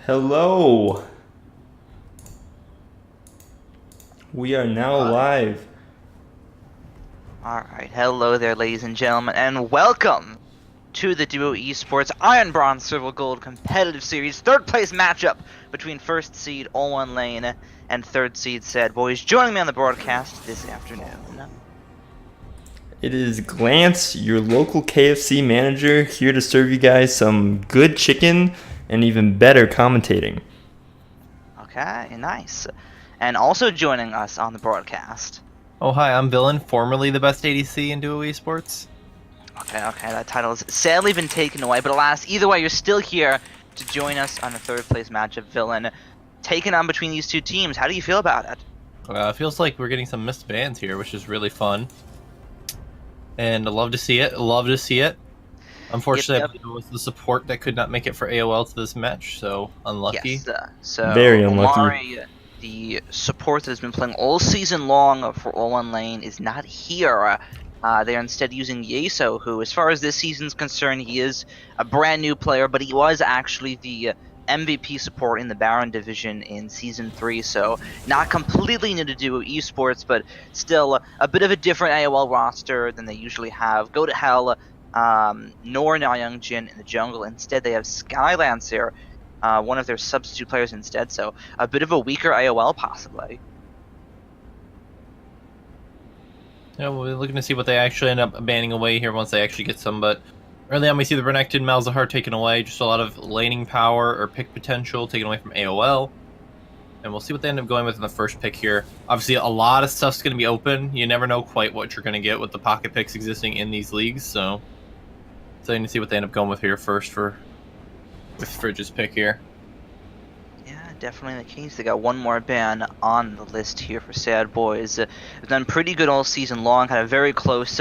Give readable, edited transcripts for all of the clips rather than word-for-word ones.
Hello. We are now live. Alright, hello there, ladies and gentlemen, and welcome to the Duo Esports Iron Bronze Silver Gold Competitive Series third place matchup between first seed All One Lane and third seed Sad Boys. Joining me on the broadcast this afternoon. It is Glance, your local KFC manager, here to serve you guys some good chicken and even better commentating. Okay, nice. And also joining us on the broadcast. Oh, hi, I'm Villain, formerly the best ADC in Duo Esports. Okay, that title has sadly been taken away, but alas, either way, you're still here to join us on the third place matchup, Villain. Taken on between these two teams, how do you feel about it? It feels like we're getting some missed bans here, which is really fun. And I love to see it. Unfortunately, Yep. I was the support that could not make it for AOL to this match, so unlucky. Yes, so Very unlucky. Omari, the support that has been playing all season long for All One Lane, is not here. They are instead using Yeso, who, as far as this season's concerned, he is a brand new player, but he was actually the MVP support in the Baron division in Season 3, so not completely new to Duo Esports, but still a bit of a different AOL roster than they usually have. Go to Hell, nor Nayoung Jin in the jungle. Instead, they have Skylancer, one of their substitute players instead, so a bit of a weaker AOL possibly. Yeah, we're looking to see what they actually end up banning away here once they actually get some, but early on we see the Renekton Malzahar taken away, just a lot of laning power or pick potential taken away from AOL. And we'll see what they end up going with in the first pick here. Obviously, a lot of stuff's going to be open. You never know quite what you're going to get with the pocket picks existing in these leagues, so exciting to see what they end up going with here first with Fridge's pick here. Yeah, definitely the case. They got one more ban on the list here for Sad Boys. They've done pretty good all season long. Had a very close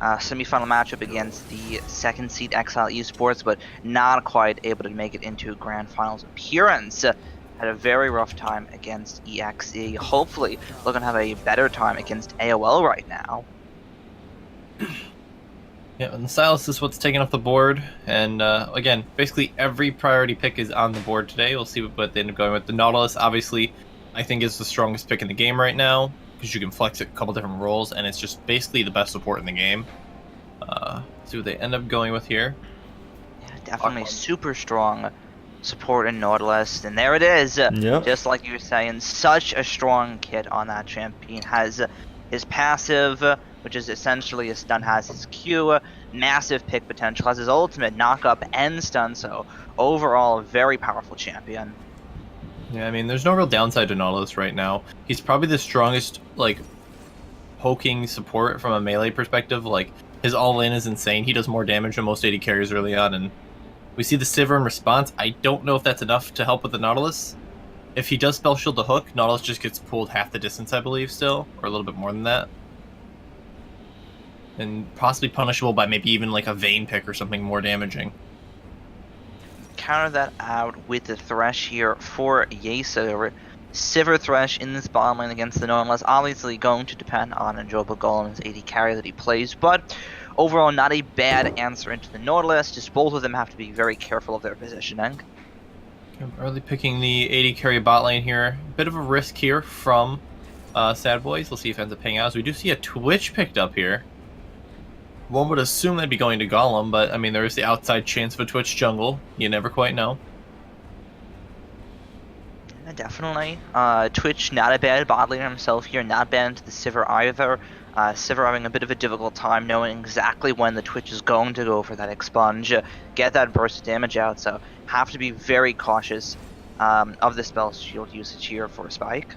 semifinal matchup against the second seed Exile Esports, but not quite able to make it into grand finals appearance. Had a very rough time against EXE. Hopefully, looking to have a better time against AOL right now. Yeah, and the Silas is what's taken off the board, and again, basically every priority pick is on the board today. We'll see what they end up going with. The Nautilus, obviously, I think is the strongest pick in the game right now, because you can flex it a couple different roles, and it's just basically the best support in the game. See what they end up going with here. Yeah, definitely super strong support in Nautilus, and there it is. Yep. Just like you were saying, such a strong kit on that champion. Has his passive, which is essentially a stun, has his Q, massive pick potential, has his ultimate, knock up and stun, so overall a very powerful champion. Yeah, I mean, there's no real downside to Nautilus right now. He's probably the strongest, like, poking support from a melee perspective. Like, his all-in is insane. He does more damage than most AD carries early on, and we see the Sivir in response. I don't know if that's enough to help with the Nautilus. If he does spell shield the hook, Nautilus just gets pulled half the distance, I believe, still, or a little bit more than that. And possibly punishable by maybe even like a Vayne pick or something more damaging. Counter that out with the Thresh here for Yeso. Sivir Thresh in this bottom lane against the Nautilus, obviously going to depend on Enjoyable Golem's AD carry that he plays, but overall not a bad answer into the Nautilus, just both of them have to be very careful of their positioning. I'm early picking the AD carry bot lane here. Bit of a risk here from Sad Boys. We'll see if it ends up paying out. So we do see a Twitch picked up here. One would assume they'd be going to Golem, but I mean, there is the outside chance of a Twitch jungle. You never quite know. Yeah, definitely. Twitch, not a bad bot laner himself here, not bad into the Sivir either. Sivir having a bit of a difficult time knowing exactly when the Twitch is going to go for that expunge, get that burst of damage out, so have to be very cautious of the spell shield usage here for Spike.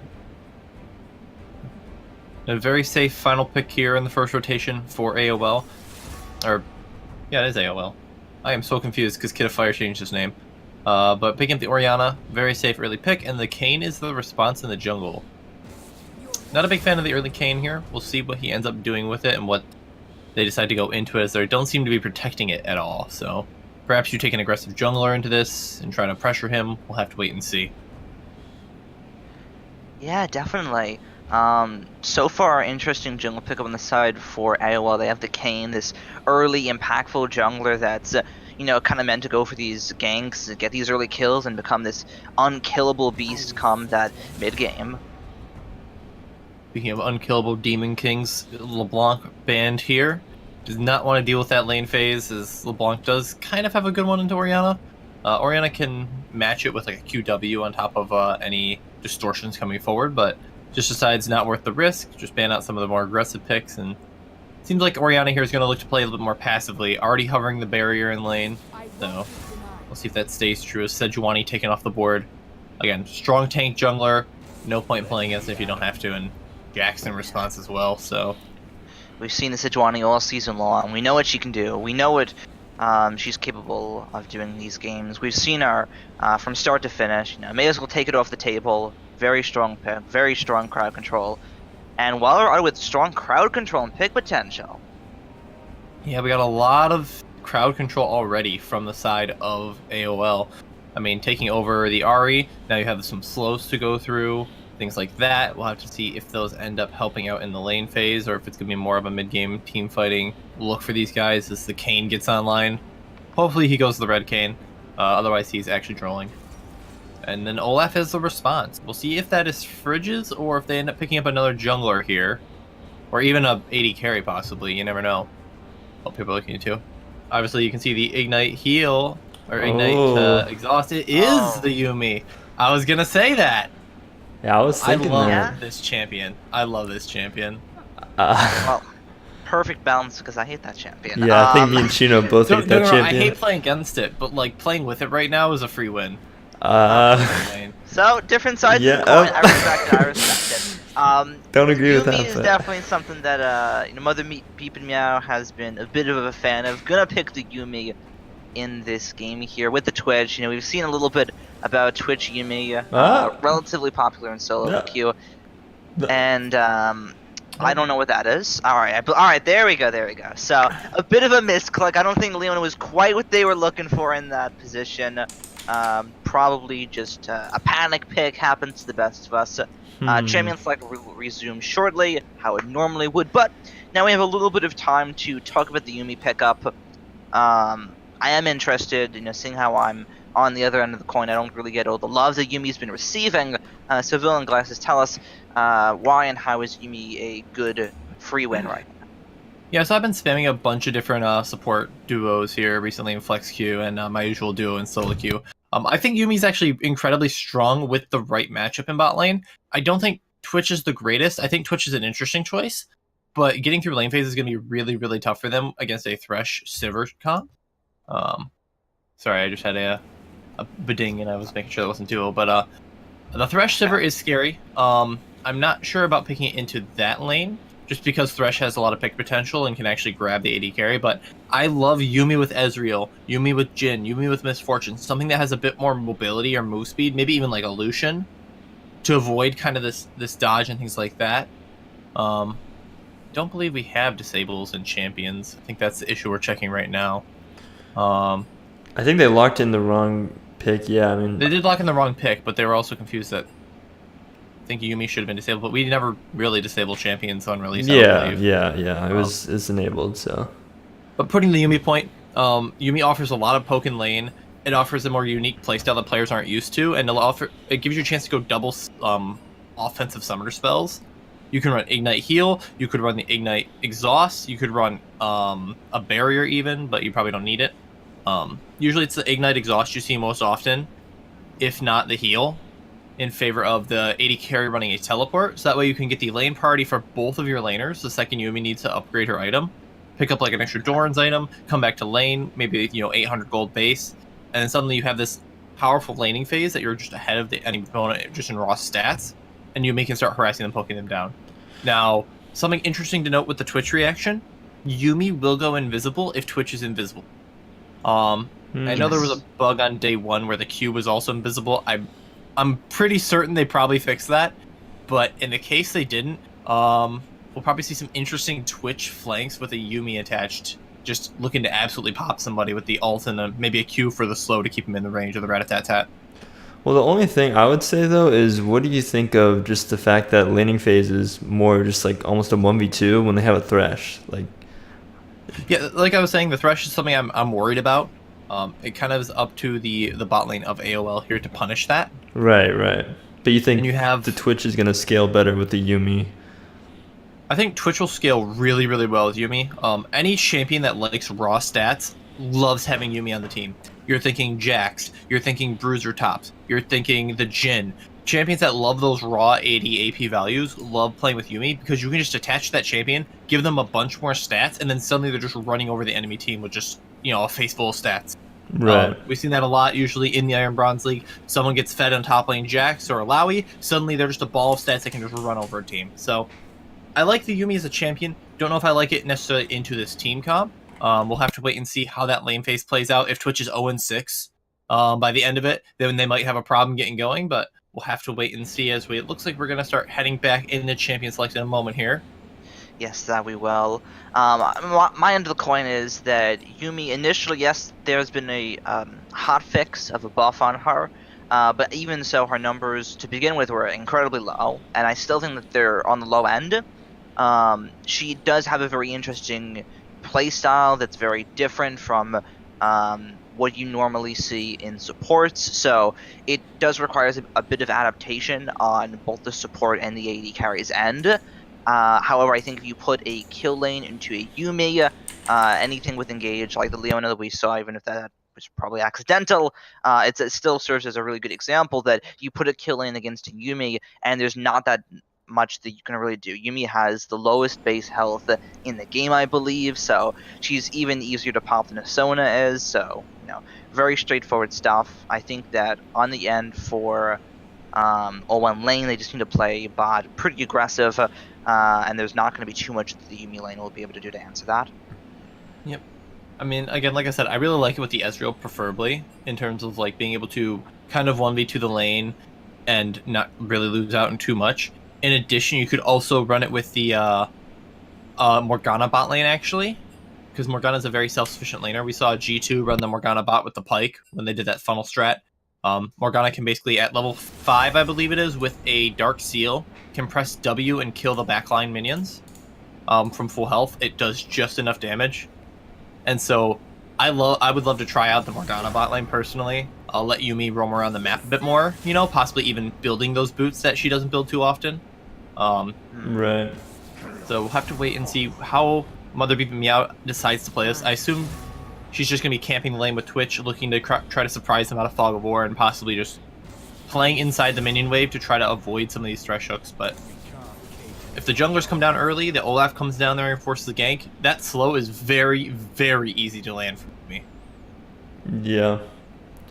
A very safe final pick here in the first rotation for AOL. Or, yeah, it is AOL. I am so confused because Kid of Fire changed his name. But picking up the Orianna, very safe early pick, and the Kayn is the response in the jungle. Not a big fan of the early Kayn here. We'll see what he ends up doing with it and what they decide to go into it, as they don't seem to be protecting it at all. So perhaps you take an aggressive jungler into this and try to pressure him. We'll have to wait and see. Yeah, definitely. So far, interesting jungle pickup on the side for AOL. They have the Kayn, this early impactful jungler that's kind of meant to go for these ganks, get these early kills, and become this unkillable beast come that mid-game. Speaking of unkillable Demon Kings, LeBlanc banned here. Does not want to deal with that lane phase, as LeBlanc does kind of have a good one into Orianna. Orianna can match it with like a QW on top of any distortions coming forward, but just decides not worth the risk, just ban out some of the more aggressive picks, and seems like Orianna here is going to look to play a little bit more passively, already hovering the barrier in lane, so we'll see if that stays true, as Sejuani taken off the board. Again, strong tank jungler, no point playing against it if you don't have to, and Jackson response as well, so... We've seen the Sejuani all season long. We know what she can do. We know what she's capable of doing in these games. We've seen her from start to finish. May as well take it off the table. Very strong pick, very strong crowd control. And while we're out with strong crowd control and pick potential. Yeah, we got a lot of crowd control already from the side of AOL. I mean, taking over the Ahri, now you have some slows to go through. Things like that. We'll have to see if those end up helping out in the lane phase or if it's going to be more of a mid-game team fighting. Look for these guys as the Kayn gets online. Hopefully he goes to the red Kayn. Otherwise he's actually trolling. And then Olaf has the response. We'll see if that is Fridges or if they end up picking up another jungler here. Or even a AD carry possibly. You never know what people are looking into. Obviously you can see the Ignite heal or Ignite exhaust. It is the Yuumi. I was going to say that. Yeah, I was thinking I love that. this champion. I love this champion. Well, perfect balance because I hate that champion. Yeah, I think me and Chino both hate that champion. I hate playing against it, but like playing with it right now is a free win. So different sides of the coin. I respect it. I respect it. Don't agree with that. Yuumi is definitely something that Mother Beep and Meow has been a bit of a fan of. Gonna pick the Yuumi in this game here with the Twitch. We've seen a little bit about Twitch Yuumi, relatively popular in solo queue, and I don't know what that is. All right, there we go. So a bit of a misclick. I don't think Leona was quite what they were looking for in that position. Probably just a panic pick. Happens to the best of us. Champion select will resume shortly, how it normally would, but now we have a little bit of time to talk about the Yuumi pickup. I am interested, seeing how I'm on the other end of the coin. I don't really get all the love that Yumi's been receiving. So Villain and Glasses, tell us why and how is Yuumi a good free win right now? Yeah, so I've been spamming a bunch of different support duos here recently in Flex Queue and my usual duo in solo queue. I think Yumi's actually incredibly strong with the right matchup in bot lane. I don't think Twitch is the greatest. I think Twitch is an interesting choice, but getting through lane phase is going to be really, really tough for them against a Thresh Sivir comp. Sorry, I just had a beding and I was making sure that wasn't duo, but the Thresh Sivir is scary. I'm not sure about picking it into that lane, just because Thresh has a lot of pick potential and can actually grab the AD carry, but I love Yuumi with Ezreal, Yuumi with Jhin, Yuumi with Misfortune, something that has a bit more mobility or move speed, maybe even like a Lucian, to avoid kind of this dodge and things like that. Don't believe we have disables and champions. I think that's the issue we're checking right now. I think they locked in the wrong pick. Yeah, I mean they did lock in the wrong pick, but they were also confused that I think Yuumi should have been disabled, but we never really disabled champions on release. Yeah. It's enabled. So, but putting the Yuumi point, Yuumi offers a lot of poke in lane. It offers a more unique playstyle that players aren't used to, and it gives you a chance to go double offensive summoner spells. You can run Ignite Heal, you could run the Ignite Exhaust, you could run a Barrier even, but you probably don't need it. Usually it's the Ignite Exhaust you see most often, if not the Heal, in favor of the AD carry running a Teleport, so that way you can get the lane party for both of your laners the second Yuumi needs to upgrade her item. Pick up like an extra Doran's item, come back to lane, maybe 800 gold base, and then suddenly you have this powerful laning phase that you're just ahead of any opponent just in raw stats, and Yuumi can start harassing them, poking them down. Now, something interesting to note with the Twitch reaction, Yuumi will go invisible if Twitch is invisible. I know there was a bug on day 1 where the Q was also invisible. I'm pretty certain they probably fixed that, but in the case they didn't, we'll probably see some interesting Twitch flanks with a Yuumi attached, just looking to absolutely pop somebody with the ult and maybe a Q for the slow to keep him in the range of the rat-a-tat-tat. Well, the only thing I would say, though, is what do you think of just the fact that laning phase is more just like almost a 1v2 when they have a Thresh? Yeah, like I was saying, the Thresh is something I'm worried about. It kind of is up to the bot lane of AOL here to punish that. Right. But you think And you have the Twitch is gonna scale better with the Yumi? I think Twitch will scale really, really well with Yumi. Any champion that likes raw stats loves having Yumi on the team. You're thinking Jax, you're thinking Bruiser Tops, you're thinking the Jhin. Champions that love those raw 80 AP values love playing with Yumi because you can just attach that champion, give them a bunch more stats, and then suddenly they're just running over the enemy team with just, a face full of stats. Right. We've seen that a lot usually in the Iron Bronze League. Someone gets fed on top lane Jax or Alawi, suddenly they're just a ball of stats that can just run over a team. So I like the Yumi as a champion. Don't know if I like it necessarily into this team comp. We'll have to wait and see how that lane phase plays out. If Twitch is 0-6 by the end of it, then they might have a problem getting going, but we'll have to wait and see as it looks like we're going to start heading back into champion select in a moment here. Yes, that we will. My end of the coin is that Yumi, initially, yes, there's been a hot fix of a buff on her, but even so, her numbers to begin with were incredibly low, and I still think that they're on the low end. She does have a very interesting playstyle that's very different from what you normally see in supports, so it does require a bit of adaptation on both the support and the AD carries end. However, I think if you put a kill lane into a Yumi, anything with engage, like the Leona that we saw, even if that was probably accidental, it still serves as a really good example that you put a kill lane against a Yumi, and there's not that much that you can really do. Yumi has the lowest base health in the game, I believe, so she's even easier to pop than a Sona is, so, very straightforward stuff. I think that on the end for O1 lane, they just need to play bot pretty aggressive, and there's not going to be too much that the Yumi lane will be able to do to answer that. Yep. I mean, again, like I said, I really like it with the Ezreal preferably, in terms of like being able to kind of 1v2 the lane and not really lose out in too much. In addition, you could also run it with the Morgana bot lane, actually, because Morgana's a very self-sufficient laner. We saw G2 run the Morgana bot with the Pyke when they did that funnel strat. Morgana can basically, at level 5, I believe it is, with a Dark Seal, can press W and kill the backline minions from full health. It does just enough damage. And so I would love to try out the Morgana bot lane personally. I'll let Yumi roam around the map a bit more, possibly even building those boots that she doesn't build too often. Right. So we'll have to wait and see how Mother Beeping Meow decides to play this. I assume she's just going to be camping the lane with Twitch, looking to try to surprise them out of Fog of War and possibly just playing inside the minion wave to try to avoid some of these thresh hooks. But if the junglers come down early, the Olaf comes down there and forces the gank, that slow is very, very easy to land for me. Yeah.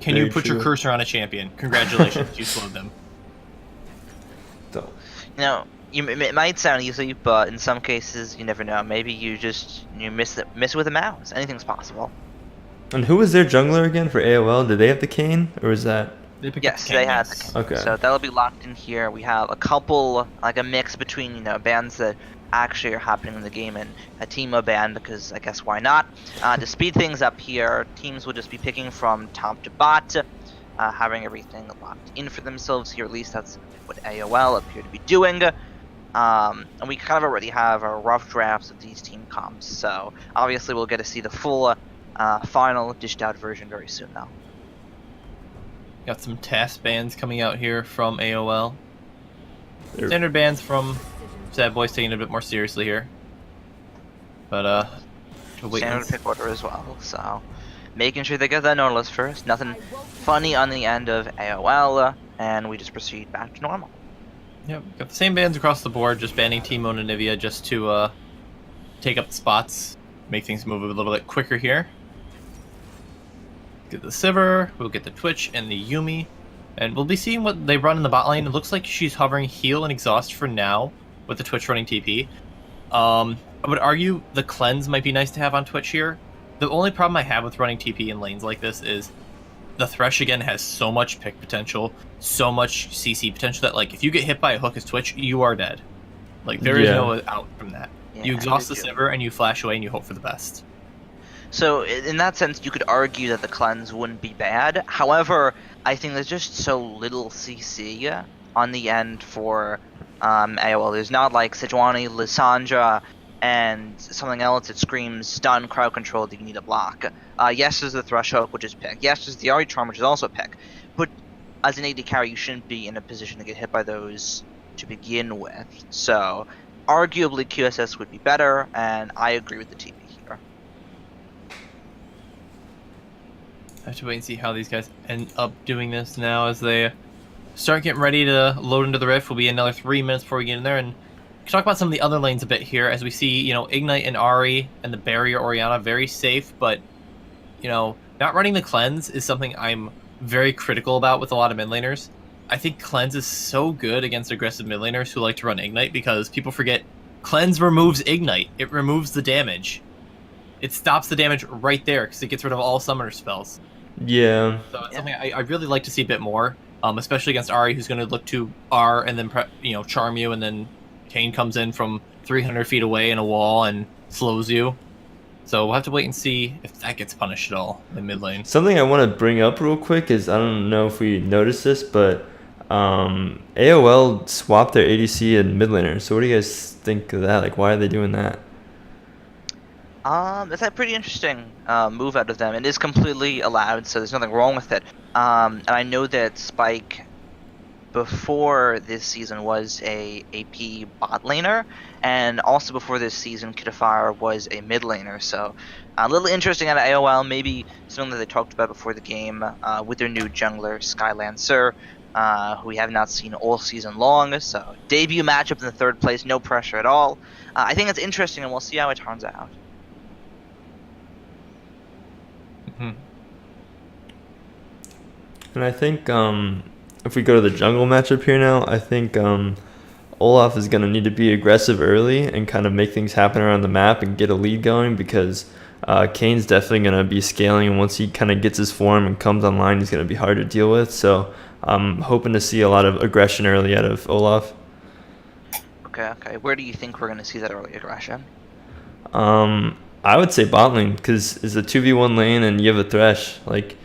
Can you put your cursor on a champion? Congratulations, you slowed them. It might sound easy, but in some cases, you never know. Maybe you miss it with a mouse. Anything's possible. And who was their jungler again for AOL? Did they have the cane, or is that? Yes, they had the cane. Okay. So that'll be locked in here. We have a couple, like a mix between bands that actually are happening in the game and a Teemo band, because I guess why not? To speed things up here, teams will just be picking from top to bot, having everything locked in for themselves here. At least that's what AOL appear to be doing. And we kind of already have our rough drafts of these team comps, so obviously we'll get to see the full final dished out version very soon now. Got some task bans coming out here from AOL. Standard bans from Sad Boys taking it a bit more seriously here. But standard pick order as well, so making sure they get that notice first. Nothing funny on the end of AOL, and we just proceed back to normal. Yep, got the same bans across the board, just banning Teemo and Anivia just to take up the spots, make things move a little bit quicker here. Get the Sivir, we'll get the Twitch and the Yumi, and we'll be seeing what they run in the bot lane. It looks like she's hovering heal and exhaust for now, with the Twitch running TP. I would argue the cleanse might be nice to have on Twitch here. The only problem I have with running TP in lanes like this is the Thresh again has so much pick potential, so much CC potential that like if you get hit by a hook as Twitch, you are dead. Like there is no out from that. Yeah, you exhaust the Sivir and you flash away and you hope for the best. So in that sense, you could argue that the cleanse wouldn't be bad. However, I think there's just so little CC on the end for AOL. There's not like Sejuani, Lissandra, and something else that screams stun, crowd control that you need a block. Yes, there's the Thrush Hook, which is pick. Yes, there's the Ari Charm, which is also pick. But as an AD carry, you shouldn't be in a position to get hit by those to begin with. So, arguably, QSS would be better, and I agree with the TP here. I have to wait and see how these guys end up doing this now as they start getting ready to load into the Rift. We'll be another 3 minutes before we get in there, and talk about some of the other lanes a bit here as we see, Ignite and Ari and the Barrier Orianna very safe, but, not running the Cleanse is something I'm very critical about with a lot of mid laners. I think Cleanse is so good against aggressive mid laners who like to run Ignite because people forget Cleanse removes Ignite. It removes the damage. It stops the damage right there because it gets rid of all summoner spells. Yeah. So it's something I really like to see a bit more, especially against Ari, who's going to look to R and then charm you, and then Kane comes in from 300 feet away in a wall and slows you. So we'll have to wait and see if that gets punished at all in mid lane. Something I want to bring up real quick is, I don't know if we noticed this, but AOL swapped their ADC and mid laner. So what do you guys think of that? Like, why are they doing that? That's a pretty interesting move out of them. It is completely allowed, so there's nothing wrong with it. And I know that Spike, before this season, was a AP bot laner, and also before this season, Kitafire was a mid laner. So a little interesting out of AOL, maybe something that they talked about before the game with their new jungler, Skylancer, who we have not seen all season long. So debut matchup in the third place, no pressure at all. I think it's interesting, and we'll see how it turns out. And I think if we go to the jungle matchup here now, I think Olaf is going to need to be aggressive early and kind of make things happen around the map and get a lead going, because Kane's definitely going to be scaling, and once he kind of gets his form and comes online, he's going to be hard to deal with. So I'm hoping to see a lot of aggression early out of Olaf. Okay. Where do you think we're going to see that early aggression? I would say bot lane, because it's a 2v1 lane and you have a Thresh. Like,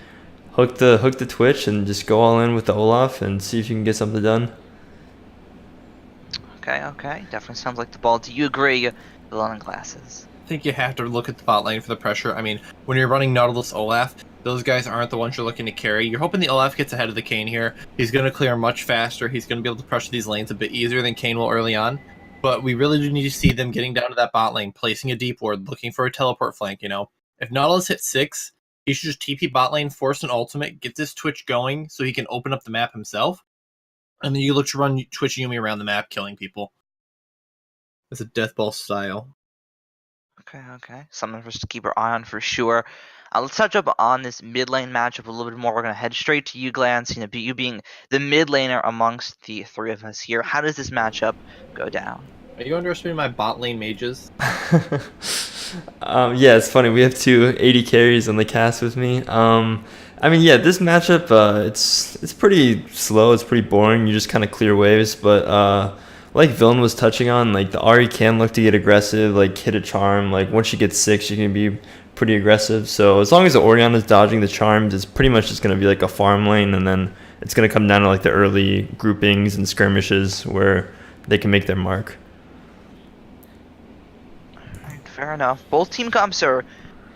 hook the Twitch and just go all in with the Olaf and see if you can get something done. Okay. Definitely sounds like the ball. Do you agree, London Glasses? I think you have to look at the bot lane for the pressure. I mean, when you're running Nautilus Olaf, those guys aren't the ones you're looking to carry. You're hoping the Olaf gets ahead of the Kane here. He's going to clear much faster. He's going to be able to pressure these lanes a bit easier than Kane will early on. But we really do need to see them getting down to that bot lane, placing a deep ward, looking for a teleport flank, If Nautilus hits 6, he should just TP bot lane, force an ultimate, get this Twitch going so he can open up the map himself. And then you look to run Twitch Yumi around the map, killing people. It's a death ball style. Okay. Something for us to keep our eye on for sure. Let's touch up on this mid lane matchup a little bit more. We're going to head straight to you, Glance. You being the mid laner amongst the three of us here. How does this matchup go down? Are you underestimating my bot lane mages? Yeah, it's funny. We have 2 AD carries on the cast with me. This matchup, it's pretty slow. It's pretty boring. You just kind of clear waves. But like Villain was touching on, like the Ari can look to get aggressive, like hit a charm. Like once she gets 6, she can be pretty aggressive. So as long as the Orianna is dodging the charms, it's pretty much just going to be like a farm lane. And then it's going to come down to like the early groupings and skirmishes where they can make their mark. Fair enough. Both team comps are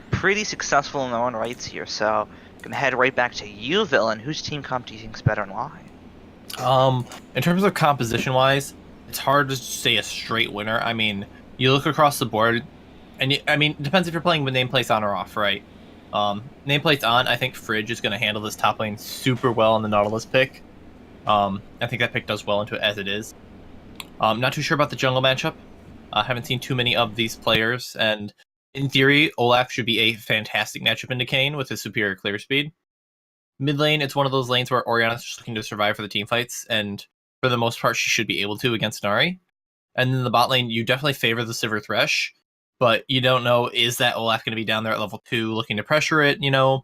pretty successful in their own rights here, so gonna head right back to you, Villain. Whose team comp do you think is better and why? In terms of composition wise, it's hard to say a straight winner. I mean, you look across the board, and it depends if you're playing with nameplates on or off, right? Nameplates on, I think Fridge is going to handle this top lane super well in the Nautilus pick. I think that pick does well into it as it is. Not too sure about the jungle matchup. I haven't seen too many of these players, and in theory, Olaf should be a fantastic matchup into Kane with his superior clear speed. Mid lane, it's one of those lanes where Orianna's just looking to survive for the team fights, and for the most part, she should be able to against Nari. And then the bot lane, you definitely favor the Sivir Thresh, but you don't know, is that Olaf going to be down there at level 2 looking to pressure it, Are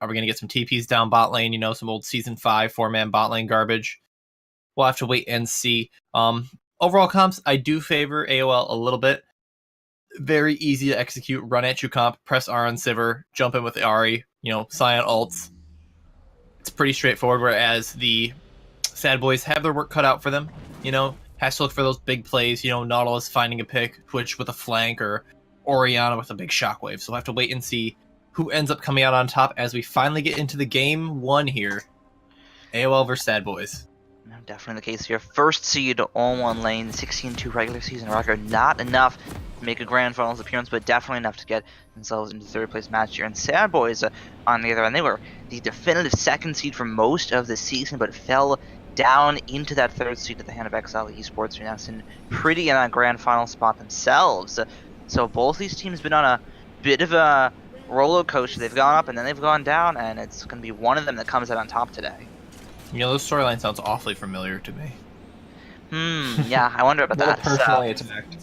we going to get some TPs down bot lane, some old Season 5 4-man bot lane garbage? We'll have to wait and see. Overall comps, I do favor AOL a little bit. Very easy to execute, run at you comp, press R on Sivir, jump in with the Ari, Scion ults. It's pretty straightforward, whereas the Sad Boys have their work cut out for them. has to look for those big plays. You know, Nautilus finding a pick, Twitch with a flank, or Orianna with a big shockwave. So we'll have to wait and see who ends up coming out on top as we finally get into the game 1 here. AOL versus Sad Boys. No, definitely the case here. First seed all one lane, 16-2 regular season record. Not enough to make a grand finals appearance, but definitely enough to get themselves into third place match here. And Sad Boys, on the other end, they were the definitive second seed for most of the season, but fell down into that third seed at the hand of XL Esports. They're now sitting pretty in a grand final spot themselves. So both these teams been on a bit of a roller coaster. They've gone up and then they've gone down, and it's going to be one of them that comes out on top today. You know, this storyline sounds awfully familiar to me. Yeah, I wonder about that. Personally attacked.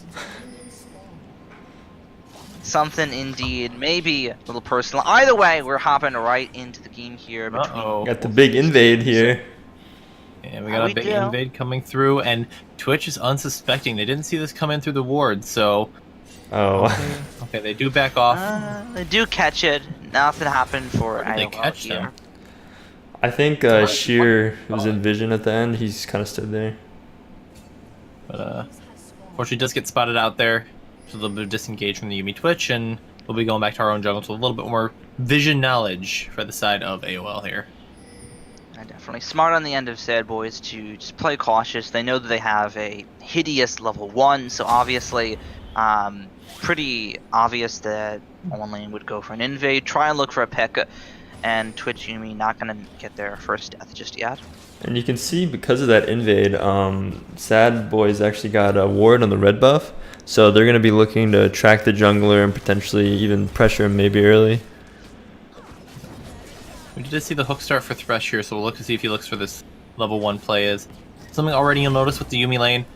Something indeed, maybe a little personal. Either way, we're hopping right into the game here. Got the big invade here. And we got a big invade coming through, and Twitch is unsuspecting. They didn't see this come in through the ward, so... Oh. Okay, they do back off. They do catch it. Nothing happened for How did they AOL catch here. them? I think Sheer was in vision at the end. He's kind of stood there. But unfortunately does get spotted out there. Just a little bit of disengage from the Yuumi Twitch, and we'll be going back to our own jungle to a little bit more vision knowledge for the side of AOL here. Definitely smart on the end of Sad Boys to just play cautious. They know that they have a hideous level 1, so obviously pretty obvious that All Lane would go for an invade, try and look for a pick, and Twitch Yuumi not going to get their first death just yet. And you can see because of that invade, Sad Boys actually got a ward on the red buff, so they're going to be looking to track the jungler and potentially even pressure him maybe early. We did see the hook start for Thresh here, so we'll look to see if he looks for this level 1 play is. Something already you'll notice with the Yuumi lane,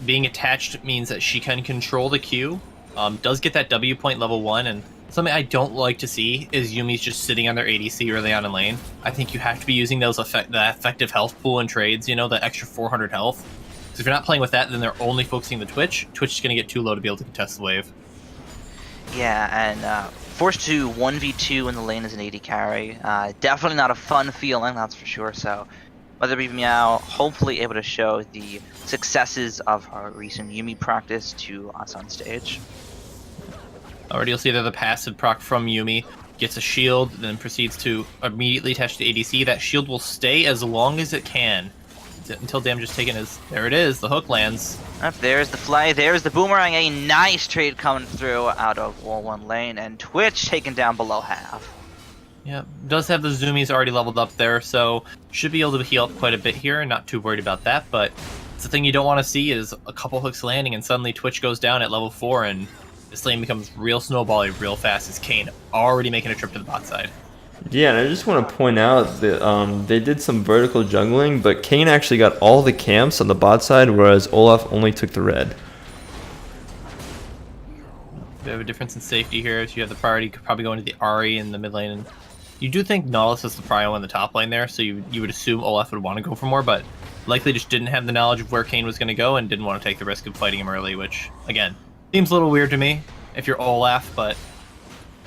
being attached means that she can control the Q, does get that W point level 1, and something I don't like to see is Yumi's just sitting on their ADC early on in lane. I think you have to be using those the effective health pool in trades, you know, the extra 400 health. Because if you're not playing with that, then they're only focusing the Twitch. Twitch is going to get too low to be able to contest the wave. Yeah, and forced to 1v2 in the lane as an AD carry. Definitely not a fun feeling, that's for sure. So, whether it be Meow, hopefully able to show the successes of her recent Yuumi practice to us on stage. Already you'll see that the passive proc from Yuumi gets a shield, then proceeds to immediately attach to ADC. That shield will stay as long as it can until damage is taken. There it is, the hook lands. There's the fly, there's the boomerang. A nice trade coming through out of wall 1 lane, and Twitch taken down below half. Yeah, does have the zoomies already leveled up there, so should be able to heal up quite a bit here. Not too worried about that, but it's the thing you don't want to see is a couple hooks landing and suddenly Twitch goes down at level 4 and this lane becomes real snowbally real fast as Kayn already making a trip to the bot side. Yeah, and I just want to point out that they did some vertical jungling, but Kayn actually got all the camps on the bot side, whereas Olaf only took the red. We have a difference in safety here. So you have the priority could probably go into the Ahri in the mid lane, and you do think Nautilus is the prio in the top lane there, so you would assume Olaf would want to go for more, but likely just didn't have the knowledge of where Kayn was going to go and didn't want to take the risk of fighting him early, which, again, seems a little weird to me if you're Olaf, but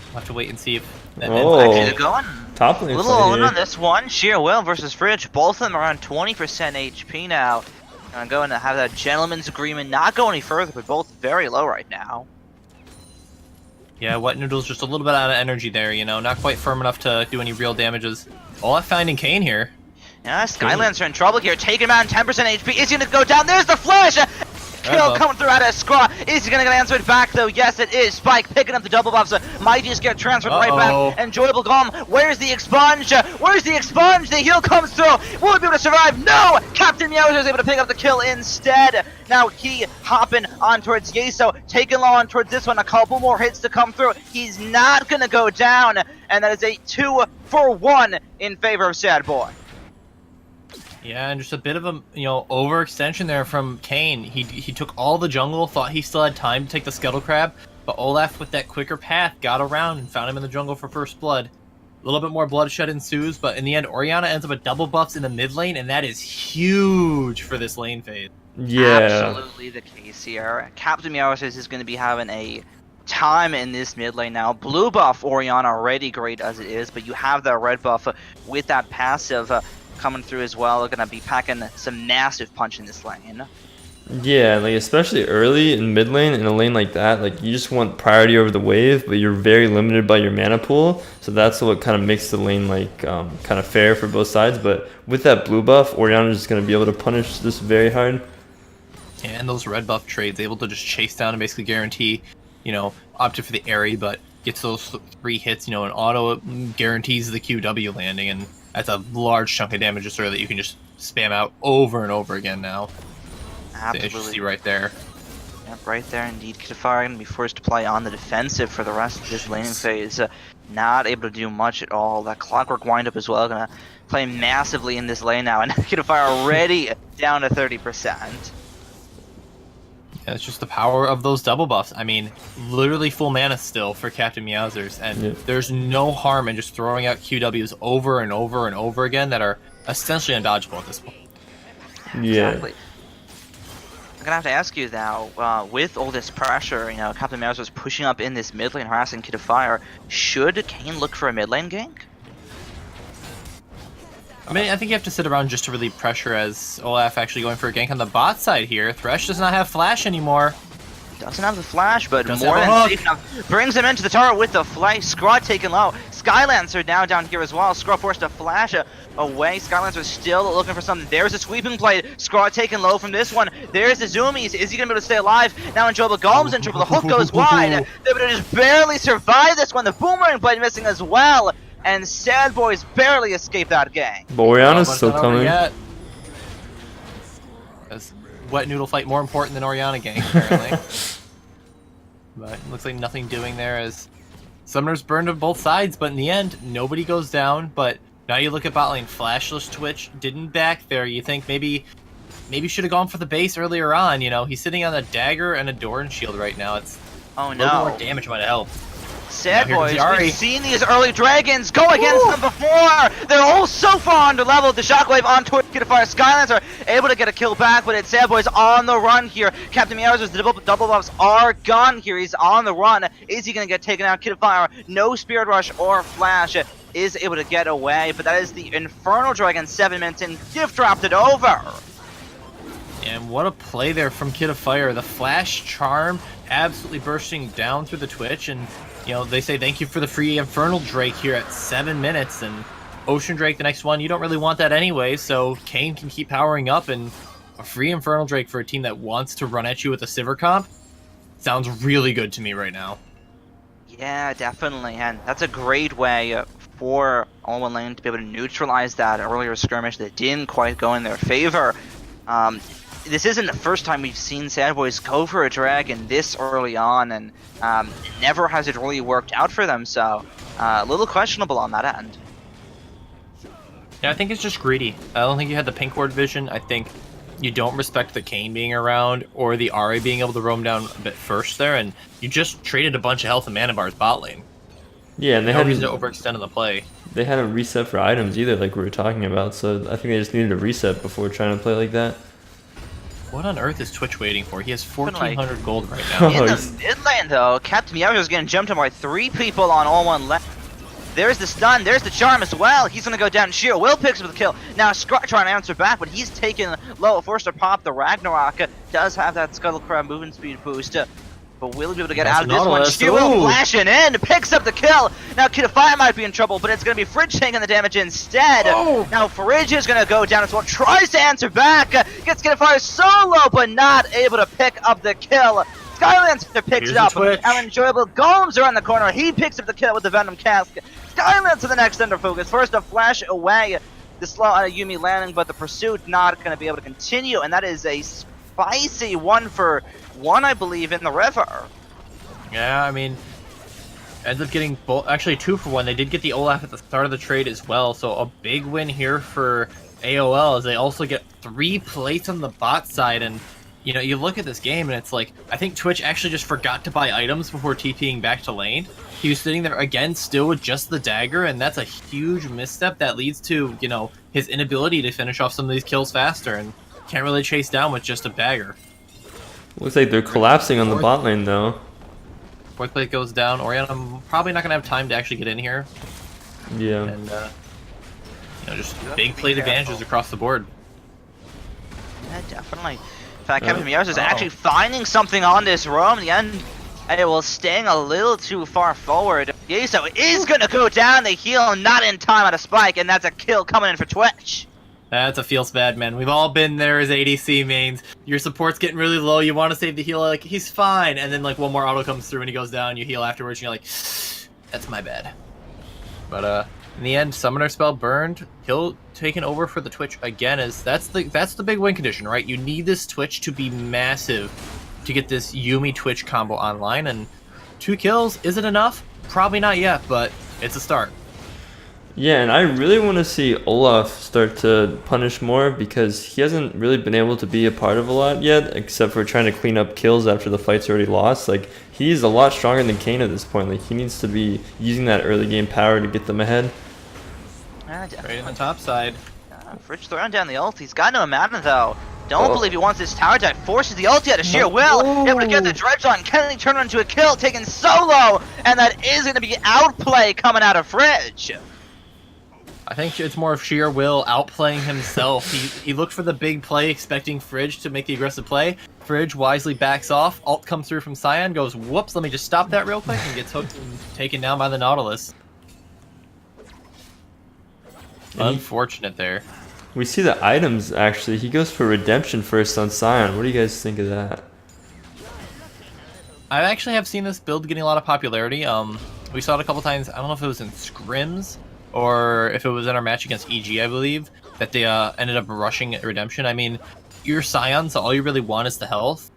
we'll have to wait and see if that Actually, they're going top a lane little alone on this one. Sheer Will versus Fridge, both of them are on 20% HP now. Going to have that gentleman's agreement, not go any further, but both very low right now. Yeah, Wet Noodle's just a little bit out of energy there, you know, not quite firm enough to do any real damages. Olaf finding Kayn here. Yeah, Skylands are in trouble here, taking him out 10% HP. Is he going to go down? There's the flash! Kill coming through out of Scraw. Is he going to get answered back, though? Yes, it is. Spike picking up the double buffs. Might just get transferred right back. Enjoyable Golem. Where's the expunge? Where's the expunge? The heal comes through. Will he be able to survive? No! Captain Meow is able to pick up the kill instead. Now he hopping on towards Yeso, taking low on towards this one. A couple more hits to come through. He's not going to go down. And that is a 2-for-1 in favor of Sad Boy. Yeah, and just a bit of a, you know, overextension there from Kayn. He took all the jungle, thought he still had time to take the Scuttle Crab, but Olaf with that quicker path got around and found him in the jungle for first blood. A little bit more bloodshed ensues, but in the end, Orianna ends up with double buffs in the mid lane, and that is huge for this lane phase. Yeah. Absolutely the case here. Captain Meowth is going to be having a time in this mid lane now. Blue buff Orianna already great as it is, but you have the red buff with that passive coming through as well. They're going to be packing some massive punch in this lane. Yeah, like especially early in mid lane in a lane like that, like you just want priority over the wave, but you're very limited by your mana pool. So that's what kind of makes the lane like kind of fair for both sides. But with that blue buff, Orianna is just going to be able to punish this very hard. And those red buff trades, able to just chase down and basically guarantee, opted for the Airy, but gets those 3 hits, and auto guarantees the QW landing, and that's a large chunk of damage just that you can just spam out over and over again now. Absolutely. As you see right there. Yep, right there indeed. Kitafire going to be forced to play on the defensive for the rest of this laning phase. Not able to do much at all. That Clockwork windup as well going to play massively in this lane now. And Kitafire already down to 30%. Yeah, it's just the power of those double buffs. I mean, literally full mana still for Captain Meowsers. And there's no harm in just throwing out QWs over and over and over again that are essentially undodgeable at this point. Yeah. Exactly. I'm gonna have to ask you now, with all this pressure, Captain Meowsers was pushing up in this mid lane, harassing Kitafire. Should Kane look for a mid lane gank? I mean, I think you have to sit around just to relieve pressure as Olaf actually going for a gank on the bot side here. Thresh does not have flash anymore. Doesn't have the flash, but Does more have a than hook. safe enough. Brings him into the tower with the flash. Scraw taken low. Skylancer now down here as well. Scraw forced to flash away. Skylancer still looking for something. There's a sweeping blade. Scraw taken low from this one. There's the zoomies. Is he going to be able to stay alive? Now Enjoyable Golem's in trouble. The hook goes wide. They're able to just barely survive this one. The boomerang blade missing as well. And Sad Boys barely escape that gang. But Orianna's But still it's not over coming. yet. Is Wet Noodle Fight more important than Orianna gank, apparently. But it looks like nothing doing there as Summoners burned to both sides, but in the end, nobody goes down. But now you look at bot lane, Flashless Twitch didn't back there. You think maybe should have gone for the base earlier on. He's sitting on a dagger and a Doran shield right now. It's Oh a little no. more damage might have helped. Sad Now here Boys, comes Yari. we've seen these early dragons go against them before! They're all so far under level. The Shockwave on towards Kitafire. Skylancer able to get a kill back, but it's Sad Boys on the run here. Captain Meowsers, the double buffs are gone here. He's on the run. Is he going to get taken out? Kitafire, no Spirit Rush or Flash, is able to get away, but that is the Infernal Dragon 7 minutes in. Gift dropped it over. And what a play there from Kitafire. The Flash Charm absolutely bursting down through the Twitch, and they say thank you for the free Infernal Drake here at 7 minutes, and Ocean Drake the next one. You don't really want that anyway, so Kane can keep powering up, and a free Infernal Drake for a team that wants to run at you with a Sivir comp sounds really good to me right now. Yeah, definitely, and that's a great way for All One Lane to be able to neutralize that earlier skirmish that didn't quite go in their favor. This isn't the first time we've seen Sad Boys go for a dragon this early on, and never has it really worked out for them, so a little questionable on that end. Yeah, I think it's just greedy. I don't think you had the pink ward vision. I think you don't respect the Kane being around or the Ahri being able to roam down a bit first there, and you just traded a bunch of health and mana bars bot lane. Yeah, and they No reason hadn't to overextend in the play. they hadn't reset for items either, like we were talking about. So I think they just needed a reset before trying to play like that. What on earth is Twitch waiting for? He has Like- 1,400 gold right now. In the he's- mid lane, though, Captain Meowsers is getting jumped on by 3 people on All One Lane. There's the stun, there's the charm as well. He's gonna go down. Sheer Will picks up the kill. Now Scott trying to answer back, but he's taken low. Forced to pop the Ragnarok. Does have that Scuttle Crab movement speed boost. But will he be able to get That's out of this one? Nautilus. Sheer Will Ooh. flashing in, picks up the kill. Now Kitafire might be in trouble, but it's gonna be Fridge taking the damage instead. Oh. Now Fridge is gonna go down as well. Tries to answer back. Gets Kitafire solo, but not able to pick up the kill. Skylancer picks Here's it up. the Twitch. Now Enjoyable Golems around the corner. He picks up the kill with the Venom Cask. Skylancer the next under focus. First to flash away the slow on a Yumi landing, but the pursuit not going to be able to continue, and that is a spicy 1-for-1, I believe, in the river. Yeah, I mean, ends up getting both. Actually, 2-for-1. They did get the Olaf at the start of the trade as well, so a big win here for AOL as they also get 3 plates on the bot side. And you look at this game and it's like, I think Twitch actually just forgot to buy items before TPing back to lane. He was sitting there again still with just the dagger, and that's a huge misstep that leads to, his inability to finish off some of these kills faster, and can't really chase down with just a dagger. Looks like they're collapsing on the bot lane though. Fourth plate goes down. Orianna probably not going to have time to actually get in here. Yeah. And, just big plate advantages across the board. Yeah, definitely. fact, Captain Meowth is actually finding something on this roam. In the end, it was staying a little too far forward. Yeso is going to go down the heel, not in time on a spike, and that's a kill coming in for Twitch. That's a feels bad, man. We've all been there as ADC mains. Your support's getting really low. You want to save the heal, like, he's fine. And then, like, one more auto comes through and he goes down. You heal afterwards and you're like, that's my bad. But, in the end, Summoner Spell burned. Kill taken over for the Twitch again. That's the big win condition, right? You need this Twitch to be massive to get this Yuumi Twitch combo online. And 2 kills, is it enough? Probably not yet, but it's a start. Yeah, and I really want to see Olaf start to punish more because he hasn't really been able to be a part of a lot yet, except for trying to clean up kills after the fight's already lost. Like, he's a lot stronger than Kane at this point. Like, he needs to be using that early game power to get them ahead. Right in the top side. Fridge throwing down the ult. He's got no mana though. Don't believe he wants this tower dive. Forces the ulti out of sheer will. Able to get the dredge on. Kennedy turn it into a kill, taken solo, and that is going to be outplay coming out of Fridge. I think it's more of sheer will outplaying himself. He looked for the big play, expecting Fridge to make the aggressive play. Fridge wisely backs off. Ult comes through from Cyan, goes, whoops, let me just stop that real quick, and gets hooked and taken down by the Nautilus. Unfortunate there. We see the items, actually. He goes for Redemption first on Scion. What do you guys think of that? I actually have seen this build getting a lot of popularity. We saw it a couple times. I don't know if it was in scrims or if it was in our match against EG, I believe, that they ended up rushing Redemption. I mean, you're Scion, so all you really want is the health.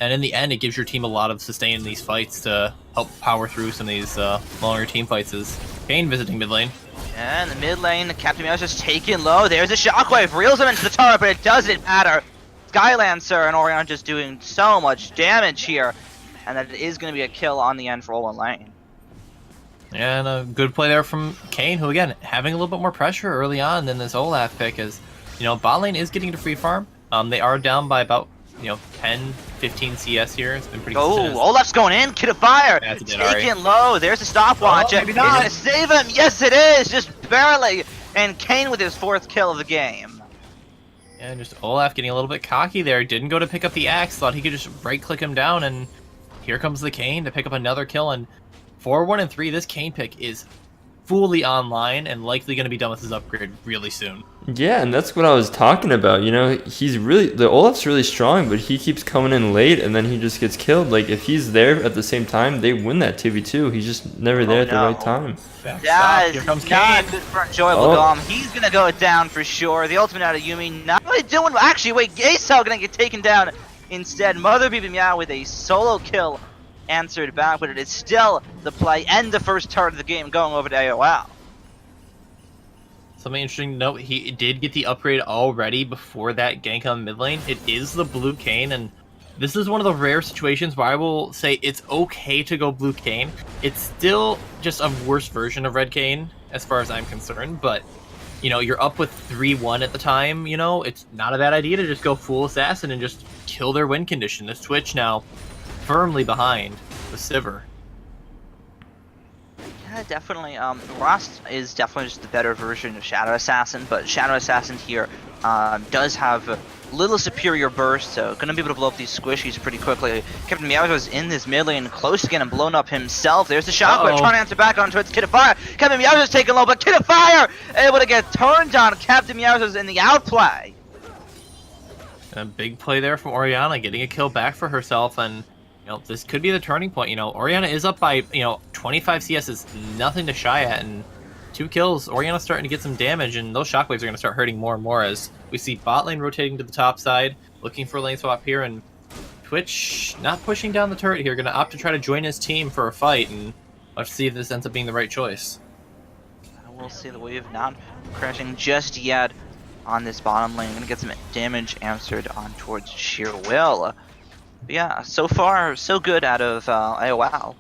And in the end, it gives your team a lot of sustain in these fights to help power through some of these longer team fights. Is Kane visiting mid lane. And the mid lane, Captain Meowth just taken low. There's a shockwave, reels him into the turret, but it doesn't matter. Skylancer and Orion just doing so much damage here. And that is going to be a kill on the end for Olin lane. And a good play there from Kane, who again, having a little bit more pressure early on than this Olaf pick is, you know, bot lane is getting to free farm. They are down by about, 10, 15 CS here. It's been pretty consistent. Olaf's going in, Kid of Fire, taken low. There's a stopwatch. Maybe Is not. it going to save him? Yes, it is, just barely. And Kane with his 4th kill of the game. And just Olaf getting a little bit cocky there. Didn't go to pick up the axe. Thought he could just right-click him down, and here comes the Kane to pick up another kill. And 4-1 and 3, this Kane pick is fully online and likely going to be done with his upgrade really soon. Yeah, and that's what I was talking about. The Olaf's really strong, but he keeps coming in late, and then he just gets killed. Like, if he's there at the same time, they win that 2v2. He's just never there at the right time. Here comes Not Kane. good for Enjoyable Dom. He's going to go down for sure. The ultimate out of Yuumi. Not really doing... Actually, wait, Gaysel going to get taken down instead. Mother Baby Meow with a solo kill answered back, but it is still the play and the first turret of the game going over to AOL. Something interesting to note, he did get the upgrade already before that gank on mid lane. It is the blue Kane, and this is one of the rare situations where I will say it's okay to go blue Kane. It's still just a worse version of red Kane, as far as I'm concerned, but, you're up with 3-1 at the time, it's not a bad idea to just go full assassin and just kill their win condition. This Twitch now firmly behind the Sivir. Yeah, definitely. Rust is definitely just the better version of Shadow Assassin, but Shadow Assassin here does have a little superior burst, so gonna be able to blow up these squishies pretty quickly. Captain Meowth was in this mid lane, close to getting blown up himself. There's the shockwave, trying to answer back onto its Kid of Fire. Captain Meowth is taken low, but Kid of Fire able to get turned on. Captain Meowth is in the outplay. A big play there from Oriana, getting a kill back for herself, and this could be the turning point. Oriana is up by 25 CS is nothing to shy at, and 2 kills. Oriana's starting to get some damage, and those shockwaves are going to start hurting more and more as we see bot lane rotating to the top side, looking for a lane swap here, and Twitch not pushing down the turret here, going to opt to try to join his team for a fight, and let's see if this ends up being the right choice. We'll see the wave not crashing just yet on this bottom lane. Going to get some damage answered on towards Sheer Will. But yeah, so far, so good out of AOL.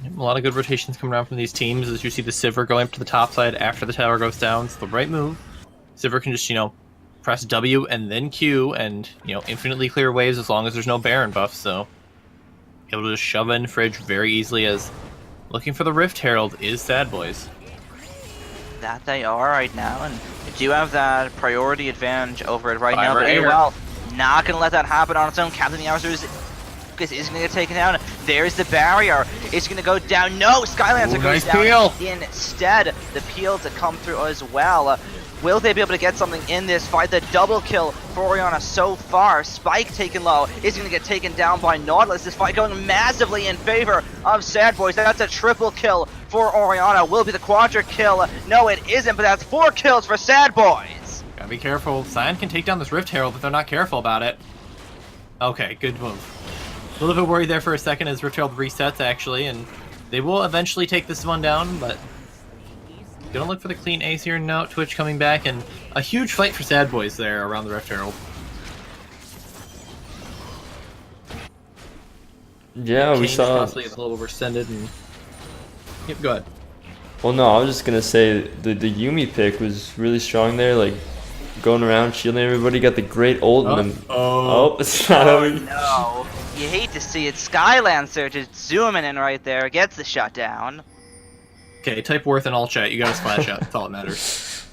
A lot of good rotations coming around from these teams as you see the Sivir going up to the top side after the tower goes down. It's the right move. Sivir can just, press W and then Q and, infinitely clear waves as long as there's no Baron buff, so able to just shove in Fridge very easily as looking for the Rift Herald is Sad Boys. That they are right now, and do have that priority advantage over it right now, Fiber but air. AOL not going to let that happen on its own. Captain Yowzers is going to get taken down. There's the barrier. It's going to go down. No, Skylancer goes nice down peel. instead. The peel to come through as well. Will they be able to get something in this fight? The double kill for Orianna so far. Spike taken low is going to get taken down by Nautilus. This fight going massively in favor of Sad Boys. That's a triple kill for Orianna. Will be the quadra kill. No, it isn't, but that's 4 kills for Sad Boys. Gotta be careful. Cyan can take down this Rift Herald if they're not careful about it. Okay, good move. A little bit worried there for a second as Rift Herald resets, actually, and they will eventually take this one down, but gonna look for the clean ace here. No, Twitch coming back, and a huge fight for Sad Boys there around the Rift Herald. Yeah, we Kane's saw. possibly a little overextended, and yep, go ahead. Well, no, I was just gonna say the Yumi pick was really strong there, like going around shielding everybody. Got the great ult and then it's not over. No, you hate to see it. Skylancer just zooming in right there, gets the shutdown. Okay, type worth in all chat. You got a splash out. That's all that matters.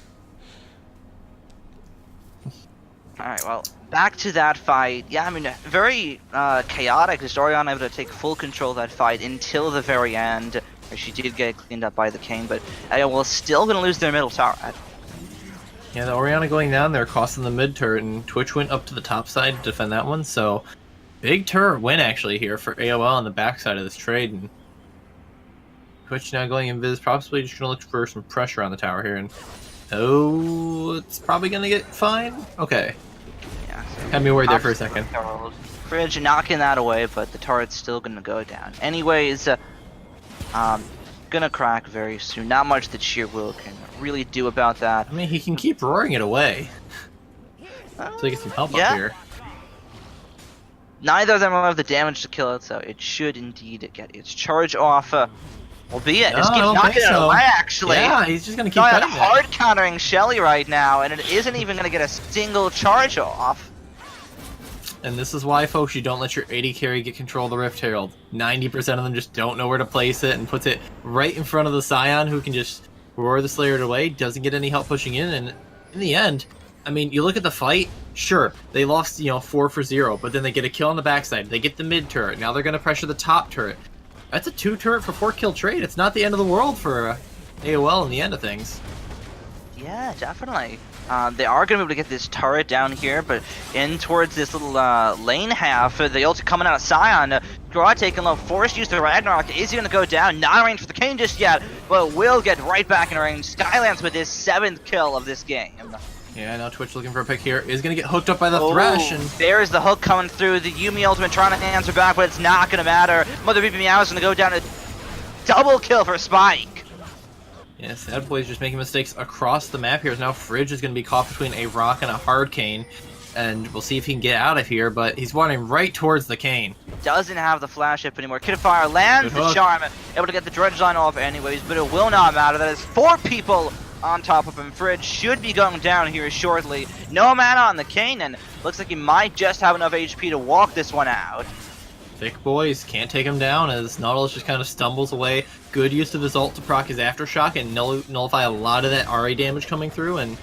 Alright, well, back to that fight. Yeah, I mean, very chaotic. Just Orianna able to take full control of that fight until the very end, where she did get cleaned up by the King, but AOL still going to lose their middle tower. Yeah, the Orianna going down there, costing the mid turret, and Twitch went up to the top side to defend that one, so big turret win actually here for AOL on the backside of this trade, and Twitch now going invis, probably just gonna look for some pressure on the tower here, and oh, it's probably gonna get fine. Okay, Yeah, so had me worried there for a second. Fridge knocking that away, but the turret's still going to go down. Anyways, gonna crack very soon. Not much that Sheer Will can really do about that. I mean, he can keep roaring it away, so he gets some help Yeah. up here. Neither of them will have the damage to kill it, so it should indeed get its charge off. Albeit, No, it's I keep don't knocking think it so. away, actually. Yeah, he's just gonna keep Going cutting that. hard countering Shelly right now, and it isn't even going to get a single charge off. And this is why, folks, you don't let your 80 carry get control of the Rift Herald. 90% of them just don't know where to place it and puts it right in front of the Scion, who can just roar the Slayer away, doesn't get any help pushing in, and in the end, I mean, you look at the fight, sure, they lost, 4-0, but then they get a kill on the backside, they get the mid turret, now they're going to pressure the top turret. That's a 2 turret for 4 kill trade. It's not the end of the world for AOL in the end of things. Yeah, definitely. They are going to be able to get this turret down here, but in towards this little lane half, the ult coming out of Scion. Draw taking low, forced use the Ragnarok. Is he going to go down? Not in range for the King just yet, but will get right back in range. Skylance with his 7th kill of this game. Yeah, now Twitch looking for a pick here. Is going to get hooked up by the Thresh, and there's the hook coming through. The Yumi ultimate trying to answer back, but it's not going to matter. Mother Beepy Meow is going to go down to double kill for Spike. yeah, Sad Boy's just making mistakes across the map here. Now Fridge is going to be caught between a rock and a hard cane, and we'll see if he can get out of here, but he's running right towards the cane. Doesn't have the flash hip anymore. Kid of Fire lands Good the hook. charm, able to get the dredge line off anyways, but it will not matter. That is 4 people on top of him. Fridge should be going down here shortly. No mana on the cane, and looks like he might just have enough HP to walk this one out. Thick Boys can't take him down as Nautilus just kind of stumbles away. Good use of his ult to proc his Aftershock and nullify a lot of that RA damage coming through, and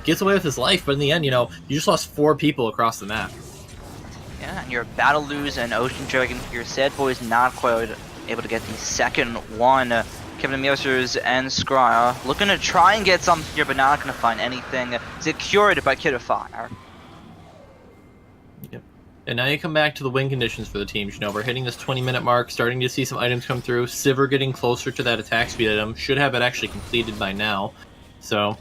gets away with his life, but in the end, you just lost 4 people across the map. Yeah, and your Battle Lose and Ocean Dragon here. Sad Boys not quite able to get the second one. Kevin Meosers and Scryer looking to try and get something here, but not going to find anything. Secured by Kid of Fire. Yep. And now you come back to the win conditions for the teams. We're hitting this 20-minute mark, starting to see some items come through. Sivir getting closer to that attack speed item. Should have it actually completed by now. So,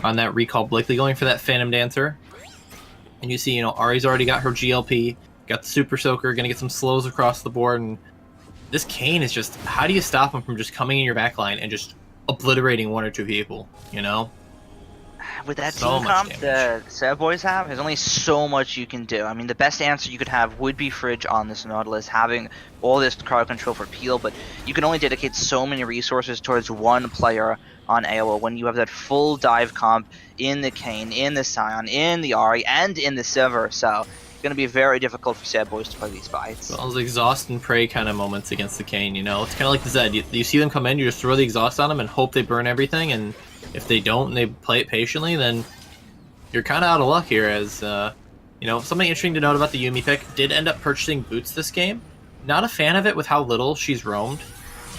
on that recall, Blakely going for that Phantom Dancer. And you see, Ari's already got her GLP, got the Super Soaker, gonna get some slows across the board, and this Kayn is just, how do you stop him from just coming in your backline and just obliterating 1 or 2 people, With that So team much comp damage. that Sad Boys have, there's only so much you can do. I mean, the best answer you could have would be Fridge on this Nautilus, having all this crowd control for Peel, but you can only dedicate so many resources towards one player on AOL when you have that full dive comp in the Kayn, in the Scion, in the Ahri, and in the Sivir, so it's going to be very difficult for Sad Boys to play these fights. Well, those exhaust and pray kind of moments against the Kayn, It's kind of like the Zed. You see them come in, you just throw the exhaust on them and hope they burn everything, and If they don't and they play it patiently, then you're kind of out of luck here. As you know, something interesting to note about the Yuumi pick, did end up purchasing boots this game. Not a fan of it with how little she's roamed.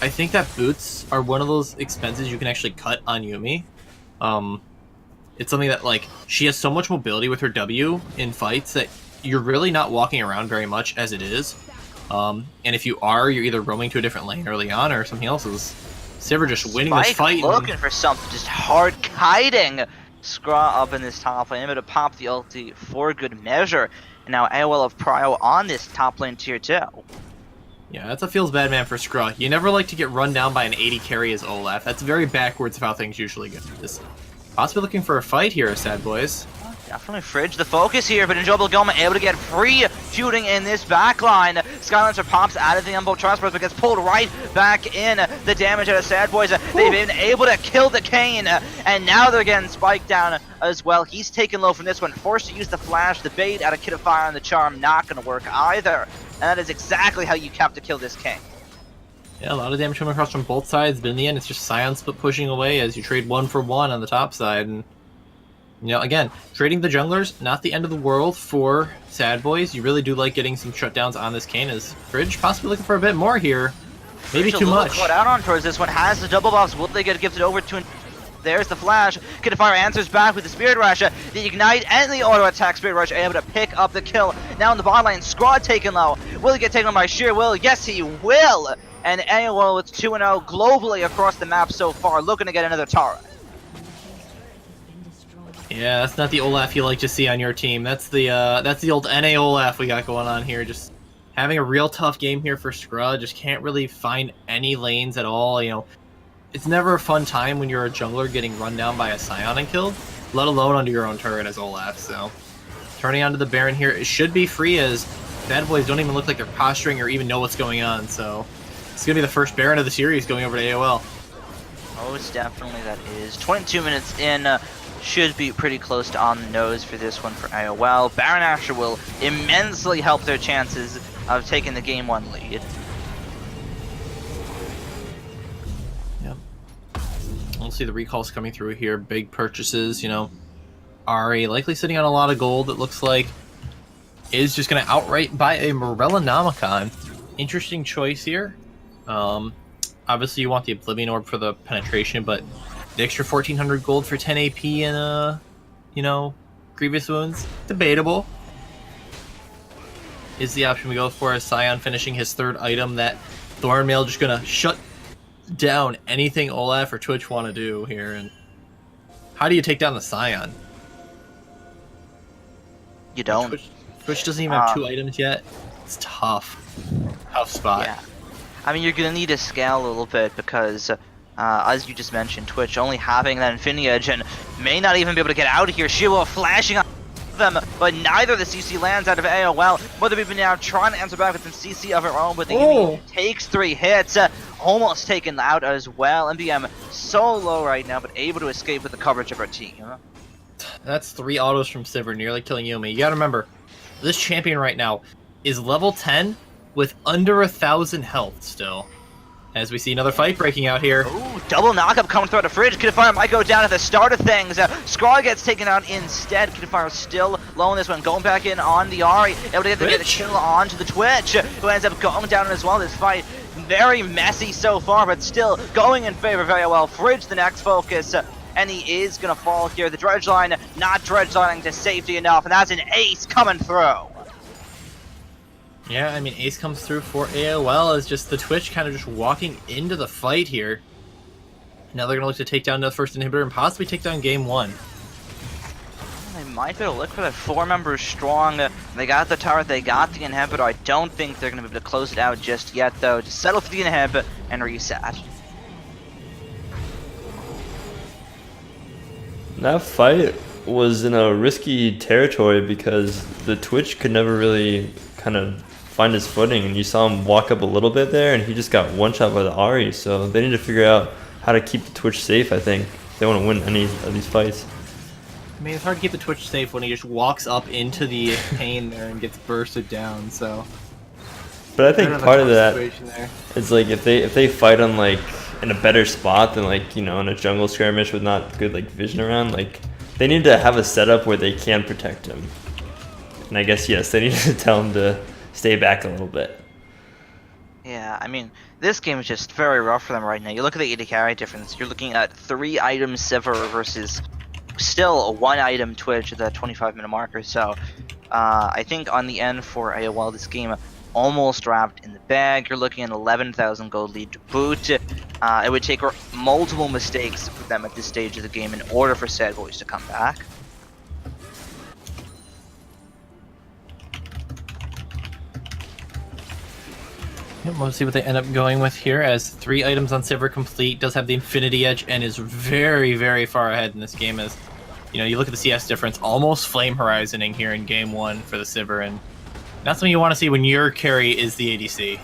I think that boots are one of those expenses you can actually cut on Yuumi. It's something that, like, she has so much mobility with her W in fights that you're really not walking around very much as it is. And if you are, you're either roaming to a different lane early on or something else is Sivir just winning this fight. Looking for something, just hard kiting Scraw up in this top lane, able to pop the ulti for good measure. And now AOL of Prio on this top lane tier 2. Yeah, that's a feels bad man for Scraw. You never like to get run down by an 80 carry as Olaf. That's very backwards of how things usually go. Just possibly looking for a fight here, Sad Boys. Definitely Fridge the focus here, but Enjoyable Goma able to get free shooting in this backline. Skylancer pops out of the Umbo Transport, but gets pulled right back in. The damage out of Sad Boys. They've been able to kill the Kane, and now they're getting spiked down as well. He's taken low from this one, forced to use the flash, the bait out of Kid of Fire, and the charm not going to work either. And that is exactly how you have to kill this King. Yeah, a lot of damage coming across from both sides, but in the end, it's just Scion Split pushing away as you trade 1 for 1 on the top side. And, you know, again, trading the junglers, not the end of the world for Sad Boys. You really do like getting some shutdowns on this Kane as Fridge possibly looking for a bit more here. Maybe too much. Caught out on towards this one, has the double buffs. Will they get gifted over to... There's the flash. Kid of Fire answers back with the Spirit Rush, the Ignite, and the auto attack. Spirit Rush able to pick up the kill. Now in the bot lane, Scraw taken low. Will he get taken by sheer will? Yes, he will. And AOL with 2-0 globally across the map so far, looking to get another Tara. Yeah, that's not the Olaf you like to see on your team. That's the old NA Olaf we got going on here. Just having a real tough game here for Scrub. Just can't really find any lanes at all. You know, it's never a fun time when you're a jungler getting run down by a Scion and killed, let alone under your own turret as Olaf. So turning onto the Baron here, it should be free as Bad Boys don't even look like they're posturing or even know what's going on. So it's gonna be the first Baron of the series going over to AOL. Most definitely that is. 22 minutes in. Should be pretty close to on the nose for this one for AOL. Baron Asher will immensely help their chances of taking the game 1 lead. Yep. We'll see the recalls coming through here. Big purchases, you know. Ari likely sitting on a lot of gold, it looks like. Is just going to outright buy a Morella Nomicon. Interesting choice here. Obviously you want the Oblivion Orb for the penetration, but the extra 1400 gold for 10 AP and, you know, Grievous Wounds, debatable. Is the option we go for as Scion finishing his 3rd item that Thornmail just gonna shut down anything Olaf or Twitch want to do here. And how do you take down the Scion? You don't. Twitch doesn't even have 2 items yet. It's tough. Tough spot. Yeah. I mean, you're gonna need to scale a little bit because as you just mentioned, Twitch only having that Infinity Edge and may not even be able to get out of here. Shiro flashing on them, but neither of the CC lands out of AOL. Whether we've been now trying to answer back with some CC of her own, but the enemy takes 3 hits, almost taken out as well. MBM so low right now, but able to escape with the coverage of her team. That's 3 autos from Sivir, nearly killing Yuumi. You gotta remember, this champion right now is level 10 with under 1,000 health still. As we see another fight breaking out here. Ooh, double knockup coming through the Fridge. Kid of Fire might go down at the start of things. Scraw gets taken out instead. Kid of Fire still low on this one. Going back in on the Ari. Able to get the kill onto the Twitch, who ends up going down as well. This fight very messy so far, but still going in favor very well. Fridge the next focus. And he is going to fall here. The dredge line not dredge lining to safety enough. And that's an ace coming through. Yeah, I mean, ace comes through for AOL as just the Twitch kind of just walking into the fight here. Now they're going to look to take down the first inhibitor and possibly take down game 1. They might be able to look for that 4 members strong. They got the turret, they got the inhibitor. I don't think they're going to be able to close it out just yet, though. Just settle for the inhib and reset. That fight was in a risky territory because the Twitch could never really kind of find his footing, and you saw him walk up a little bit there and he just got one shot by the Ari. So they need to figure out how to keep the Twitch safe, I think, if they want to win any of these fights. I mean, it's hard to keep the Twitch safe when he just walks up into the pane there and gets bursted down, so. But I think part of that is like if they fight on like in a better spot than like, in a jungle skirmish with not good like vision around. Like they need to have a setup where they can protect him. And I guess yes, they need to tell him to stay back a little bit. Yeah, I mean, this game is just very rough for them right now. You look at the AD carry difference. You're looking at 3 items Sivir versus still a 1 item Twitch at the 25-minute marker. So I think on the end for AOL, this game almost wrapped in the bag. You're looking at 11,000 gold lead to boot. It would take multiple mistakes for them at this stage of the game in order for Sad Boys to come back. Yep, we'll see what they end up going with here, as 3 items on Sivir complete, does have the Infinity Edge, and is very, very far ahead in this game. As you look at the CS difference, almost Flame Horizoning here in game 1 for the Sivir, and not something you want to see when your carry is the ADC.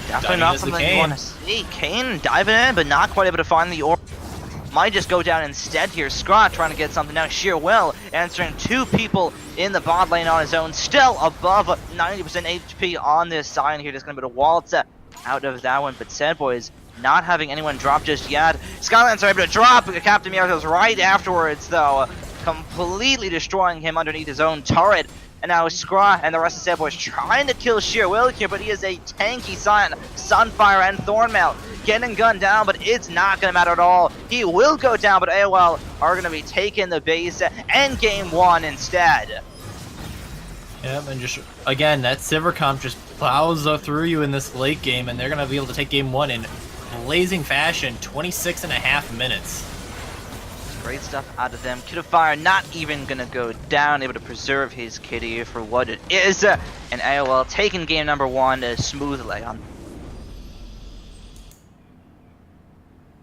Definitely not something you want to see. Kayn diving in, but not quite able to find the orb. Might just go down instead here. Scott trying to get something now. Sheer Will answering 2 people in the bot lane on his own. Still above 90% HP on this Sion here. Just going to be a waltz out of that one. But Sad Boys not having anyone drop just yet. Skylands are able to drop. Captain Miracles right afterwards, though. Completely destroying him underneath his own turret. And now Scraw and the rest of Sad Boys trying to kill Sheer Will here, but he is a tanky Sion. Sunfire and Thornmail getting gunned down, but it's not going to matter at all. He will go down, but AOL are going to be taking the base and game 1 instead. Yep, and just, again, that Sivir comp just plows through you in this late game, and they're going to be able to take game 1 in blazing fashion, 26.5 minutes. Great stuff out of them. Kid of Fire not even going to go down, able to preserve his kitty for what it is. And AOL taking game number 1 smoothly on.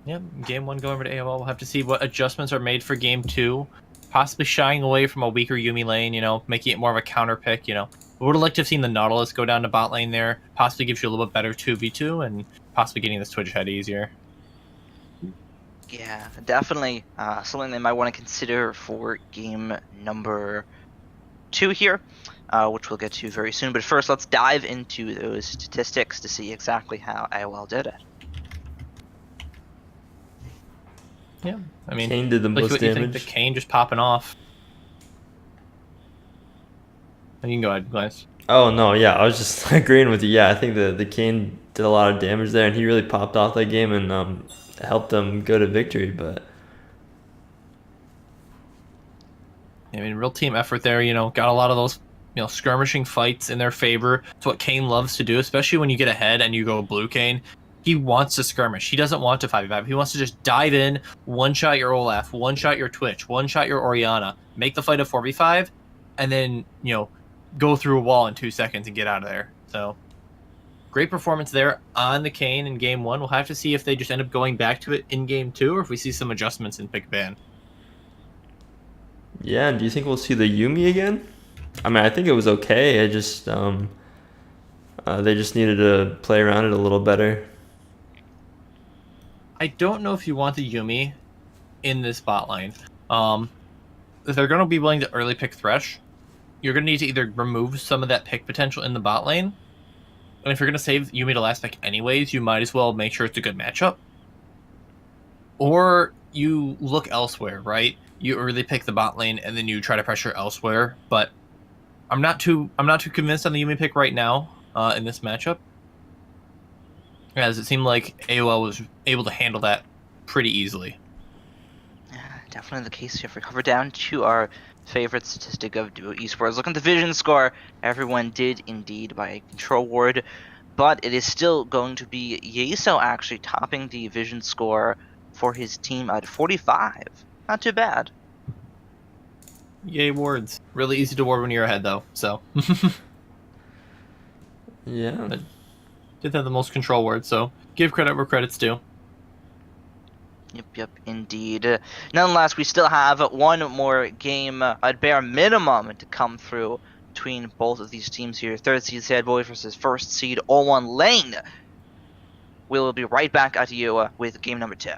Yep, game 1 going over to AOL. We'll have to see what adjustments are made for game 2. Possibly shying away from a weaker Yuumi lane, making it more of a counter pick, We would have liked to have seen the Nautilus go down to bot lane there. Possibly gives you a little bit better 2v2 and possibly getting this Twitch head easier. Yeah, definitely something they might want to consider for game number 2 here, which we'll get to very soon. But first, let's dive into those statistics to see exactly how AOL did it. Yeah, I mean, Kayn did the most what damage. You think the Kayn just popping off. You can go ahead, guys. Oh no, yeah, I was just agreeing with you. Yeah, I think the Kayn did a lot of damage there, and he really popped off that game and helped them go to victory. But I mean, real team effort there. Got a lot of those skirmishing fights in their favor. It's what Kayn loves to do, especially when you get ahead and you go blue Kayn. He wants to skirmish. He doesn't want to 5v5. He wants to just dive in, one-shot your Olaf, one-shot your Twitch, one-shot your Orianna, make the fight a 4v5, and then, go through a wall in 2 seconds and get out of there. So, great performance there on the Kayn in game 1. We'll have to see if they just end up going back to it in game 2, or if we see some adjustments in pick ban. yeah, do you think we'll see the Yuumi again? I mean, I think it was okay. I just they just needed to play around it a little better. I don't know if you want the Yuumi in this bot lane. If they're going to be willing to early pick Thresh, you're going to need to either remove some of that pick potential in the bot lane, and if you're going to save Yuumi to last pick anyways, you might as well make sure it's a good matchup. Or you look elsewhere, right? You early pick the bot lane, and then you try to pressure elsewhere. But I'm not too convinced on the Yuumi pick right now in this matchup, as it seemed like AOL was able to handle that pretty easily. Yeah, definitely the case here. If we cover down to our favorite statistic of Duo Esports, look at the vision score. Everyone did indeed by a control ward, but it is still going to be Yeso actually topping the vision score for his team at 45. Not too bad. Yay, wards. Really easy to ward when you're ahead, though, so. Yeah. But did have the most control ward, so give credit where credit's due. Yep, indeed. Nonetheless, we still have one more game at bare minimum to come through between both of these teams here. 3rd seed Sad Boy versus 1st seed All-One Lane. We'll be right back at you with game number 2.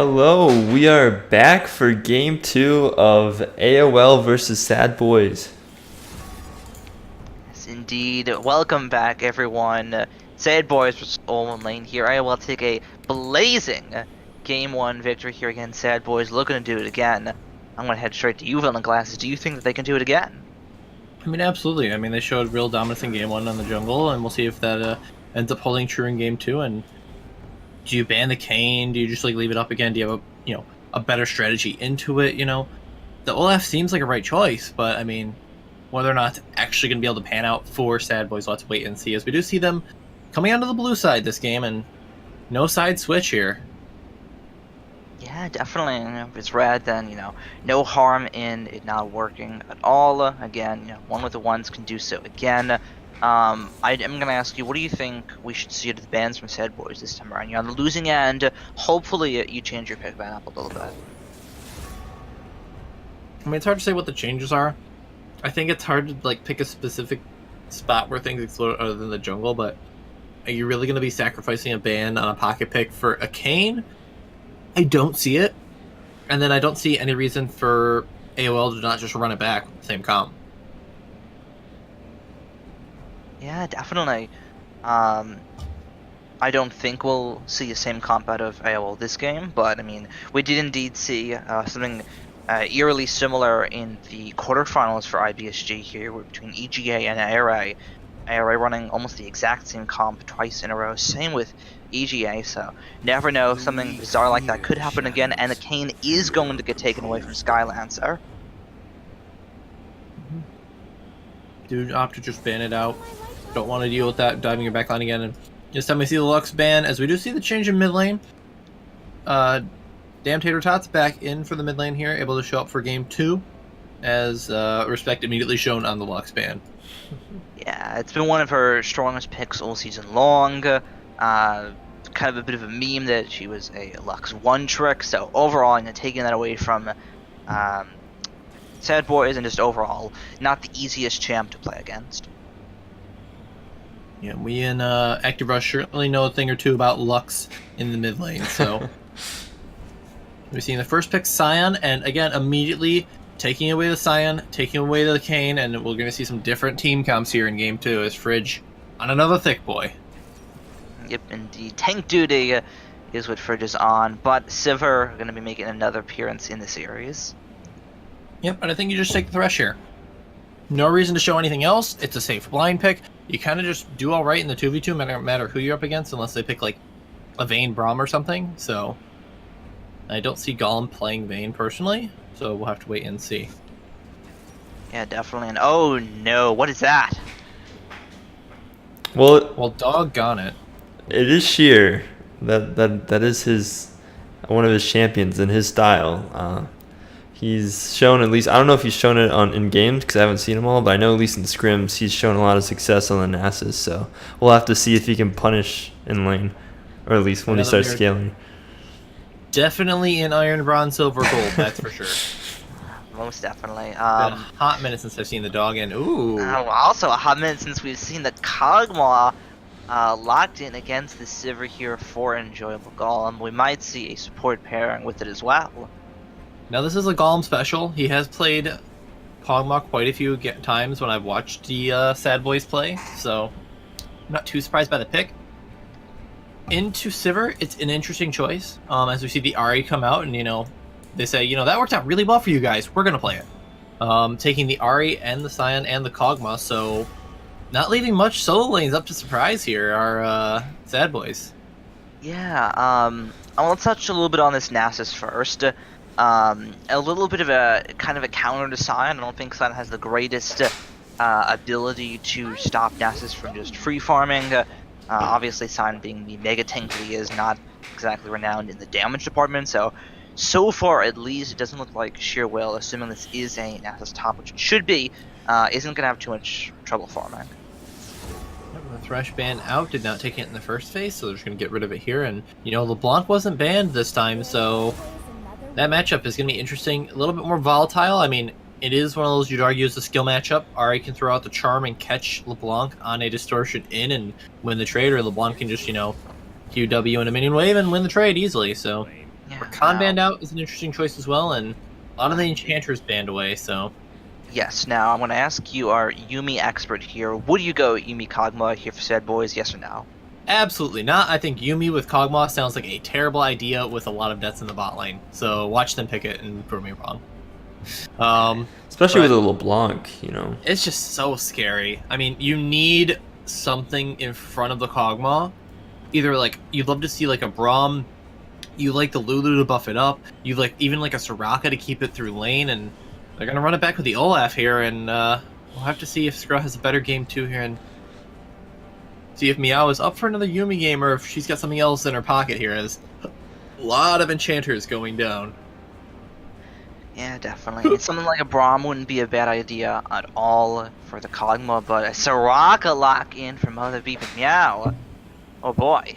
Hello, we are back for game 2 of AOL versus Sad Boys. Yes, indeed. Welcome back, everyone. Sad Boys versus Olin Lane here. I will take a blazing Game 1 victory here against Sad Boys. Looking to do it again. I'm going to head straight to you, Villain Glasses. Do you think that they can do it again? I mean, absolutely. I mean, they showed real dominance in Game 1 on the jungle, and we'll see if that ends up holding true in Game 2. And do you ban the Kayn? Do you just leave it up again? Do you have a better strategy into it? The Olaf seems like a right choice, but I mean, whether or not it's actually going to be able to pan out for Sad Boys, let's wait and see. As we do see them coming onto the blue side this game, and no side switch here. Yeah, definitely. If it's red, then, no harm in it not working at all. Again, one with the ones can do so again. I am going to ask you, what do you think we should see to the bans from Sad Boys this time around? You're on the losing end. Hopefully you change your pick ban up a little bit. I mean, it's hard to say what the changes are. I think it's hard to pick a specific spot where things explode other than the jungle, but are you really going to be sacrificing a ban on a pocket pick for a Kayn? I don't see it. And then I don't see any reason for AOL to not just run it back with the same comp. Yeah, definitely. I don't think we'll see the same comp out of AOL this game, but I mean, we did indeed see something eerily similar in the quarterfinals for IBSG here, between EGA and ARA. ARA running almost the exact same comp twice in a row. Same with EGA, so never know, something bizarre like that could happen again, and the Kayn is going to get taken away from Skylancer. Dude, opt to just ban it out. Don't want to deal with that diving your backline again. And this time we see the Lux ban, as we do see the change in mid lane. Damn Tater Tots back in for the mid lane here, able to show up for game 2, as respect immediately shown on the Lux ban. Yeah, it's been one of her strongest picks all season long. Kind of a bit of a meme that she was a Lux 1 trick, so overall, taking that away from Sad Boys, and just overall, not the easiest champ to play against. Yeah, we in Active Rush certainly know a thing or two about Lux in the mid lane, so... We've seen the first pick, Scion, and again, immediately taking away the Scion, taking away the Kayn, and we're going to see some different team comps here in Game 2 as Fridge on another thick boy. Yep, indeed. Tank duty is what Fridge is on, but Sivir going to be making another appearance in the series. Yep, and I think you just take the Thresh here. No reason to show anything else. It's a safe blind pick. You kind of just do all right in the 2v2, no matter who you're up against, unless they pick, a Vayne Braum or something, so... I don't see Golem playing Vayne personally, so we'll have to wait and see. Yeah, definitely. And oh no, what is that? Well, doggone it. it is Sheer. That is one of his champions in his style. He's shown, at least, I don't know if he's shown it in games because I haven't seen them all, but I know at least in scrims he's shown a lot of success on the Nasus, so we'll have to see if he can punish in lane, or at least when he starts scaling. Definitely in Iron, Bronze, Silver, Gold, that's for sure. Most definitely. Been a hot minute since I've seen the dog, and ooh. Also a hot minute since we've seen the Kog'Maw locked in against the Sivir here for enjoyable Golem. We might see a support pairing with it as well. Now this is a Golem special. He has played Kog'Maw quite a few times when I've watched the Sad Boys play, so I'm not too surprised by the pick. Into Sivir, it's an interesting choice. As we see the Ahri come out, and they say, that worked out really well for you guys. We're gonna play it. Taking the Ahri and the Scion and the Kog'Maw, so not leaving much solo lanes up to surprise here. Our Sad Boys. Yeah. I want to touch a little bit on this Nasus first. A little bit of a kind of a counter to Scion. I don't think Scion has the greatest ability to stop Nasus from just free farming. Obviously, Scion being the mega tank that he is, not exactly renowned in the damage department, so far at least it doesn't look like Sheer will, assuming this is a Nasus top, which it should be, isn't going to have too much trouble farming. The Thresh ban out, did not take it in the first phase, so they're just going to get rid of it here, and LeBlanc wasn't banned this time, so that matchup is going to be interesting, a little bit more volatile. I mean, it is one of those you'd argue is a skill matchup. Ahri can throw out the charm and catch LeBlanc on a distortion in and win the trade, or LeBlanc can just, QW in a minion wave and win the trade easily, so Yeah. Rakan Now, banned out is an interesting choice as well, and a lot of the enchanters banned away. So yes. Now I'm going to ask you, our Yumi expert here. Would you go Yumi Kog'Maw here for Sad Boys? Yes or no? absolutely not. I think Yumi with Kog'Maw sounds like a terrible idea with a lot of deaths in the bot lane. So watch them pick it and prove me wrong. Especially with but a LeBlanc, you know. it's just so scary. I mean, you need something in front of the Kog'Maw. Either like you'd love to see like a Braum, you like the Lulu to buff it up, you like even like a Soraka to keep it through lane, and they're gonna run it back with the Olaf here, and we'll have to see if Skrull has a better game too here, and see if Meow is up for another Yumi game or if she's got something else in her pocket here. As a lot of enchanters going down. Yeah, definitely. And something like a Braum wouldn't be a bad idea at all for the Kog'Maw, but a Soraka lock in for Mother Beep and Meow. Oh boy.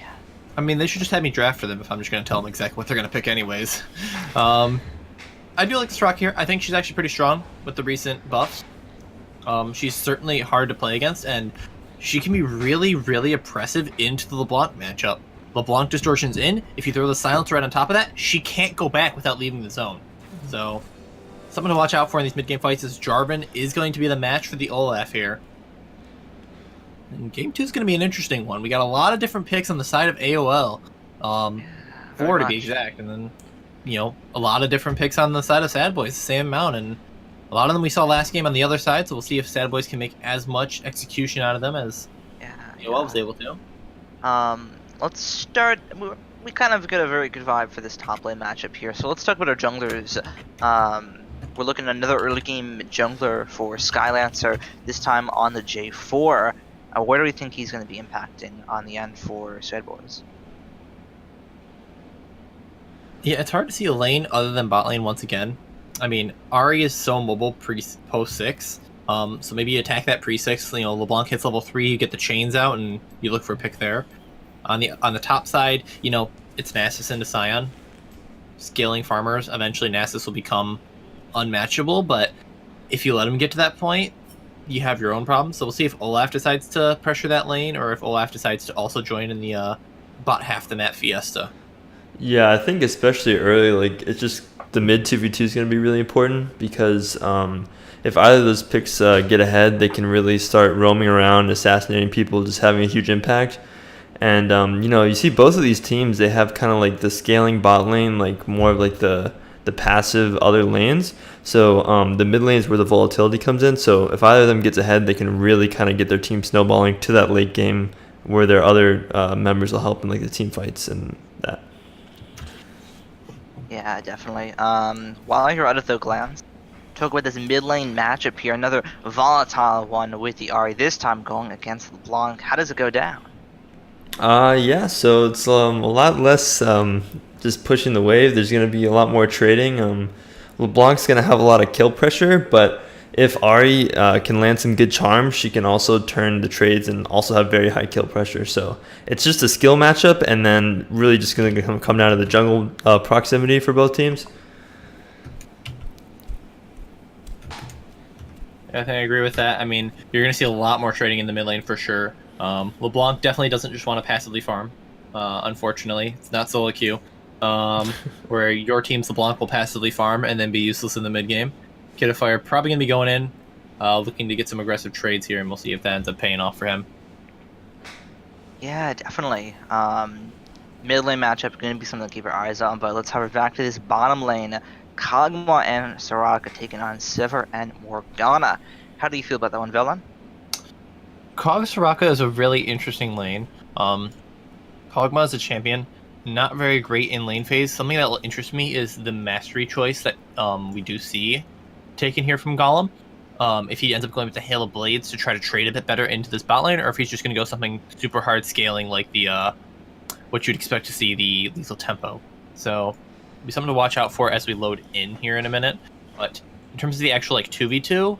I mean, they should just have me draft for them if I'm just going to tell them exactly what they're going to pick anyways. I do like this rock here. I think she's actually pretty strong with the recent buffs. She's certainly hard to play against, and she can be really, really oppressive into the LeBlanc matchup. LeBlanc distortions in. If you throw the silence right on top of that, she can't go back without leaving the zone. So, something to watch out for in these mid-game fights is Jarvan is going to be the match for the Olaf here. And game 2 is going to be an interesting one. We got a lot of different picks on the side of AOL. Four to be exact. And then, you know, a lot of different picks on the side of Sad Boys, the same amount. And a lot of them we saw last game on the other side, so we'll see if Sad Boys can make as much execution out of them as AOL was able to. Let's start. We kind of get a very good vibe for this top lane matchup here. So let's talk about our junglers. We're looking at another early game jungler for Skylancer, this time on the J4. Where do we think he's going to be impacting on the end for Sad Boys? Yeah, it's hard to see a lane other than bot lane once again. I mean, Ahri is so mobile post 6, so maybe you attack that pre 6. You know, LeBlanc hits level 3, you get the chains out, and you look for a pick there. On the top side, you know, it's Nasus into Scion. Scaling farmers, eventually Nasus will become unmatchable, but if you let him get to that point, you have your own problems. So we'll see if Olaf decides to pressure that lane, or if Olaf decides to also join in the bot half the map Fiesta. Yeah, I think especially early, like it's just the mid 2v2 is going to be really important because if either of those picks get ahead, they can really start roaming around, assassinating people, just having a huge impact. And you know, you see both of these teams, they have kind of like the scaling bot lane, like more of like the passive other lanes. So the mid lane is where the volatility comes in. So if either of them gets ahead, they can really kind of get their team snowballing to that late game where their other members will help in like the team fights and that. Yeah, definitely. While you're out of the glance, talk about this mid lane matchup here. Another volatile one with the Ahri, this time going against LeBlanc. How does it go down? Yeah, so it's a lot less just pushing the wave. There's going to be a lot more trading. LeBlanc's going to have a lot of kill pressure, but if Ahri can land some good charms, she can also turn the trades and also have very high kill pressure. So it's just a skill matchup, and then really just going to come down to the jungle proximity for both teams. I think I agree with that. I mean, you're going to see a lot more trading in the mid lane for sure. LeBlanc definitely doesn't just want to passively farm. Unfortunately, it's not solo queue. Where your team's LeBlanc will passively farm and then be useless in the mid game. Kidafire probably going to be going in, looking to get some aggressive trades here, and we'll see if that ends up paying off for him. Yeah, definitely. Mid lane matchup going to be something to keep our eyes on, but let's hover back to this bottom lane. Kog'Maw and Soraka taking on Sivir and Morgana. How do you feel about that one, Velan? Kog Soraka is a really interesting lane. Kog'Maw is a champion, not very great in lane phase. Something that will interest me is the mastery choice that we do see taken here from Golem. If he ends up going with the Hail of Blades to try to trade a bit better into this bot lane, or if he's just going to go something super hard scaling like the what you'd expect to see, the lethal tempo. So it'll be something to watch out for as we load in here in a minute. But in terms of the actual like 2v2,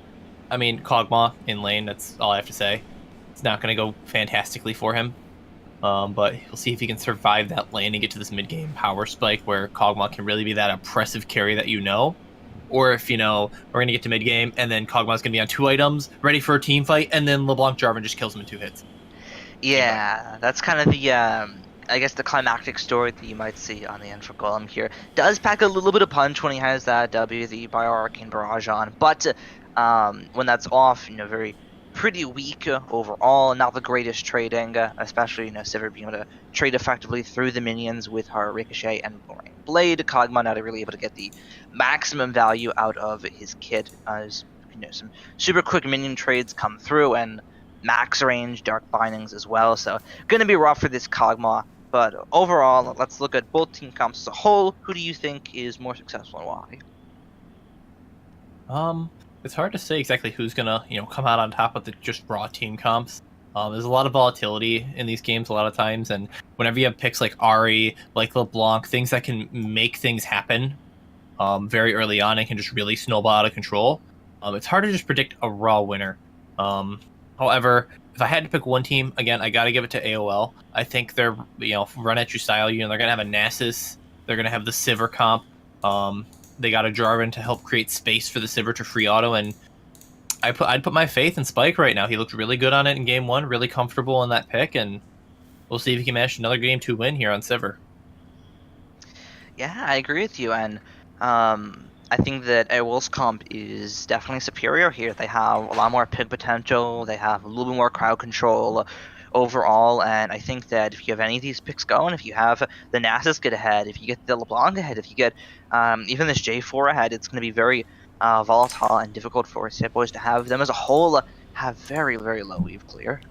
I mean, Kog'Maw in lane, that's all I have to say. It's not going to go fantastically for him. But we'll see if he can survive that lane and get to this mid-game power spike where Kog'Maw can really be that oppressive carry that you know. Or if, you know, we're going to get to mid-game and then Kog'Maw's going to be on 2 items, ready for a team fight, and then LeBlanc Jarvan just kills him in 2 hits. Yeah, that's kind of I guess the climactic story that you might see on the end for Golem here does pack a little bit of punch when he has that W, the Bio Arcane Barrage on, but when that's off, very pretty weak overall, not the greatest trading, especially, Sivir being able to trade effectively through the minions with her Ricochet and Boomerang Blade. Kog'Maw not really able to get the maximum value out of his kit, as, some super quick minion trades come through, and max range Dark Bindings as well, so gonna be rough for this Kog'Maw. But overall, let's look at both team comps as a whole. Who do you think is more successful and why? It's hard to say exactly who's gonna, come out on top of the just raw team comps. There's a lot of volatility in these games a lot of times, and whenever you have picks like Ahri, like LeBlanc, things that can make things happen very early on and can just really snowball out of control, it's hard to just predict a raw winner. However, if I had to pick one team, again, I got to give it to AOL. I think they're, run at you style, they're going to have a Nasus. They're going to have the Sivir comp. They got a Jarvan to help create space for the Sivir to free auto. And I'd put my faith in Spike right now. He looked really good on it in game 1, really comfortable in that pick. And we'll see if he can manage another game to win here on Sivir. Yeah, I agree with you. And I think that AOL's comp is definitely superior here. They have a lot more pick potential. They have a little bit more crowd control overall. And I think that if you have any of these picks going, if you have the Nasus get ahead, if you get the LeBlanc ahead, if you get even this J4 ahead, it's going to be very volatile and difficult for Sad Boys to have them as a whole have very, very low wave clear.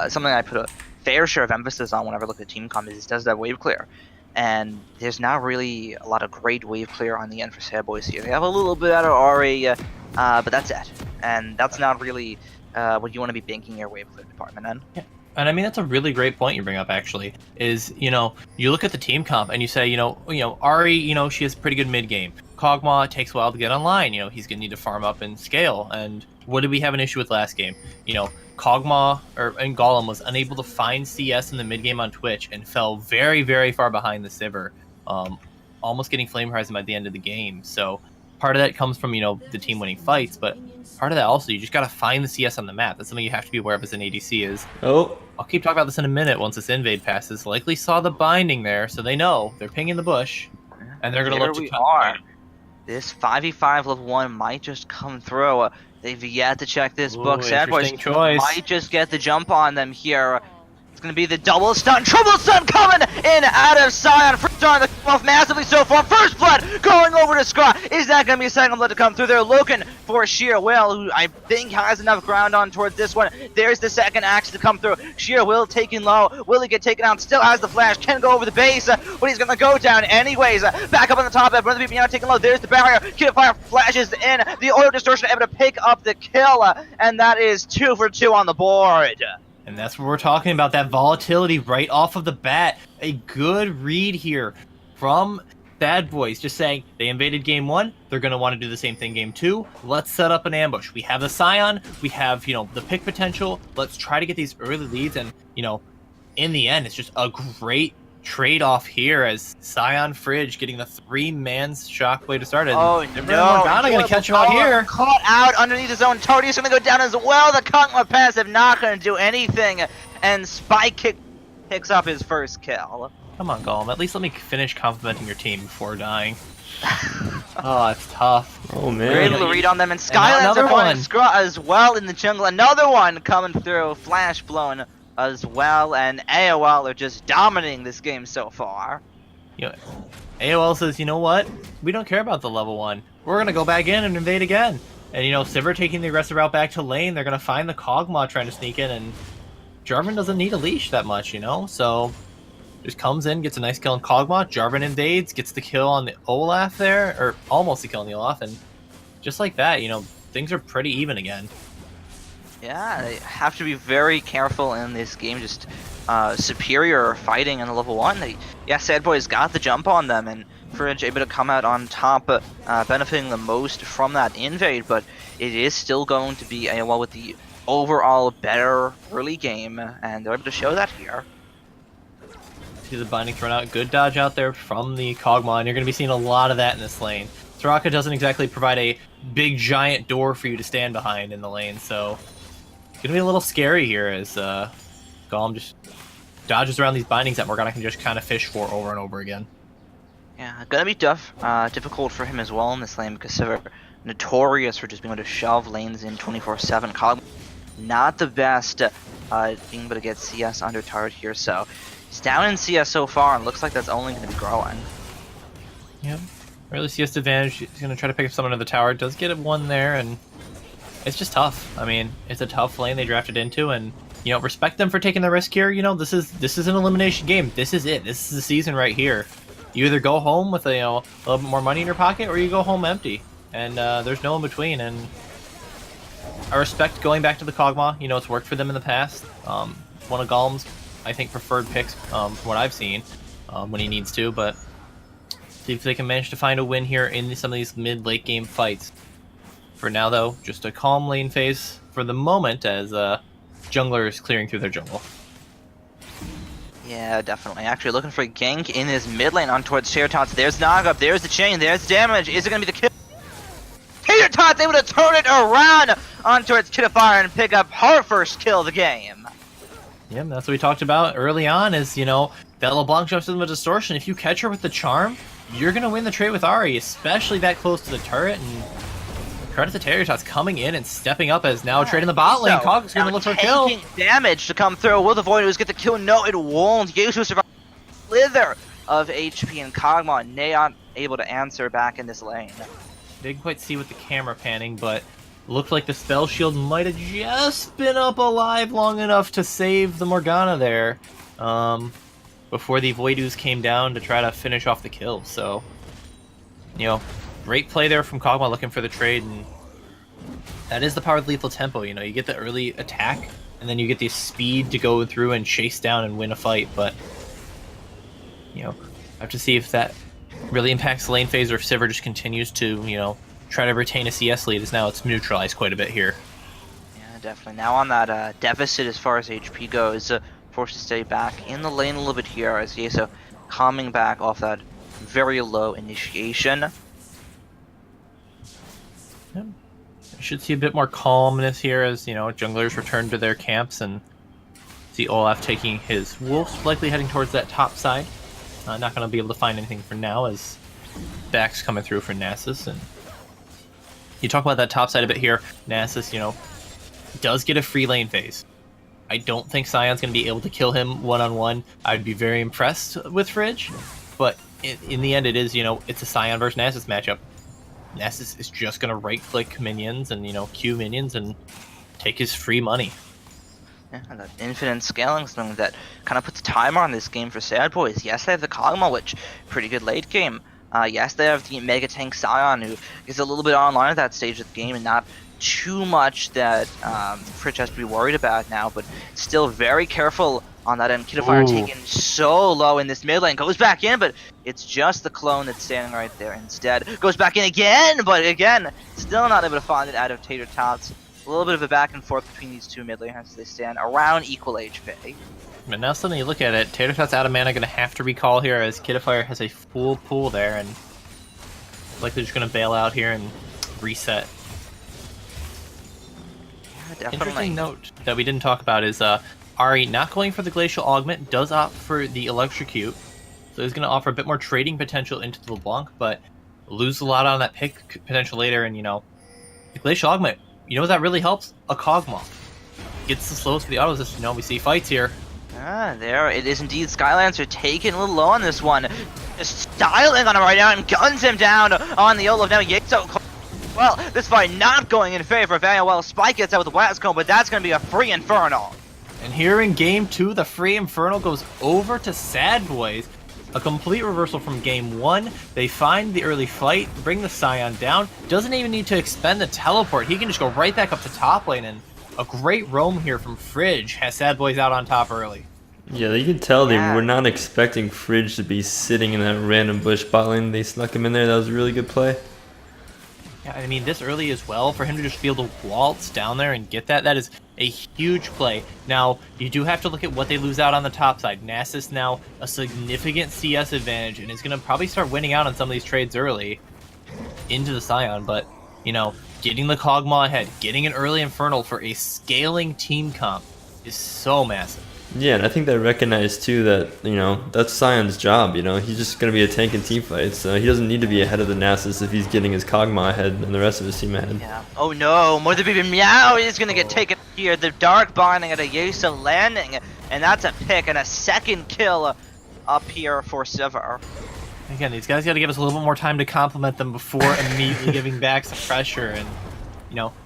Something I put a fair share of emphasis on whenever I look at team comp is it does that wave clear. And there's not really a lot of great wave clear on the end for Sad Boys here. They have a little bit out of Ahri, but that's it. And that's not really what you want to be banking your wave clear department in. Yeah. And I mean, that's a really great point you bring up, actually, is, you look at the team comp and you say, Ahri, she has pretty good mid game. Kog'Maw takes a while to get online. He's going to need to farm up and scale. And what did we have an issue with last game? Kog'Maw and Golem was unable to find CS in the mid game on Twitch and fell very, very far behind the Sivir, almost getting Flame Horizon by the end of the game. So part of that comes from, the team winning fights, but part of that also, you just got to find the CS on the map. That's something you have to be aware of as an ADC is. Oh. I'll keep talking about this in a minute once this invade passes. Likely saw the binding there, so they know they're pinging the bush, and they're going to look to cut. This 5v5 level 1 might just come through. They've yet to check this book. Sad Boys might just get the jump on them here. It's going to be the double stun, triple stun coming in out of Sion. First on the off massively so far. First blood going over to Scraw. Is that going to be a second blood to come through? They're looking for Sheer Will, who I think has enough ground on towards this one. There's the second axe to come through. Sheer Will taken low. Will he get taken out? Still has the flash. Can go over the base, but he's going to go down anyways. Back up on the top end. Brother Beyond taken low. There's the barrier. Kid Fire flashes in. The auto distortion able to pick up the kill, and that is 2 for 2 on the board. And that's what we're talking about, that volatility right off of the bat. A good read here from Sad Boys, just saying they invaded game 1, they're going to want to do the same thing game 2. Let's set up an ambush. We have the Scion, we have, the pick potential. Let's try to get these early leads, and, in the end, it's just a great trade-off here as Scion Fridge getting the 3-man's shockwave to start it. Oh, no. Morgana going to catch him out here. Caught out underneath his own turret. He's going to go down as well. The Kog'Maw passive not going to do anything. And Spike picks up his first kill. Come on, Golem. At least let me finish complimenting your team before dying. Oh, it's tough. Oh, man. We're able to read on them. And Skylands are going to screw as well in the jungle. Another one coming through. Flash blown as well, and AOL are just dominating this game so far. AOL says, you know what? We don't care about the level 1. We're going to go back in and invade again. And, Sivir taking the aggressive route back to lane. They're going to find the Kog'Maw trying to sneak in, and Jarvan doesn't need a leash that much, So just comes in, gets a nice kill on Kog'Maw. Jarvan invades, gets the kill on the Olaf there, or almost the kill on the Olaf, and just like that, things are pretty even again. Yeah, they have to be very careful in this game. Just superior fighting in the level 1. Sad Boys got the jump on them, and Fridge able to come out on top, benefiting the most from that invade. But it is still going to be AOL with the overall better early game, and they're able to show that here. See the binding thrown out. Good dodge out there from the Kog'Maw, and you're going to be seeing a lot of that in this lane. Soraka doesn't exactly provide a big giant door for you to stand behind in the lane, so it's going to be a little scary here as Golem just dodges around these bindings that Morgana can just kind of fish for over and over again. Yeah, gonna be difficult for him as well in this lane because they're notorious for just being able to shove lanes in 24/7. Kog'Maw, not the best being able to get CS under turret here, so he's down in CS so far and looks like that's only going to be growing. Yeah, early CS advantage. He's going to try to pick up someone in the tower. Does get one there, and it's just tough. I mean, it's a tough lane they drafted into, and you know, respect them for taking the risk here. You know, this is an elimination game. This is it. This is the season right here. You either go home with a little bit more money in your pocket, or you go home empty. And there's no in between. And I respect going back to the Kog'Maw. You know, it's worked for them in the past. One of Golem's, I think, preferred picks from what I've seen when he needs to. But see if they can manage to find a win here in some of these mid-late game fights. For now, though, just a calm lane phase for the moment as jungler is clearing through their jungle. Yeah, definitely. Actually looking for a gank in his mid lane on towards Tater Tots. There's knock up, there's the chain, there's damage. Is it going to be the kill? Tater Tots able to turn it around on towards Kitafire and pick up her first kill of the game. Yeah, that's what we talked about early on is, you know, that LeBlanc jumps in with distortion. If you catch her with the charm, you're going to win the trade with Ahri, especially that close to the turret. And credit to Tater Tots coming in and stepping up as now trading the bot lane. Kog's going to look for a kill. Damage to come through. Will the Voidoo's get the kill? No, it won't. Yesu survives. Slither of HP and Kog'Maw not able to answer back in this lane. Didn't quite see with the camera panning, but looked like the spell shield might have just been up alive long enough to save the Morgana there before the Voidoos came down to try to finish off the kill. So, you know, great play there from Kog'Maw looking for the trade, and that is the power of lethal tempo. You know, you get the early attack, and then you get the speed to go through and chase down and win a fight. But, you know, I have to see if that really impacts the lane phase or if Sivir just continues to, you know, try to retain a CS lead, as now it's neutralized quite a bit here. Yeah, definitely. Now on that deficit as far as HP goes, forced to stay back in the lane a little bit here as Yeso coming back off that very low initiation. Yeah. We should see a bit more calmness here as, you know, junglers return to their camps, and see Olaf taking his wolves, likely heading towards that top side. Not going to be able to find anything for now as Dax coming through for Nasus. And you talk about that top side a bit here. Nasus, you know, does get a free lane phase. I don't think Sion's going to be able to kill him one-on-one. I'd be very impressed with Fridge. But in the end, it is, you know, it's a Sion versus Nasus matchup. Nasus is just going to right-click minions and, you know, Q minions and take his free money. Yeah, and that infinite scaling is something that kind of puts a timer on this game for Sad Boys. Yes, they have the Kog'Maw, which pretty good late game. Yes, they have the Mega Tank Sion, who is a little bit online at that stage of the game and not too much that Fridge has to be worried about now, but still very careful on that end. Kitafire taken so low in this mid lane, goes back in, but it's just the clone that's standing right there instead. Goes back in again, but again, still not able to find it out of Tater Tots. A little bit of a back and forth between these two mid laners as they stand around equal HP. But now suddenly you look at it, Tater Tots out of mana, going to have to recall here as Kitafire has a full pool there, and likely just going to bail out here and reset. Yeah, definitely. Interesting note that we didn't talk about is Ahri not going for the Glacial Augment, does opt for the Electrocute, so he's going to offer a bit more trading potential into the LeBlanc, but lose a lot on that pick potential later, and, you know, the Glacial Augment, you know what that really helps? A Kog'Maw. Gets the slows for the autos, as you know, we see fights here. There it is indeed. Skylancer taking a little low on this one. Just styling on him right now and guns him down on the Olaf. Now Yeso. Well, this fight not going in favor of AOL. Spike gets out with the Waxcomb, but that's going to be a free Infernal. And here in Game 2, the free Infernal goes over to Sad Boys. A complete reversal from Game 1. They find the early fight, bring the Sion down. Doesn't even need to expend the teleport. He can just go right back up to top lane, and a great roam here from Fridge has Sad Boys out on top early. Yeah, you can tell they were not expecting Fridge to be sitting in that random bush bot lane. They snuck him in there. That was a really good play. Yeah, I mean, this early as well, for him to just be able to waltz down there and get that is a huge play. Now, you do have to look at what they lose out on the top side. Nasus now a significant CS advantage, and is going to probably start winning out on some of these trades early into the Sion, but, you know, getting the Kog'Maw ahead, getting an early Infernal for a scaling team comp is so massive. Yeah, and I think they recognize too that, that's Sion's job, he's just going to be a tank in team fights, so he doesn't need to be ahead of the Nasus if he's getting his Kog'Maw ahead and the rest of his team ahead. Yeah. Oh no, Mother Baby Meow is gonna get taken here. The Dark Binding at a Yeso landing, and that's a pick and a second kill up here for Sivir. Again, these guys got to give us a little bit more time to compliment them before immediately giving back some pressure. And,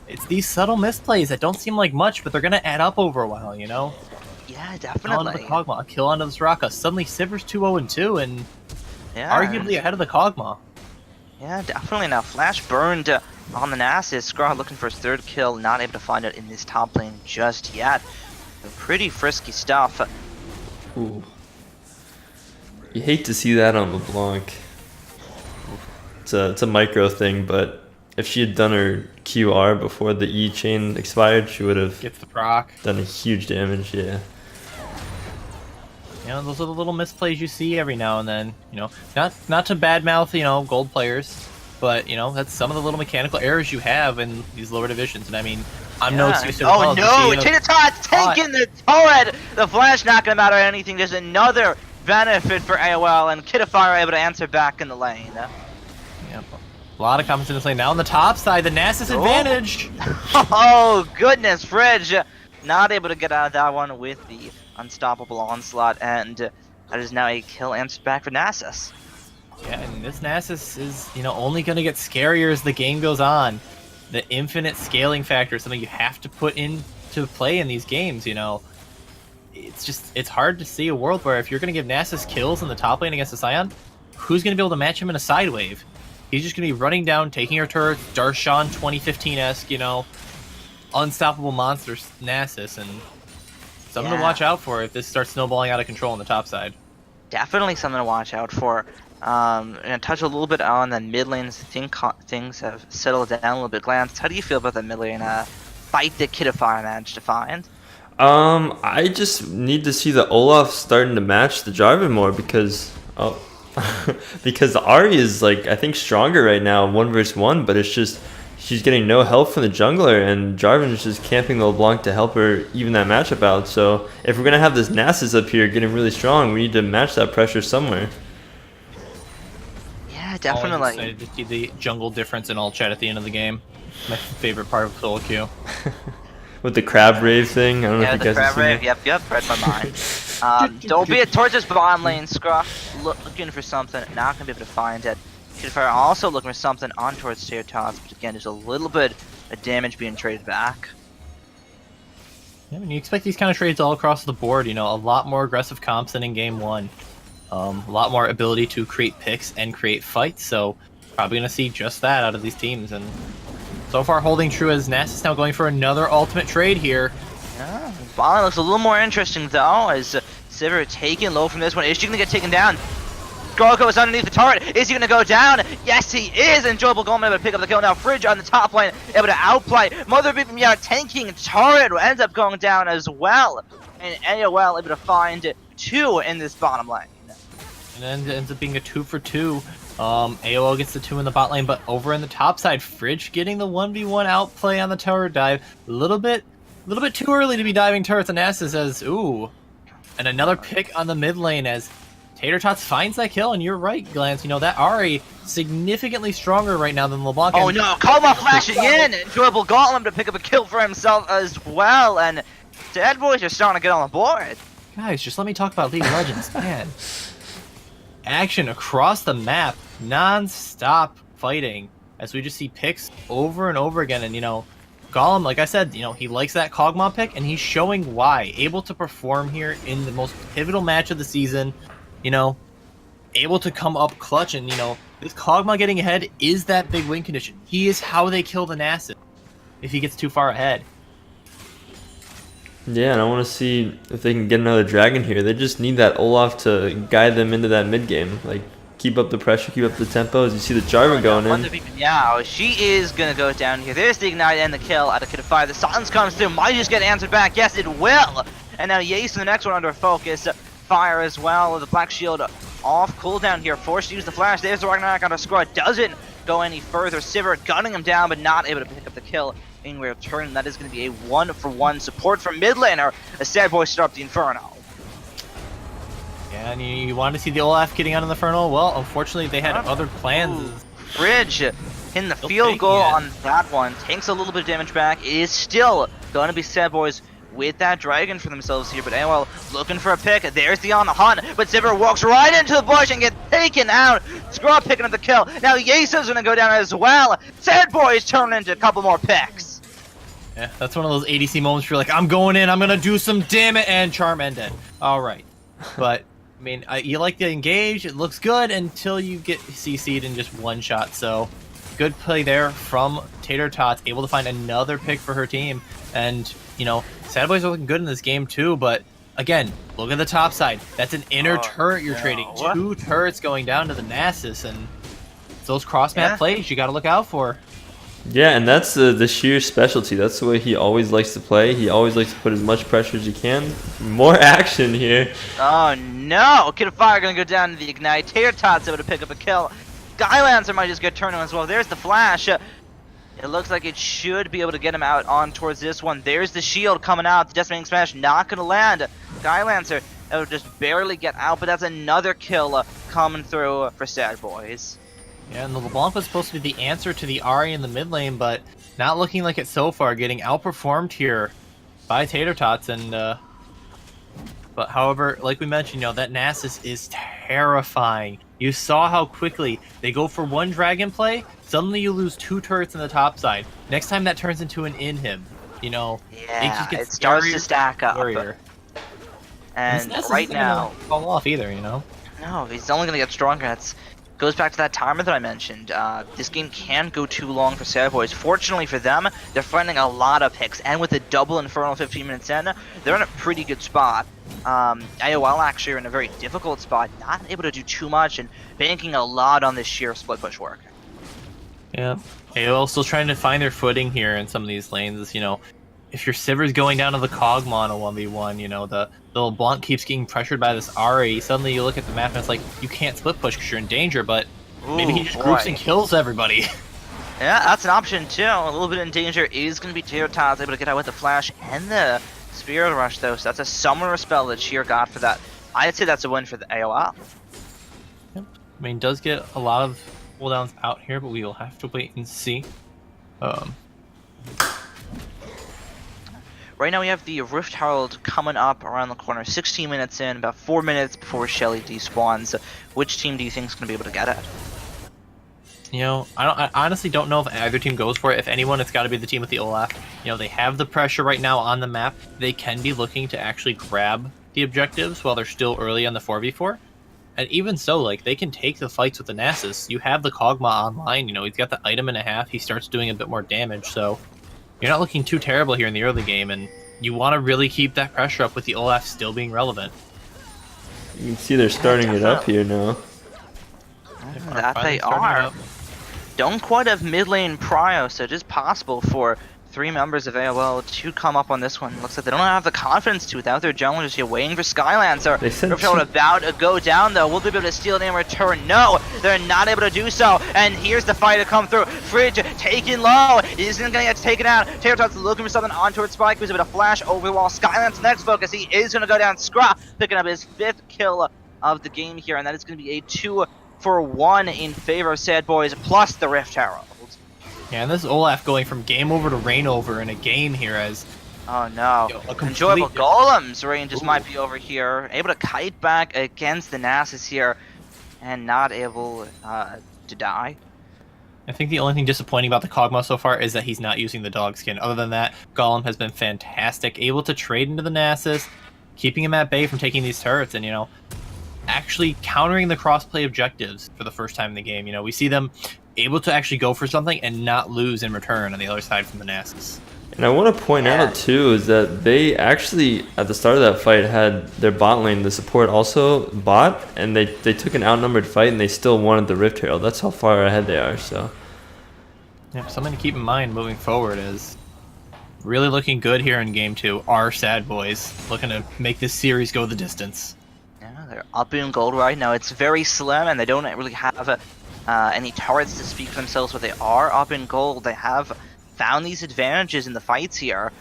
it's these subtle misplays that don't seem like much, but they're going to add up over a while, Yeah, Kill definitely. onto the Kog'Maw, kill onto the Soraka. Suddenly Sivir's 2-0-2 and Yeah. arguably ahead of the Kog'Maw. Yeah, definitely. Now Flash burned on the Nasus. Scar looking for his third kill, not able to find it in this top lane just yet. Pretty frisky stuff. Ooh. You hate to see that on LeBlanc. It's a micro thing, but if she had done her QR before the E chain expired, she would have Gets the proc. done a huge damage, yeah. Those are the little misplays you see every now and then. Not to badmouth, gold players, but that's some of the little mechanical errors you have in these lower divisions. And I mean, I'm no excuse to Oh no, Tater Tot's taking the turret! The Flash not gonna matter anything. There's another benefit for AOL, and Kitafire able to answer back in the lane. Yep. A lot of comments in this lane. Now on the top side, the Nasus advantage. Oh goodness, Fridge not able to get out of that one with the unstoppable onslaught, and that is now a kill answered back for Nasus. Yeah, and this Nasus is, only going to get scarier as the game goes on. The infinite scaling factor is something you have to put into play in these games, It's hard to see a world where if you're going to give Nasus kills in the top lane against a Sion, who's going to be able to match him in a side wave? He's just going to be running down, taking her turrets, Darshan 2015-esque, unstoppable monster Nasus, and something to watch out for if this starts snowballing out of control on the top side. Definitely something to watch out for. And touch a little bit on the mid lanes. Things have settled down a little bit. Glance, how do you feel about the mid lane fight that Kitafire managed to find? I just need to see the Olaf starting to match the Jarvan more because because the Ahri is I think stronger right now 1v1, but it's just she's getting no help from the jungler, and Jarvan is just camping the LeBlanc to help her even that matchup out. So if we're gonna have this Nasus up here getting really strong, we need to match that pressure somewhere. Yeah, definitely. I'm excited to see the jungle difference in all chat at the end of the game. My favorite part of solo queue. With the crab rave thing, I don't know if you guys have seen it. Yep, read my mind. Don't be it towards this bottom lane. Scruff looking for something, not gonna be able to find it. Kitafire also looking for something on towards Tater Tots, but again, there's a little bit of damage being traded back. Yeah, you expect these kind of trades all across the board. A lot more aggressive comps than in game one. A lot more ability to create picks and create fights. So probably gonna see just that out of these teams. And so far, holding true as Nasus now going for another ultimate trade here. Yeah, Ballin looks a little more interesting though, as Sivir taking low from this one. Is she gonna get taken down? Gorko is underneath the turret. Is he going to go down? Yes, he is. Enjoyable Goldman able to pick up the kill. Now Fridge on the top lane, able to outplay. Mother Beeping Meow tanking. Turret ends up going down as well. And AOL able to find 2 in this bottom lane. And then it ends up being a 2 for 2. AOL gets the 2 in the bot lane, but over in the top side, Fridge getting the 1v1 outplay on the tower dive. A little bit too early to be diving turrets, and Nasus says, ooh. And another pick on the mid lane as Tater Tots finds that kill, and you're right, Glance. That Ahri significantly stronger right now than LeBlanc. Oh no, Koma flashing in! Enjoyable Gauntlet to pick up a kill for himself as well, and Dead Boys are starting to get on the board. Guys, just let me talk about League of Legends, man. Action across the map, non-stop fighting, as we just see picks over and over again, and Gollum, like I said, he likes that Kog'Maw pick, and he's showing why. Able to perform here in the most pivotal match of the season. Able to come up clutch, and this Kog'Maw getting ahead is that big win condition. He is how they kill the Nasus if he gets too far ahead. Yeah, and I want to see if they can get another dragon here. They just need that Olaf to guide them into that mid game. Keep up the pressure, keep up the tempo. As you see the Jarvan going in. Yeah, she is gonna go down here. There's the ignite and the kill out of Kitafire. The silence comes through. Might just get answered back. Yes, it will. And now Yace, the next one under focus. Fire as well. The Black Shield off cooldown here. Forced to use the flash. There's the Ragnarok on a squad. Doesn't go any further. Sivir gunning him down, but not able to pick up the kill in return. That is going to be a 1-for-1 support from mid laner. A Sad Boy start up the Inferno. Yeah, and you wanted to see the Olaf getting out of the Inferno? Well, unfortunately, they had other plans. Bridge in the Still field goal taking it. on that one. Takes a little bit of damage back. Is still going to be Sad Boys with that dragon for themselves here. But AOL looking for a pick. There's the on the hunt. But Zipper walks right into the bush and gets taken out. Scrub picking up the kill. Now Yeso's going to go down as well. Sad Boys turn into a couple more picks. Yeah, that's one of those ADC moments where you're like, I'm going in, I'm going to do some damage, and Charm ended. Alright. But, I mean, you like to engage, it looks good until you get CC'd in just one shot. So, good play there from Tater Tots, able to find another pick for her team. And, you know, Sad Boys are looking good in this game too, but again, look at the top side. That's an inner turret you're trading. 2 turrets going down to the Nasus, and it's those cross-map plays you got to look out for. Yeah, and that's the sheer specialty. That's the way he always likes to play. He always likes to put as much pressure as he can. More action here. Oh no! Kid of Fire gonna go down to the Ignite. Tater Tots able to pick up a kill. Skylancer might just get turned on as well. There's the flash. It looks like it should be able to get him out on towards this one. There's the shield coming out. The Decimating Smash not gonna land. Skylancer will just barely get out, but that's another kill coming through for Sad Boys. Yeah, and the LeBlanc was supposed to be the answer to the Ahri in the mid lane, but not looking like it so far. Getting outperformed here by Tater Tots, and but however, like we mentioned, you know, that Nasus is terrifying. You saw how quickly they go for one dragon play. Suddenly you lose 2 turrets in the top side. Next time that turns into an inhib. You know, Yeah, just gets it starts scarier to stack up. scarier. And This Nasus right isn't gonna now, fall off either, you know. no, he's only gonna get stronger. That's goes back to that timer that I mentioned. This game can go too long for Sad Boys. Fortunately for them, they're finding a lot of picks, and with a double Infernal 15 minutes in, they're in a pretty good spot. AOL actually are in a very difficult spot, not able to do too much, and banking a lot on this sheer split push work. Yeah, AOL still trying to find their footing here in some of these lanes. You know, if your Sivir's going down to the Kog'Maw in a 1v1, you know, the LeBlanc keeps getting pressured by this Ahri. Suddenly you look at the map and it's like, you can't split push because you're in danger, but maybe he just groups and kills everybody. Yeah, that's an option too. A little bit in danger is going to be Tater Tots, able to get out with the flash and the Spirit Rush though, so that's a summoner spell that Sheer got for that. I'd say that's a win for the AOL. Yep. I mean, does get a lot of cooldowns out here, but we will have to wait and see. Right now we have the Rift Herald coming up around the corner, 16 minutes in, about 4 minutes before Shelly despawns. Which team do you think is going to be able to get it? You know, I honestly don't know if either team goes for it. If anyone, it's got to be the team with the Olaf. You know, they have the pressure right now on the map. They can be looking to actually grab the objectives while they're still early on the 4v4. And even so, like, they can take the fights with the Nasus. You have the Kog'Maw online, you know, he's got the item and a half. He starts doing a bit more damage, so you're not looking too terrible here in the early game, and you want to really keep that pressure up with the Olaf still being relevant. You can see they're starting it up here now. That they are. Don't quite have mid lane prio, so it is possible for 3 members of AOL to come up on this one. Looks like they don't have the confidence to without their jungle just here waiting for Skylancer. Rift Herald about to go down though. Will they be able to steal it in return? No, they're not able to do so. And here's the fight to come through. Fridge taken low. He's gonna get taken out. Tater Tots looking for something on towards Spike. He's able to flash over the wall. Skylancer's next focus. He is gonna go down. Scrap picking up his 5th kill of the game here, and that is gonna be a 2-for-1 in favor of Sad Boys plus the Rift Herald. Yeah, and this is Olaf going from game over to reign over in a game here as... Oh no. Enjoyable Golems ranges might be over here. Able to kite back against the Nasus here and not able to die. I think the only thing disappointing about the Kog'Maw so far is that he's not using the dog skin. Other than that, Golem has been fantastic. Able to trade into the Nasus, keeping him at bay from taking these turrets, and, you know, actually countering the crossplay objectives for the first time in the game. You know, we see them able to actually go for something and not lose in return on the other side from the Nasus. And I want to point out too is that they actually at the start of that fight had their bot lane, the support also bot, and they took an outnumbered fight and they still wanted the Rift Herald. That's how far ahead they are. So yeah, something to keep in mind moving forward is really looking good here in game 2. Our Sad Boys looking to make this series go the distance. Yeah, they're up in gold right now. It's very slim and they don't really have any turrets to speak for themselves, but they are up in gold. They have found these advantages in the fights here,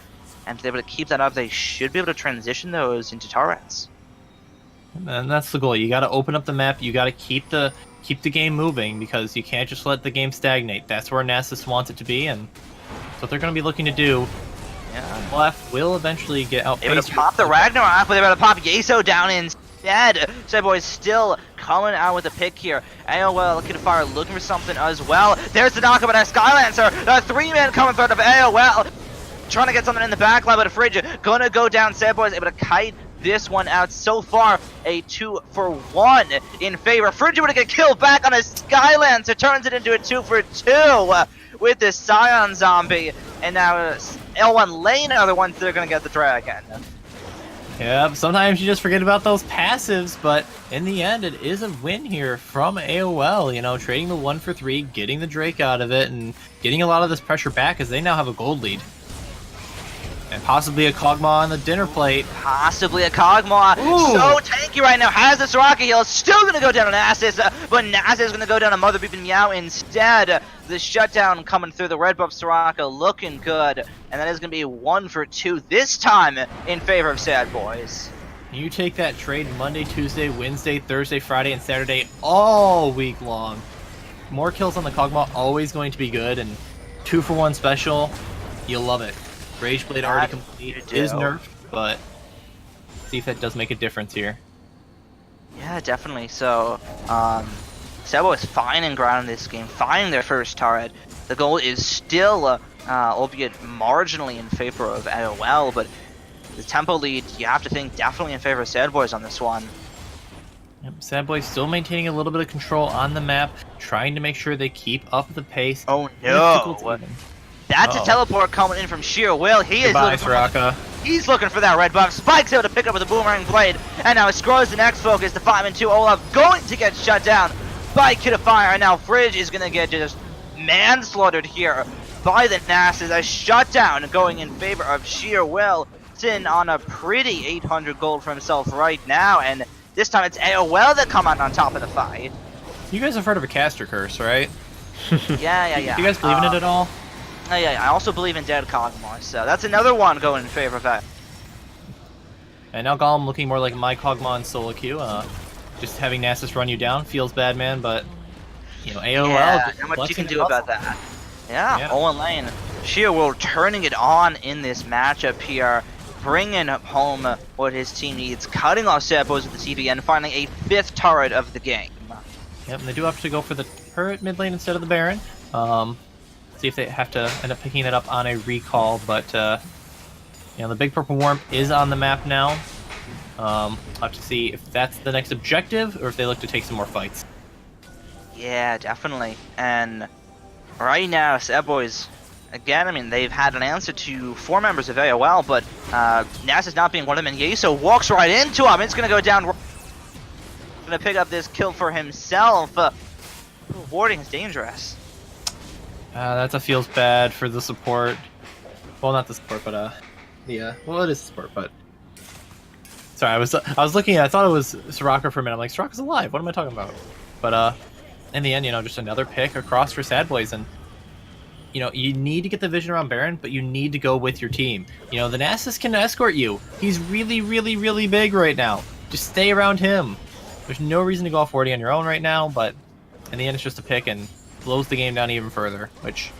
and if they're able to keep that up, they should be able to transition those into turrets. And that's the goal. You got to open up the map. You got to keep the game moving, because you can't just let the game stagnate. That's where Nasus wants it to be, and that's what they're going to be looking to do. Yeah. Left will eventually get out. Able to pop the Ragnarok, but they're able to pop Yeso down instead. Sad Boys still coming out with a pick here. AOL looking to fire, looking for something as well. There's the knockup on a Skylancer. The 3-man coming through of AOL. Trying to get something in the back line, but Fridge gonna go down. Sad Boys able to kite this one out. So far, a 2-for-1 in favor. Fridge would get killed back on a Skylancer. Turns it into a 2-for-2 with this Scion Zombie. And now L1 Lane are the ones that are going to get the Dragon. Yeah, sometimes you just forget about those passives, but in the end, it is a win here from AOL. You know, trading the 1-for-3, getting the Drake out of it, and getting a lot of this pressure back as they now have a gold lead. And possibly a Kog'Maw on the dinner plate. Possibly a Kog'Maw. Ooh. So tanky right now. Has this rocket heal. Still going to go down on Nasus, but Nasus is going to go down on Mother Beep and Meow instead. The shutdown coming through the red buff Soraka looking good. And that is going to be 1-for-2 this time in favor of Sad Boys. You take that trade Monday, Tuesday, Wednesday, Thursday, Friday, and Saturday all week long. More kills on the Kog'Maw, always going to be good. And 2-for-1 special, you'll love it. Rage Blade already complete, is nerfed, but see if that does make a difference here. Yeah, definitely. So, Sebo is fine and ground in this game, finding their first turret. The goal is still, albeit marginally in favor of AOL, but the tempo lead, you have to think, definitely in favor of Sad Boys on this one. Yep, Sad Boys still maintaining a little bit of control on the map, trying to make sure they keep up the pace. Oh no! That's a teleport coming in from Sheer Will. Goodbye, Soraka. He's looking for that red buff. Spike's able to pick up with a boomerang blade. And now it scrolls the next focus. The 5-and-2 Olaf going to get shut down by Kid of Fire. And now Fridge is going to get just manslaughtered here by the Nasus. A shutdown going in favor of Sheer Will. Sitting on a pretty 800 gold for himself right now. And this time it's AOL that come out on top of the fight. You guys have heard of a caster curse, right? Yeah. Do you guys believe in it at all? Yeah, I also believe in Dead Kog'Maw, so that's another one going in favor of that. And now Golem looking more like my Kog'Maw in solo queue. Just having Nasus run you down feels bad, man, but, you know, AOL... Yeah, not much you can do about that. Yeah, Owen Lane. Sheer Will turning it on in this matchup here, bringing home what his team needs, cutting off Sad Boys with the TV, and finding a 5th turret of the game. Yep, and they do have to go for the turret mid lane instead of the Baron. See if they have to end up picking it up on a recall, but you know, the big purple worm is on the map now. I'll have to see if that's the next objective or if they look to take some more fights. Yeah, definitely. And right now, Sad Boys, again, I mean, they've had an answer to 4 members of AOL, but Nasus not being one of them, and Yeso walks right into him. It's going to go down. Going to pick up this kill for himself. Warding is dangerous. That feels bad for the support. Well, not the support, but well, it is support, but sorry, I was looking at. I thought it was Soraka for a minute. I'm like, Soraka's alive. What am I talking about? But in the end, you know, just another pick across for Sad Boys, and you know, you need to get the vision around Baron, but you need to go with your team. You know, the Nasus can escort you. He's really, really, really big right now. Just stay around him. There's no reason to go off 40 on your own right now, but in the end, it's just a pick and blows the game down even further, which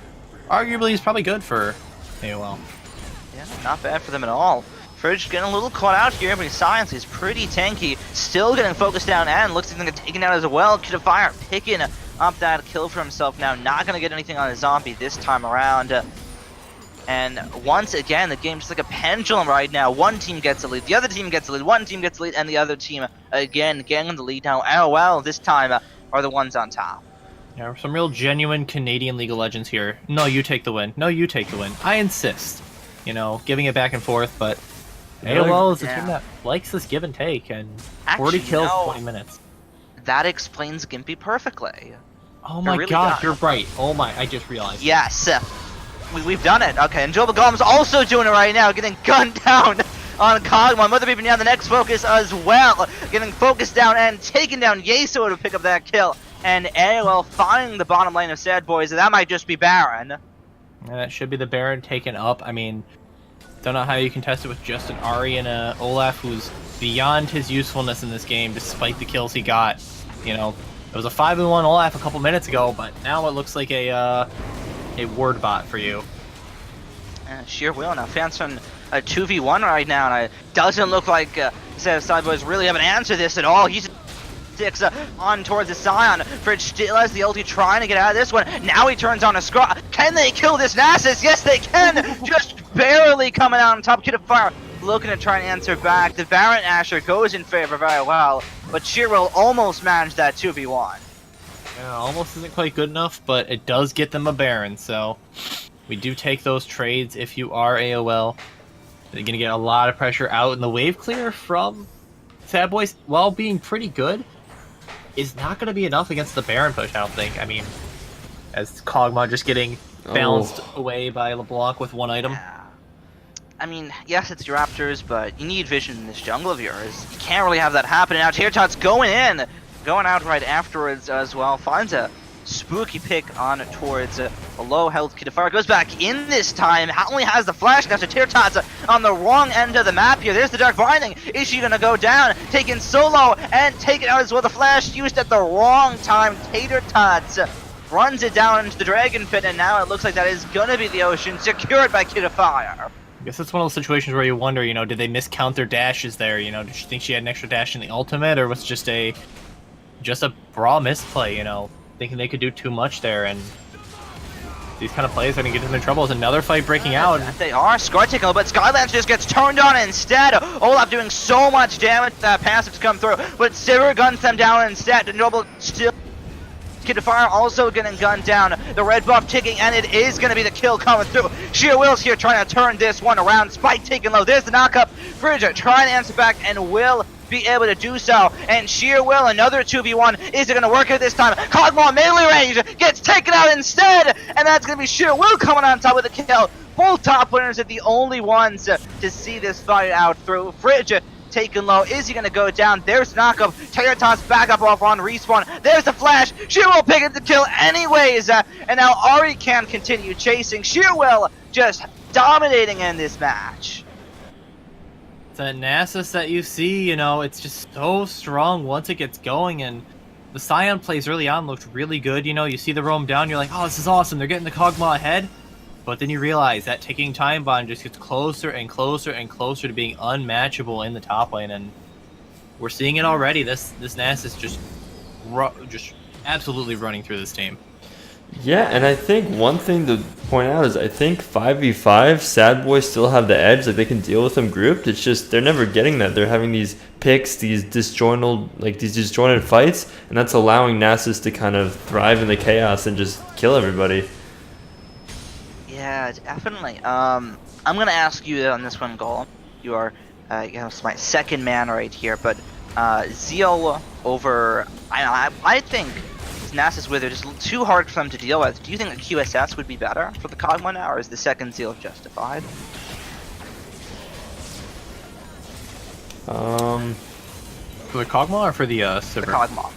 arguably is probably good for AOL. Yeah, not bad for them at all. Fridge getting a little caught out here, but his science is pretty tanky. Still getting focused down and looks like he's going to get taken out as well. Kid of Fire picking up that kill for himself now. Not going to get anything on a zombie this time around. And once again, the game's just like a pendulum right now. One team gets the lead, the other team gets the lead, one team gets the lead, and the other team again getting the lead. Now AOL this time are the ones on top. Yeah, some real genuine Canadian League of Legends here. No, you take the win. No, you take the win. I insist. You know, giving it back and forth, but AOL is a team that likes this give and take, and 40 kills, 20 minutes. That explains Gimpy perfectly. Oh my god, you're right. Oh my, I just realized. Yes. We've done it. Okay, and Joba Golem's also doing it right now, getting gunned down on Kog'Maw. Mother Beeping down the next focus as well. Getting focused down and taking down Yeso to pick up that kill. And AOL finding the bottom lane of Sad Boys, and that might just be Baron. And that should be the Baron taken up. I mean, don't know how you contest it with just an Ari and a Olaf who's beyond his usefulness in this game, despite the kills he got. You know, it was a 5-1 Olaf a couple minutes ago, but now it looks like a word bot for you. Sheer will. Now fans on a 2v1 right now, and it doesn't look like Sideboys really haven't answered this at all. He's sticks on towards the Scion. Fridge still has the ulti trying to get out of this one. Now he turns on a Scraw. Can they kill this Nasus? Yes, they can! Just barely coming out on top. Kid of Fire looking to try and answer back. The Baron Asher goes in favor very well, but Shiro almost managed that 2v1. Yeah, almost isn't quite good enough, but it does get them a Baron, so we do take those trades if you are AOL. They're going to get a lot of pressure out, and the wave clear from Sad Boys, while being pretty good, is not going to be enough against the Baron push, I don't think. I mean, as Kog'Maw just getting bounced away by LeBlanc with one item. Yeah. I mean, yes, it's your Raptors, but you need vision in this jungle of yours. You can't really have that happen. Now Teartot's going in, going out right afterwards as well. Finds a spooky pick on towards a low health Kid of Fire. Goes back in this time. Only has the flash now. So Teartot's on the wrong end of the map here. There's the Dark Binding. Is she gonna go down? Taken solo and taken out as well. The flash used at the wrong time. Tater Tots runs it down into the Dragon Pit, and now it looks like that is gonna be the Ocean, secured by Kid of Fire. I guess it's one of those situations where you wonder, you know, did they miscount their dashes there? You know, did she think she had an extra dash in the ultimate, or was it just a raw misplay? You know, thinking they could do too much there, and these kind of plays are gonna get into trouble. There's another fight breaking out. They are. Scar taking a little bit. Skylancer just gets turned on instead. Olaf doing so much damage that passives come through, but Sivir guns them down instead. Noble still. Kid of Fire also getting gunned down. The red buff ticking, and it is going to be the kill coming through. Sheer Will's here trying to turn this one around. Spike taking low. There's the knockup. Fridge trying to answer back and will be able to do so. And Sheer Will, another 2v1. Is it going to work out this time? Kog'Maw melee range gets taken out instead. And that's going to be Sheer Will coming on top with the kill. Both top winners are the only ones to see this fight out through. Fridge taken low. Is he going to go down? There's knockup. Teratos back up off on respawn. There's the flash. Sheerwill picking the kill anyways. And now Ari can continue chasing. Sheerwill just dominating in this match. The Nasus that you see, you know, it's just so strong once it gets going, and the Scion plays early on looked really good. You know, you see the roam down, you're like, oh, this is awesome. They're getting the Kog'Maw ahead. But then you realize that ticking time bomb just gets closer and closer and closer to being unmatchable in the top lane, and we're seeing it already. This Nasus just absolutely running through this team. Yeah, and I think one thing to point out is I think 5v5, Sad Boys still have the edge. Like, they can deal with them grouped. It's just they're never getting that. They're having these picks, these disjointed fights, and that's allowing Nasus to kind of thrive in the chaos and just kill everybody. Yeah, definitely. I'm gonna ask you on this one, Golem. You are, my second man right here, but Zeal over. I think this Nasus Wither is just too hard for them to deal with. Do you think a QSS would be better for the Kog'Maw now, or is the second Zeal justified? For the Kog'Maw or for the Sivir? The Kog'Maw.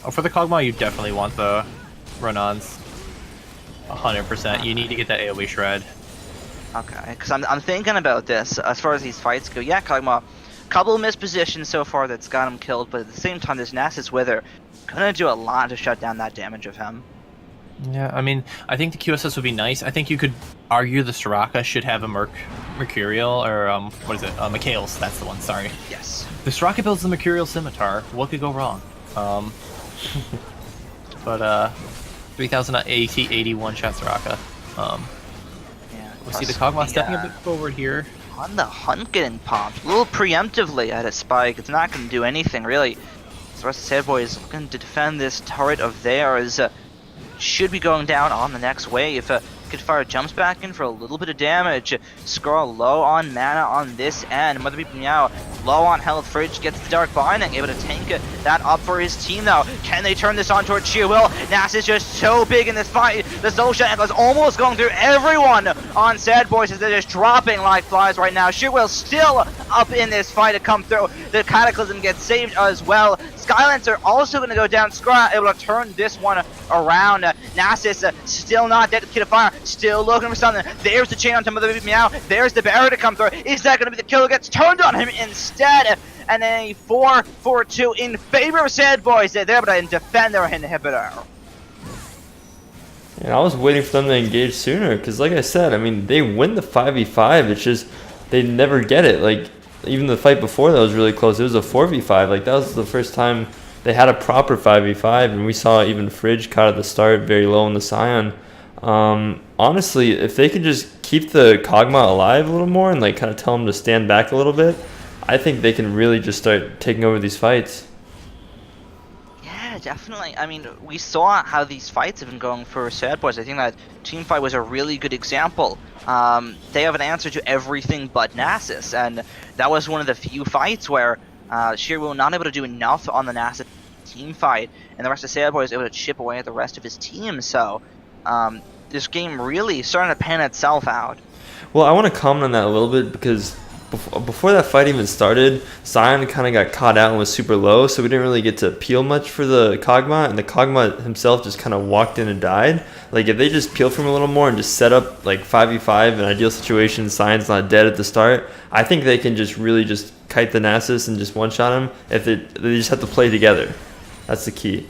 Oh, for the Kog'Maw, you definitely want the run-ons. 100%. You need to get that AoE shred. Okay, because I'm thinking about this as far as these fights go. Yeah, Kog'Maw, couple of missed positions so far that's got him killed, but at the same time, this Nasus Wither gonna do a lot to shut down that damage of him. Yeah, I mean, I think the QSS would be nice. I think you could argue the Soraka should have a Mercurial, or what is it? Mikhail's, that's the one, sorry. Yes. The Soraka builds the Mercurial Scimitar. What could go wrong? But 3000 AC 81 shot Soraka. Yeah. We see the Kog'Maw stepping a bit forward here. On the hunt getting popped, a little preemptively at a spike. It's not going to do anything really. So the rest of Sad Boy is looking to defend this turret of theirs. Should be going down on the next wave. Kid Fire jumps back in for a little bit of damage. Skrull low on mana on this end. Mother Beep Meow low on health. Fridge gets the Dark Binding, able to tank that up for his team though. Can they turn this on towards Sheer Will? Nasus is just so big in this fight. The Social Echo is almost going through everyone on Sad Boys as they're just dropping like flies right now. Sheerwell still up in this fight to come through. The Cataclysm gets saved as well. Skylancer also going to go down. Scra able to turn this one around. Nasus still not dead to Kid of Fire. Still looking for something. There's the chain on top of the Meow. There's the barrier to come through. Is that going to be the kill? Gets turned on him instead. And then a 4-4-2 in favor of Sad Boys. They're able to defend their inhibitor. And I was waiting for them to engage sooner because, like I said, I mean, they win the 5v5. It's just they never get it. Like, even the fight before that was really close. It was a 4v5. Like, that was the first time they had a proper 5v5. And we saw even Fridge caught at the start very low in the Scion. Honestly, if they could just keep the Kog'Maw alive a little more and, like, kind of tell them to stand back a little bit, I think they can really just start taking over these fights. Yeah, definitely. I mean, we saw how these fights have been going for Sad Boys. I think that teamfight was a really good example. They have an answer to everything but Nasus, and that was one of the few fights where Sheerwell not able to do enough on the Nasus teamfight, and the rest of Sad Boys was able to chip away at the rest of his team. So this game really starting to pan itself out. Well, I want to comment on that a little bit because before that fight even started, Scion kind of got caught out and was super low, so we didn't really get to peel much for the Kog'Maw, and the Kog'Maw himself just kind of walked in and died. Like, if they just peel from him a little more and just set up, like, 5v5 in ideal situation, Scion's not dead at the start, I think they can just really just kite the Nasus and just one-shot him. If they just have to play together. That's the key.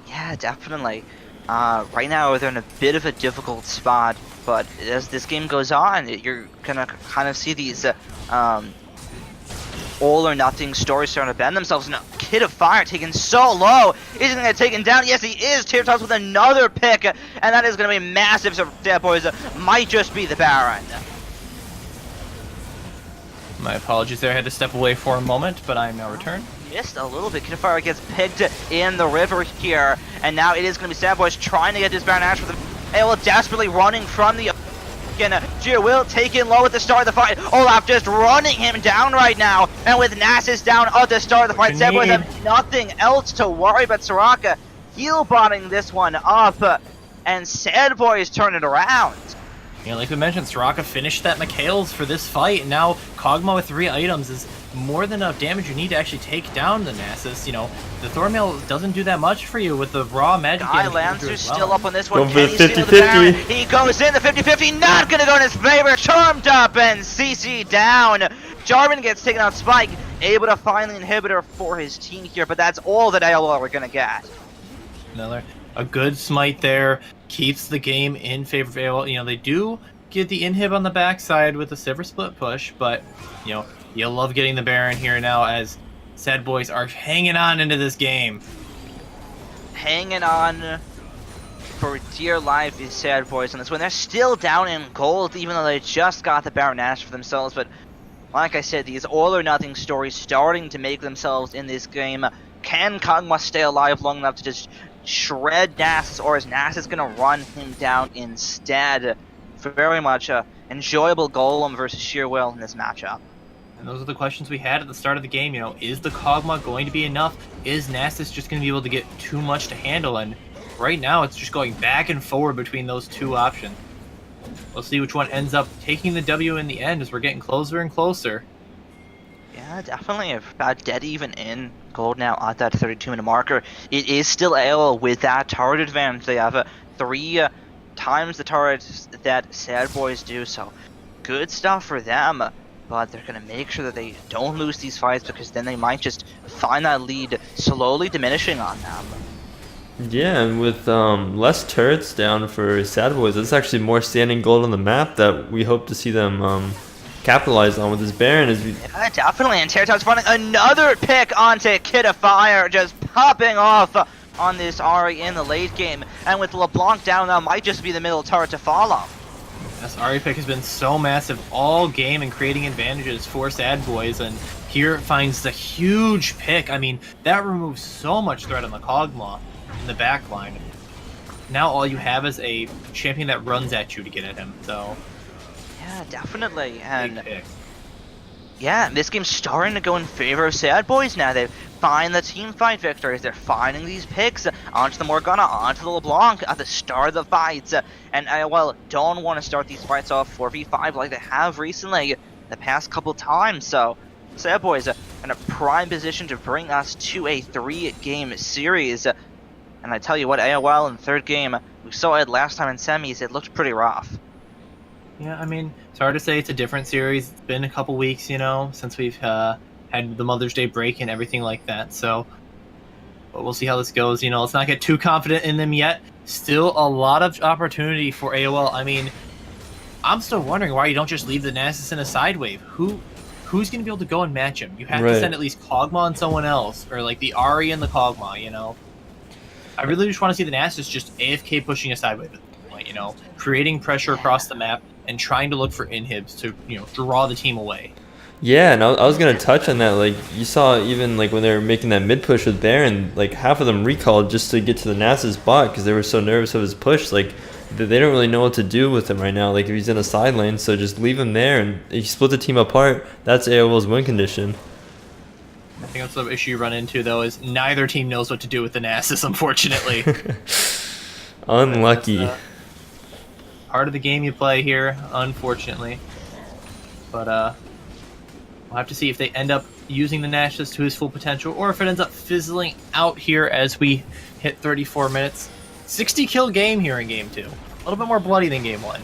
Yeah, definitely. Right now, they're in a bit of a difficult spot, but as this game goes on, you're gonna kind of see these all-or-nothing stories starting to bend themselves. And Kid of Fire taken so low. Isn't gonna get taken down? Yes, he is. Tear-Toss with another pick, and that is gonna be massive. So Sad Boys might just be the Baron. My apologies there. I had to step away for a moment, but I am now returned. Missed a little bit. Kid of Fire gets picked in the river here, and now it is going to be Sad Boys trying to get this Baron Ash with the AOL desperately running from the Geo will take in low at the start of the fight. Olaf just running him down right now, and with Nasus down at the start of the fight, Sad Boys have nothing else to worry but Soraka heal botting this one up, and Sad Boys turn it around. You know, like we mentioned, Soraka finished that Mikhail's for this fight, and now Kog'Maw with 3 items is more than enough damage you need to actually take down the Nasus. You know, the Thornmail doesn't do that much for you with the raw magic damage. Lancer's still up on this one. Going for the Can he steal the 50-50. Baron? He goes in the 50-50, not gonna go in his favor. Charmed up and CC down. Jarvan gets taken out. Spike able to find the inhibitor for his team here, but that's all that AOL are gonna get. A good smite there keeps the game in favor of AOL. You know, they do get the inhib on the backside with the Silver Split push, but, you know, you'll love getting the Baron here now as Sad Boys are hanging on into this game. Hanging on for dear life is Sad Boys on this one. They're still down in gold, even though they just got the Baron Ash for themselves, but like I said, these all-or-nothing stories starting to make themselves in this game. Can Kog'Maw stay alive long enough to just shred Nasus, or is Nasus going to run him down instead? Very much a enjoyable Golem versus Sheerwell in this matchup. And those are the questions we had at the start of the game. You know, is the Kog'Maw going to be enough? Is Nasus just going to be able to get too much to handle? And right now, it's just going back and forward between those two options. We'll see which one ends up taking the W in the end as we're getting closer and closer. Yeah, definitely about dead even in gold now at that 32-minute marker. It is still AOL with that turret advantage. They have 3 times the turrets that Sad Boys do, so good stuff for them. But they're going to make sure that they don't lose these fights, because then they might just find that lead slowly diminishing on them. Yeah, and with less turrets down for Sad Boys, it's actually more standing gold on the map that we hope to see them capitalize on with this Baron. Yeah, definitely, and Tear-Toss running another pick onto Kid of Fire, just popping off on this Ahri in the late game. And with LeBlanc down, that might just be the middle turret to follow. This Ahri pick has been so massive all game and creating advantages for Sad Boys, and here it finds the huge pick. I mean, that removes so much threat on the Kog'Maw in the back line. Now all you have is a champion that runs at you to get at him, so... Yeah, definitely, and... Big pick. Yeah, this game's starting to go in favor of Sad Boys now. They've find the team fight victories. They're finding these picks onto the Morgana, onto the LeBlanc at the start of the fights. And AOL don't want to start these fights off 4v5 like they have recently the past couple times. So Sad Boys in a prime position to bring us to a 3-game series. And I tell you what, AOL in the third game, we saw it last time in semis, it looked pretty rough. Yeah, I mean, it's hard to say it's a different series. It's been a couple weeks, you know, since we've had the Mother's Day break and everything like that. So, but we'll see how this goes. You know, let's not get too confident in them yet. Still a lot of opportunity for AOL. I mean, I'm still wondering why you don't just leave the Nasus in a side wave. Who's going to be able to go and match him? You have to send at least Kog'Maw and someone else, or like the Ahri and the Kog'Maw, you know? I really just want to see the Nasus just AFK pushing a side wave at this point, you know? Creating pressure across the map and trying to look for inhibs to, you know, draw the team away. Yeah, and I was going to touch on that. Like, you saw even, like, when they were making that mid-push with Baron, like, half of them recalled just to get to the Nasus bot because they were so nervous of his push. Like, they don't really know what to do with him right now. Like, if he's in a side lane, so just leave him there, and if you split the team apart, that's AOL's win condition. I think that's the issue you run into, though, is neither team knows what to do with the Nasus, unfortunately. Unlucky. Part of the game you play here, unfortunately. But, we'll have to see if they end up using the Nasus to his full potential, or if it ends up fizzling out here as we hit 34 minutes. 60-kill game here in Game 2. A little bit more bloody than Game 1.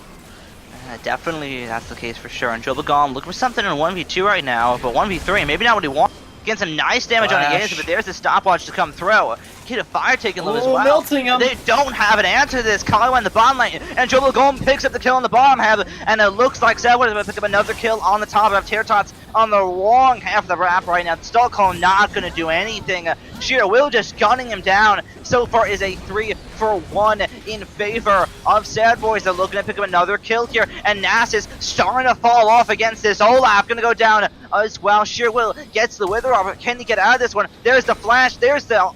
Definitely that's the case for sure. And Jobagom looking for something in 1v2 right now, but 1v3, maybe not what he wants. Getting some nice damage on the Yasu, but there's the stopwatch to come through. Kid of Fire taking low as well. Melting him. They don't have an answer to this. Kyle in the bottom lane, and Jobagom picks up the kill on the bottom half, and it looks like Sedwood is going to pick up another kill on the top of Tertots on the wrong half of the map right now. Stockholm not going to do anything. Sheer Will just gunning him down. So far is a 3-for-1 in favor of Sad Boys. They're looking to pick up another kill here, and Nasus starting to fall off against this. Olaf going to go down as well. Sheer Will gets the Wither off. Can he get out of this one? There's the flash. There's the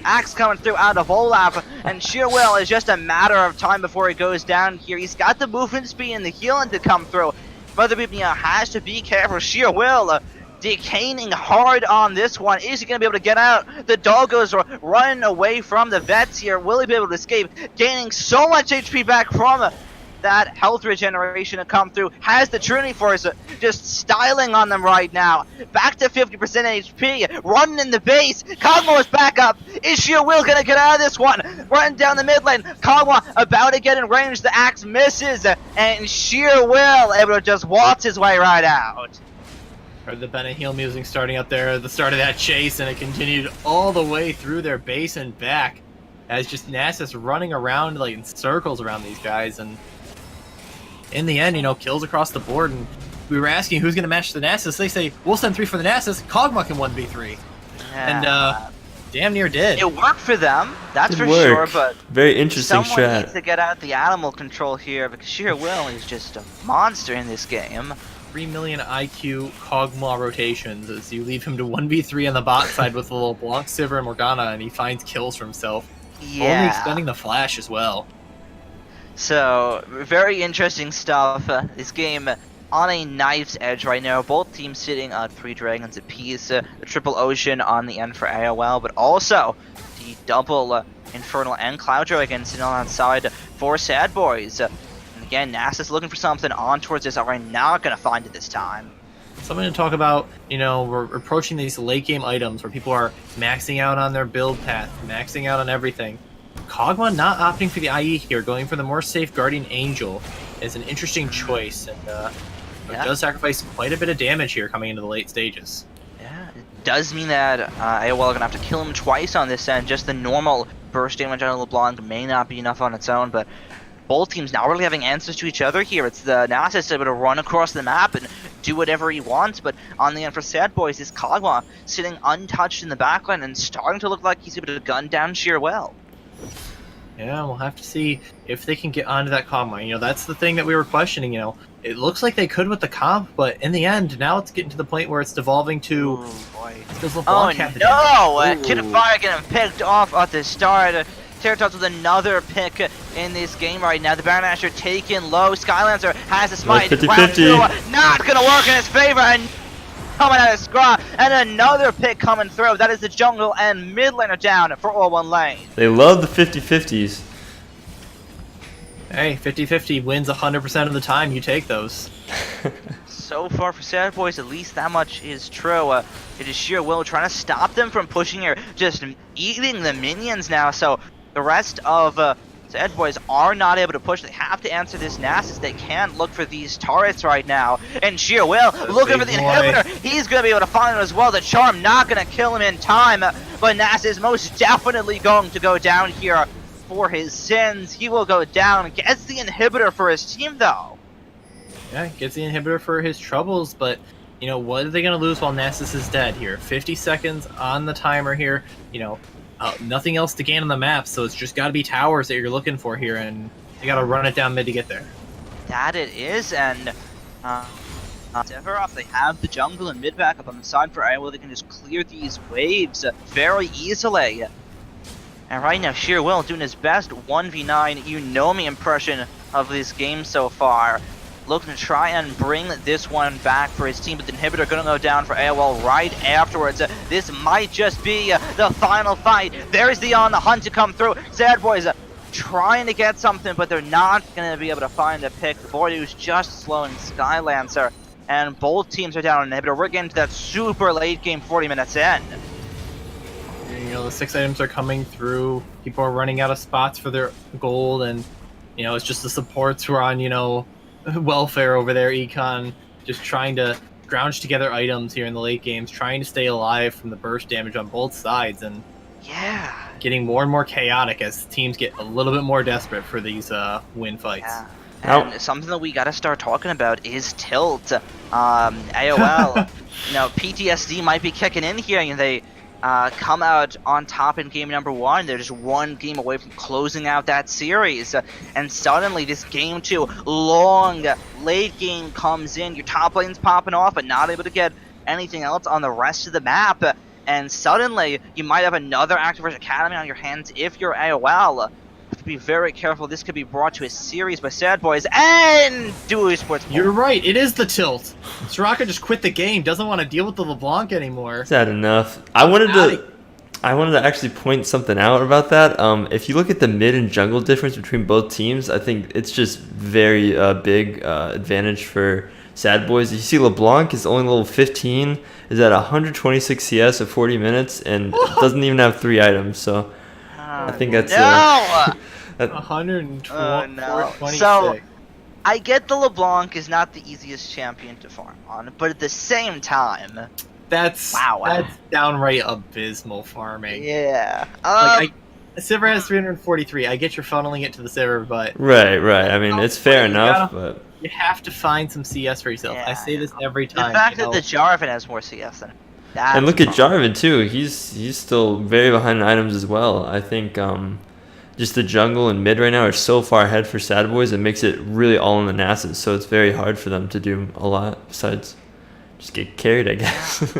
axe coming through out of Olaf, and Sheer Will is just a matter of time before he goes down here. He's got the movement speed and the healing to come through. Mother Bibnia has to be careful. Sheer Will decaying hard on this one. Is he going to be able to get out? The doggos are running away from the vets here. Will he be able to escape? Gaining so much HP back from that health regeneration to come through. Has the Trinity Force just styling on them right now. Back to 50% HP. Running in the base. Kog'Maw is back up. Is Sheer Will going to get out of this one? Running down the mid lane. Kog'Maw about to get in range. The axe misses. And Sheer Will able to just waltz his way right out. Heard the Benahil music starting up there at the start of that chase, and it continued all the way through their base and back. As just Nasus running around like in circles around these guys, and in the end, you know, kills across the board. And we were asking who's going to match the Nasus. They say, we'll send 3 for the Nasus. Kog'Maw can 1v3. Yeah. And damn near did. It worked for them, that's for work. sure, but Very interesting someone strat. needs to get out the animal control here, because Sheer Will is just a monster in this game. 3 million IQ Kog'Maw rotations as you leave him to 1v3 on the bot side with a little Blanc, Sivir, and Morgana, and he finds kills for himself. Yeah. Only extending the flash as well. So, very interesting stuff. This game on a knife's edge right now. Both teams sitting on 3 dragons apiece. The triple ocean on the end for AOL, but also the double Infernal and Cloud Dragon sitting on the side for Sad Boys. And again, Nasus looking for something on towards this. Are not going to find it this time. Something to talk about, you know, we're approaching these late game items where people are maxing out on their build path, maxing out on everything. Kog'Maw not opting for the IE here, going for the more safe Guardian Angel is an interesting choice, and it does sacrifice quite a bit of damage here coming into the late stages. Yeah, it does mean that AOL are going to have to kill him twice on this end. Just the normal burst damage on LeBlanc may not be enough on its own, but both teams not really having answers to each other here. It's the Nasus able to run across the map and do whatever he wants, but on the end for Sad Boys is Kog'Maw sitting untouched in the backline and starting to look like he's able to gun down Sheer Will. Yeah, we'll have to see if they can get onto that Kog'Maw. You know, that's the thing that we were questioning, you know. It looks like they could with the comp, but in the end, now it's getting to the point where it's devolving to... Oh no! Kid of Fire getting picked off at the start. Teratops with another pick in this game right now. The Baron Asher taken low. Skylancer has a smite. 50-50. Not going to work in his favor. And coming out of Scraw, and another pick coming through. That is the jungle and mid laner down for all one lane. They love the 50-50s. Hey, 50-50 wins 100% of the time. You take those. So far for Sad Boys, at least that much is true. It is sheer will trying to stop them from pushing here, just eating the minions now. So the rest of Sad Boys are not able to push. They have to answer this Nasus. They can't look for these turrets right now. And sheer will looking for the inhibitor. He's going to be able to find it as well. The charm not going to kill him in time, but Nasus is most definitely going to go down here for his sins. He will go down. Gets the inhibitor for his team though. Yeah, gets the inhibitor for his troubles, but you know, what are they going to lose while Nasus is dead here? 50 seconds on the timer here. You know, nothing else to gain on the map, so it's just got to be towers that you're looking for here, and you got to run it down mid to get there. That it is, and Sephiroth, they have the jungle and mid backup on the side for AOL. They can just clear these waves very easily. And right now, Sheer Will doing his best 1v9 you know me impression of this game so far. Looking to try and bring this one back for his team, but the inhibitor going to go down for AOL right afterwards. This might just be the final fight. There's the on the hunt to come through. Sad Boys trying to get something, but they're not going to be able to find a pick. The boy who's just slowing Skylancer, and both teams are down on inhibitor. We're getting to that super late game, 40 minutes in. You know, the 6 items are coming through. People are running out of spots for their gold, and you know, it's just the supports who are on, you know, welfare over there, Econ, just trying to scrounge together items here in the late games, trying to stay alive from the burst damage on both sides, and yeah, getting more and more chaotic as teams get a little bit more desperate for these win fights. Yeah. And something that we got to start talking about is tilt. AOL, you know, PTSD might be kicking in here, and they come out on top in game number 1. They're just one game away from closing out that series. And suddenly this game 2, long, late game comes in. Your top lane's popping off, but not able to get anything else on the rest of the map. And suddenly, you might have another Activision Academy on your hands if you're AOL. Have to be very careful. This could be brought to a series by Sad Boys and Duo Sports. You're right, it is the tilt. Soraka just quit the game, doesn't want to deal with the LeBlanc anymore. Sad enough. I wanted to actually point something out about that. If you look at the mid and jungle difference between both teams, I think it's just very big advantage for Sad Boys. You see LeBlanc is only level 15, is at 126 CS at 40 minutes, and doesn't even have 3 items, so I think that's... 126. So, I get the LeBlanc is not the easiest champion to farm on, but at the same time... That's downright abysmal farming. Yeah. Sivir has 343. I get you're funneling it to the Sivir, but... Right. I mean, it's fair enough, but... You have to find some CS for yourself. Yeah, I say this every time. The fact that the Jarvan has more CS than... And look at Jarvan too. He's still very behind in items as well. I think just the jungle and mid right now are so far ahead for Sad Boys. It makes it really all in the Nasus. So it's very hard for them to do a lot besides just get carried, I guess.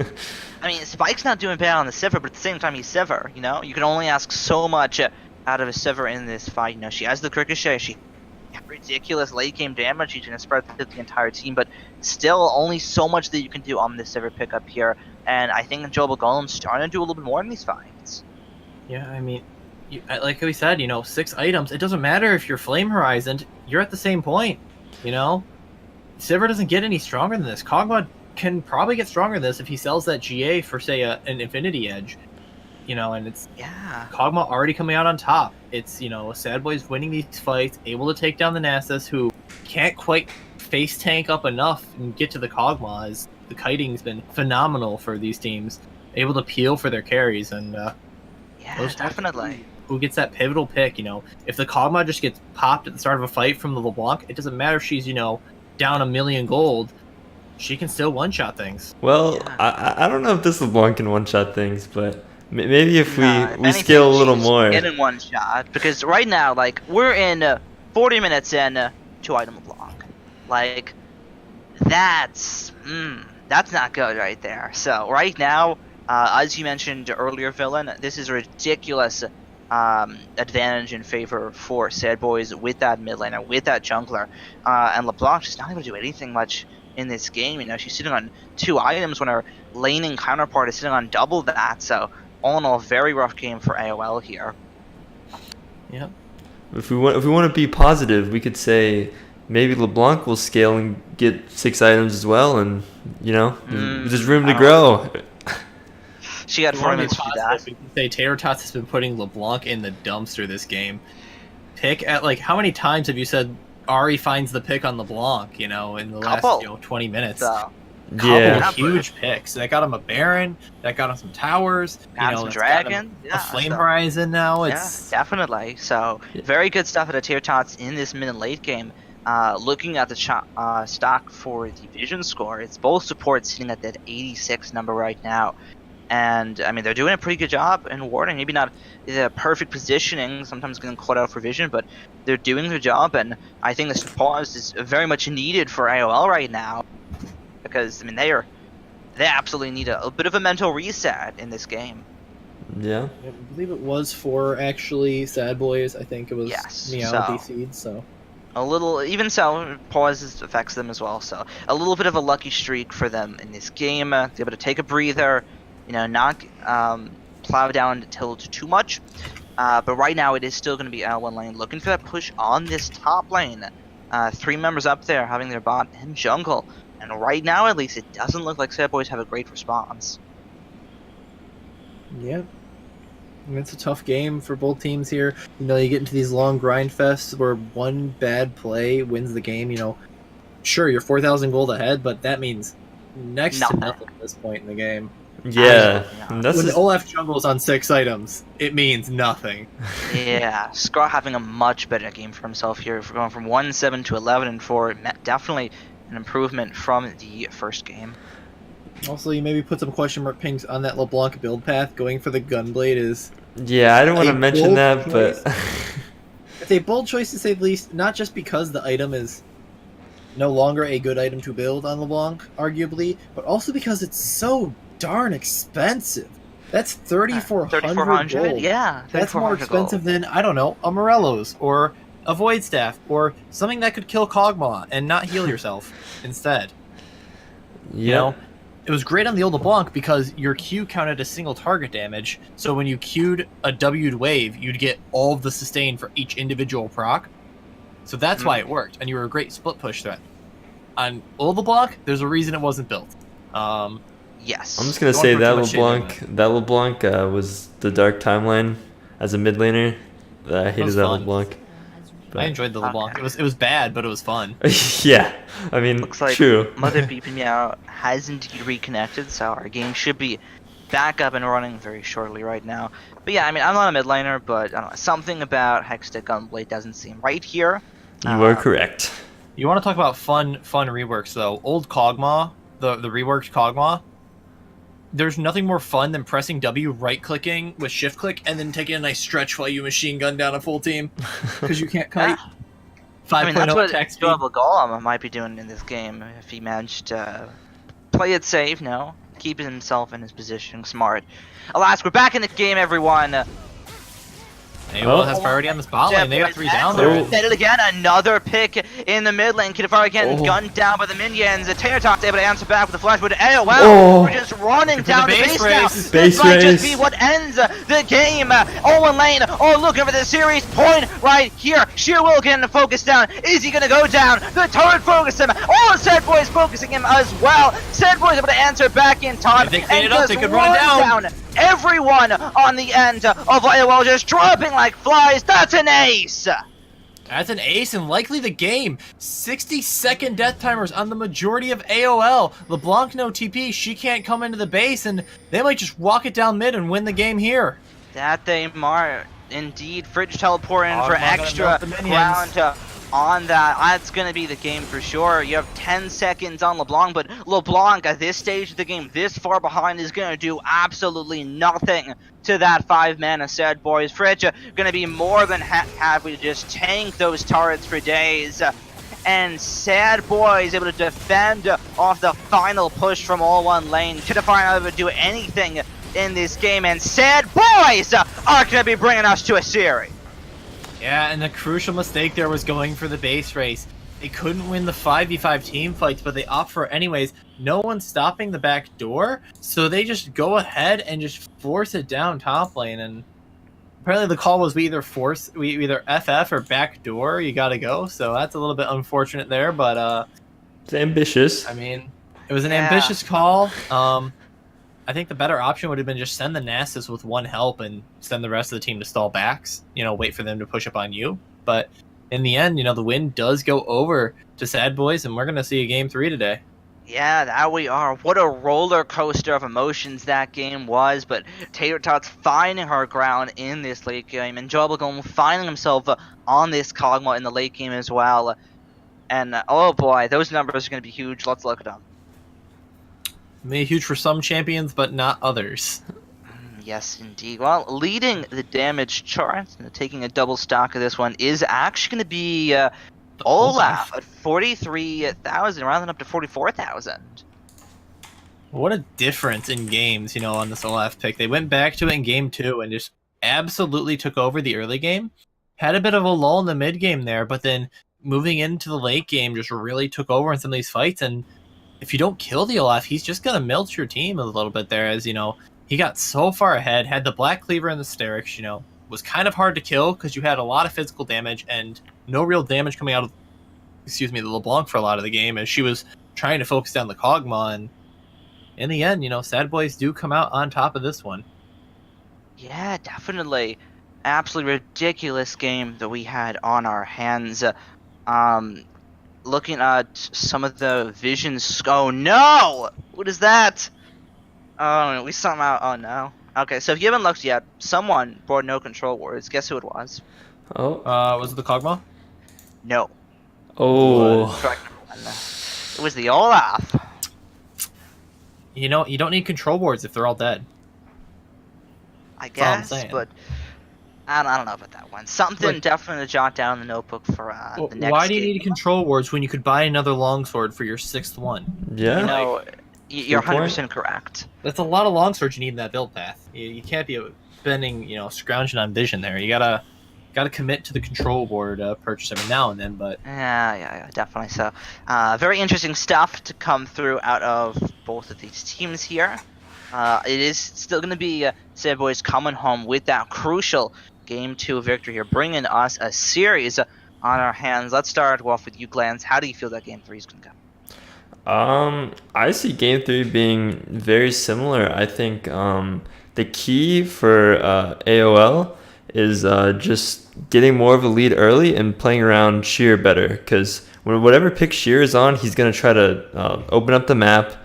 I mean, Spike's not doing bad on the Sivir, but at the same time, he's Sivir. You know, you can only ask so much out of a Sivir in this fight. You know, she has the Ricochet. She ridiculous late game damage. She's gonna spread to the entire team, but still only so much that you can do on this Sivir pickup here. And I think Jobal Golem's starting to do a little bit more in these fights. Yeah, I mean, like we said, you know, 6 items. It doesn't matter if you're Flame Horizon, you're at the same point. You know, Sivir doesn't get any stronger than this. Kog'Maw can probably get stronger than this if he sells that GA for, say, an Infinity Edge. You know, and it's Kog'Maw already coming out on top. It's, you know, Sad Boys winning these fights, able to take down the Nasus, who can't quite face tank up enough and get to the Kog'Maw, as the kiting's been phenomenal for these teams, able to peel for their carries, and definitely. Who gets that pivotal pick? You know, if the Kog'Maw just gets popped at the start of a fight from the LeBlanc, it doesn't matter if she's, you know, down 1 million gold. She can still one-shot things. Well, I don't know if this LeBlanc can one-shot things, but maybe if we scale a little more. Getting one shot, because right now, like, we're in 40 minutes in to item LeBlanc. Like, that's not good right there. So right now, as you mentioned earlier, Villain, this is ridiculous advantage in favor for Sad Boys with that mid laner, with that jungler, and LeBlanc just not able to do anything much in this game. You know, she's sitting on 2 items when her laning counterpart is sitting on double that. So all in all, very rough game for AOL here. Yeah. If we want to be positive, we could say maybe LeBlanc will scale and get 6 items as well, and there's room to grow. She got 4 minutes to do that. We can say Tater Tots has been putting LeBlanc in the dumpster this game. Pick at how many times have you said Ari finds the pick on LeBlanc? In the last 20 minutes. Yeah, huge picks. That got him a Baron. That got him some towers. Some Dragon. A Flame Horizon now. Yeah, definitely. So very good stuff at a Tater Tots in this mid and late game. Looking at the stock for the Vision score, it's both supports sitting at that 86 number right now. And, I mean, they're doing a pretty good job in warding. Maybe not the perfect positioning, sometimes getting caught out for Vision, but they're doing their job. And I think this pause is very much needed for AOL right now. Because, I mean, they absolutely need a bit of a mental reset in this game. Yeah. I believe it was for, actually, Sad Boys. I think it was Meow DC'd, so... A little, even so, pauses affects them as well. So a little bit of a lucky streak for them in this game. They're able to take a breather, not plow down the tilt too much. But right now it is still going to be L1 lane looking for that push on this top lane. 3 members up there having their bot in jungle. And right now, at least, it doesn't look like Sad Boys have a great response. Yeah. It's a tough game for both teams here. You get into these long grind fests where one bad play wins the game. Sure, you're 4,000 gold ahead, but that means next to nothing at this point in the game. Yeah. When Olaf jungles on 6 items, it means nothing. Yeah, Scraw having a much better game for himself here, going from 1-7 to 11-4. Definitely an improvement from the first game. Also, you maybe put some question mark pings on that LeBlanc build path. Going for the Gunblade is... Yeah, I don't want to mention that, but... It's a bold choice to say the least, not just because the item is no longer a good item to build on LeBlanc, arguably, but also because it's so darn expensive. That's 3,400 gold. Yeah, that's more expensive than, I don't know, a Morello's, or a Void Staff, or something that could kill Kog'Maw and not heal yourself instead. Yeah. It was great on the old LeBlanc because your Q counted as single target damage, so when you Q'd a W'd wave, you'd get all of the sustain for each individual proc. So that's why it worked, and you were a great split push threat. On old LeBlanc, there's a reason it wasn't built. Yes. I'm just going to say that LeBlanc was the dark timeline as a mid laner. I hated that LeBlanc. I enjoyed the LeBlanc. It was bad, but it was fun. Yeah, I mean, looks like true. Mother Beep and Meow has indeed reconnected, so our game should be back up and running very shortly right now. But yeah, I mean, I'm not a mid laner, but I don't know, something about Hextech Gunblade doesn't seem right here. You are correct. You want to talk about fun reworks, though. Old Kog'Maw, the reworked Kog'Maw, there's nothing more fun than pressing W, right-clicking with shift-click, and then taking a nice stretch while you machine gun down a full team. Because you can't kite. 5.0 that's what attack speed. Durable Golem might be doing in this game if he managed to play it safe, keep himself in his position smart. Alas, we're back in the game, everyone. AOL has priority on this bot lane. They got 3 down there. Said it again. Another pick in the mid lane. Kiddafari getting gunned down by the minions. Tater Tots able to answer back with a flash, but AOL we're just running down the base now. This might just be what ends the game. Owen Lane looking for the series point right here. Sheer Will getting focused down. Is he going to go down? The turret focused him. Sad Boys focusing him as well. Sad Boys able to answer back in time. If they clean it up, they could run down. Everyone on the end of AOL just dropping like flies. That's an ace! That's an ace and likely the game. 60-second death timers on the majority of AOL. LeBlanc no TP. She can't come into the base, and they might just walk it down mid and win the game here. That they might. Indeed. Fridge teleport in for extra ground on that. That's going to be the game for sure. You have 10 seconds on LeBlanc, but LeBlanc at this stage of the game, this far behind, is going to do absolutely nothing to that 5-mana Sad Boys. Fridge going to be more than happy to just tank those turrets for days. And Sad Boys able to defend off the final push from all one lane. Could have not able to do anything in this game, and Sad Boys are going to be bringing us to a series. Yeah, and the crucial mistake there was going for the base race. They couldn't win the 5v5 team fights, but they opt for it anyways. No one's stopping the back door, so they just go ahead and just force it down top lane. And apparently the call was we either FF or back door. You got to go. So that's a little bit unfortunate there, but It's ambitious. I mean, it was an ambitious call. I think the better option would have been just send the Nasus with one help and send the rest of the team to stall backs. Wait for them to push up on you. But in the end, the win does go over to Sad Boys, and we're going to see a game 3 today. Yeah, that we are. What a roller coaster of emotions that game was, but Tater Tots finding her ground in this late game, and Joblegum finding himself on this Kog'Maw in the late game as well. And oh boy, those numbers are going to be huge. Let's look at them. Maybe huge for some champions, but not others. Yes, indeed. Well, leading the damage chart, taking a double stock of this one, is actually going to be Olaf at 43,000, rounding up to 44,000. What a difference in games, on this Olaf pick. They went back to it in game 2 and just absolutely took over the early game. Had a bit of a lull in the mid game there, but then moving into the late game just really took over in some of these fights. And if you don't kill the Olaf, he's just going to melt your team a little bit there, as, he got so far ahead, had the Black Cleaver and the Sterix, was kind of hard to kill because you had a lot of physical damage and no real damage coming out of, the LeBlanc for a lot of the game, as she was trying to focus down the Kog'Maw. And in the end, Sad Boys do come out on top of this one. Yeah, definitely. Absolutely ridiculous game that we had on our hands. Looking at some of the visions. Oh no! What is that? Oh, we somehow. Oh no. Okay, so if you haven't looked yet, someone brought no control words. Guess who it was? Oh. Was it the Kog'Maw? No. Oh. Correct. It was the Olaf. You don't need control boards if they're all dead. I That's all I'm guess, saying. but I don't know about that one. Something definitely to jot down in the notebook for the next Why do you game. need control boards when you could buy another longsword for your 6th one? Yeah. You're Good point. 100% correct. That's a lot of longswords you need in that build path. You can't be spending, scrounging on vision there. You gotta commit to the control board purchase every now and then. But Yeah, definitely so. Very interesting stuff to come through out of both of these teams here. It is still going to be Sad Boys coming home with that crucial Game 2 victory here, bringing us a series on our hands. Let's start off with you, Glance. How do you feel that Game 3 is going to go? I see Game 3 being very similar. I think the key for AOL is just getting more of a lead early and playing around Sheer better, because whatever pick Sheer is on, he's going to try to open up the map,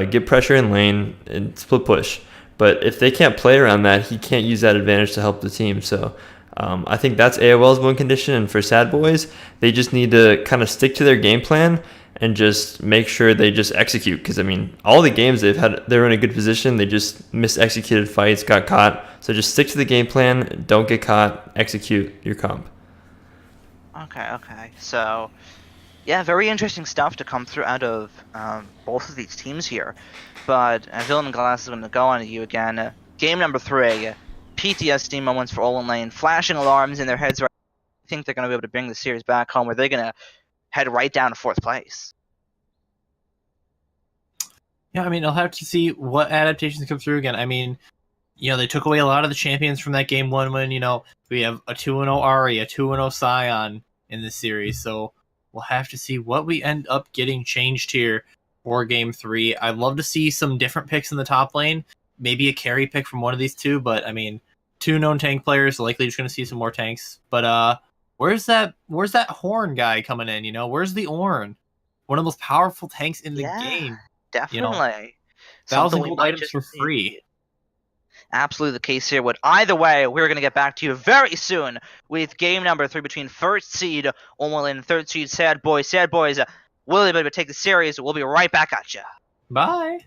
get pressure in lane, and split push. But if they can't play around that, he can't use that advantage to help the team. So I think that's AOL's win condition. And for Sad Boys, they just need to kind of stick to their game plan and just make sure they just execute. Because, all the games they've had, they were in a good position. They just mis-executed fights, got caught. So just stick to the game plan. Don't get caught. Execute your comp. Okay. So, yeah, very interesting stuff to come through out of both of these teams here. But Villain and Glass is going to go on to you again. Game number 3, PTSD moments for Olin Lane, flashing alarms in their heads. Right, I think they're going to be able to bring the series back home, or they're going to head right down to 4th place. yeah, I'll have to see what adaptations come through again. They took away a lot of the champions from that game 1 win. We have a 2-0 Ari, a 2-0 Scion in this series, so we'll have to see what we end up getting changed here for Game 3. I'd love to see some different picks in the top lane. Maybe a carry pick from one of these two, but 2 known tank players, likely just going to see some more tanks. But where's that Horn guy coming in? Where's the Ornn? One of the most powerful tanks in the game. Definitely. 1,000 gold items for free. Absolutely the case here. But either way, we're going to get back to you very soon with game number 3 between 1st seed Olin and 3rd seed Sad Boys. Sad Boys will be able to take the series. We'll be right back at you. Bye.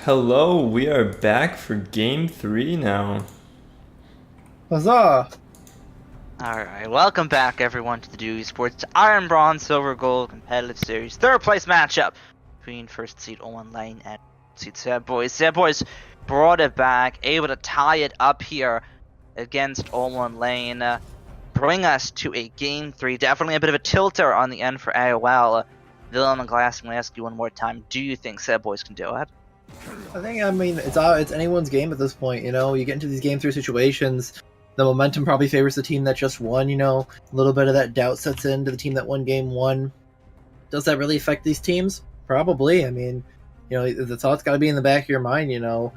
Hello, we are back for game 3 now. Huzzah! Alright, welcome back everyone to the Dewey Sports Iron, Bronze, Silver, Gold Competitive Series 3rd place matchup between first seed Owen Lane and seed Sad Boys. Sad Boys brought it back, able to tie it up here against Owen Lane. Bring us to a game 3. Definitely a bit of a tilter on the end for AOL. Villain and Glass, I'm going to ask you one more time. Do you think Sad Boys can do it? I mean, it's anyone's game at this point, you know? You get into these game 3 situations, the momentum probably favors the team that just won, you know? A little bit of that doubt sets into the team that won game 1. Does that really affect these teams? Probably. I mean, you know, the thought's got to be in the back of your mind, you know?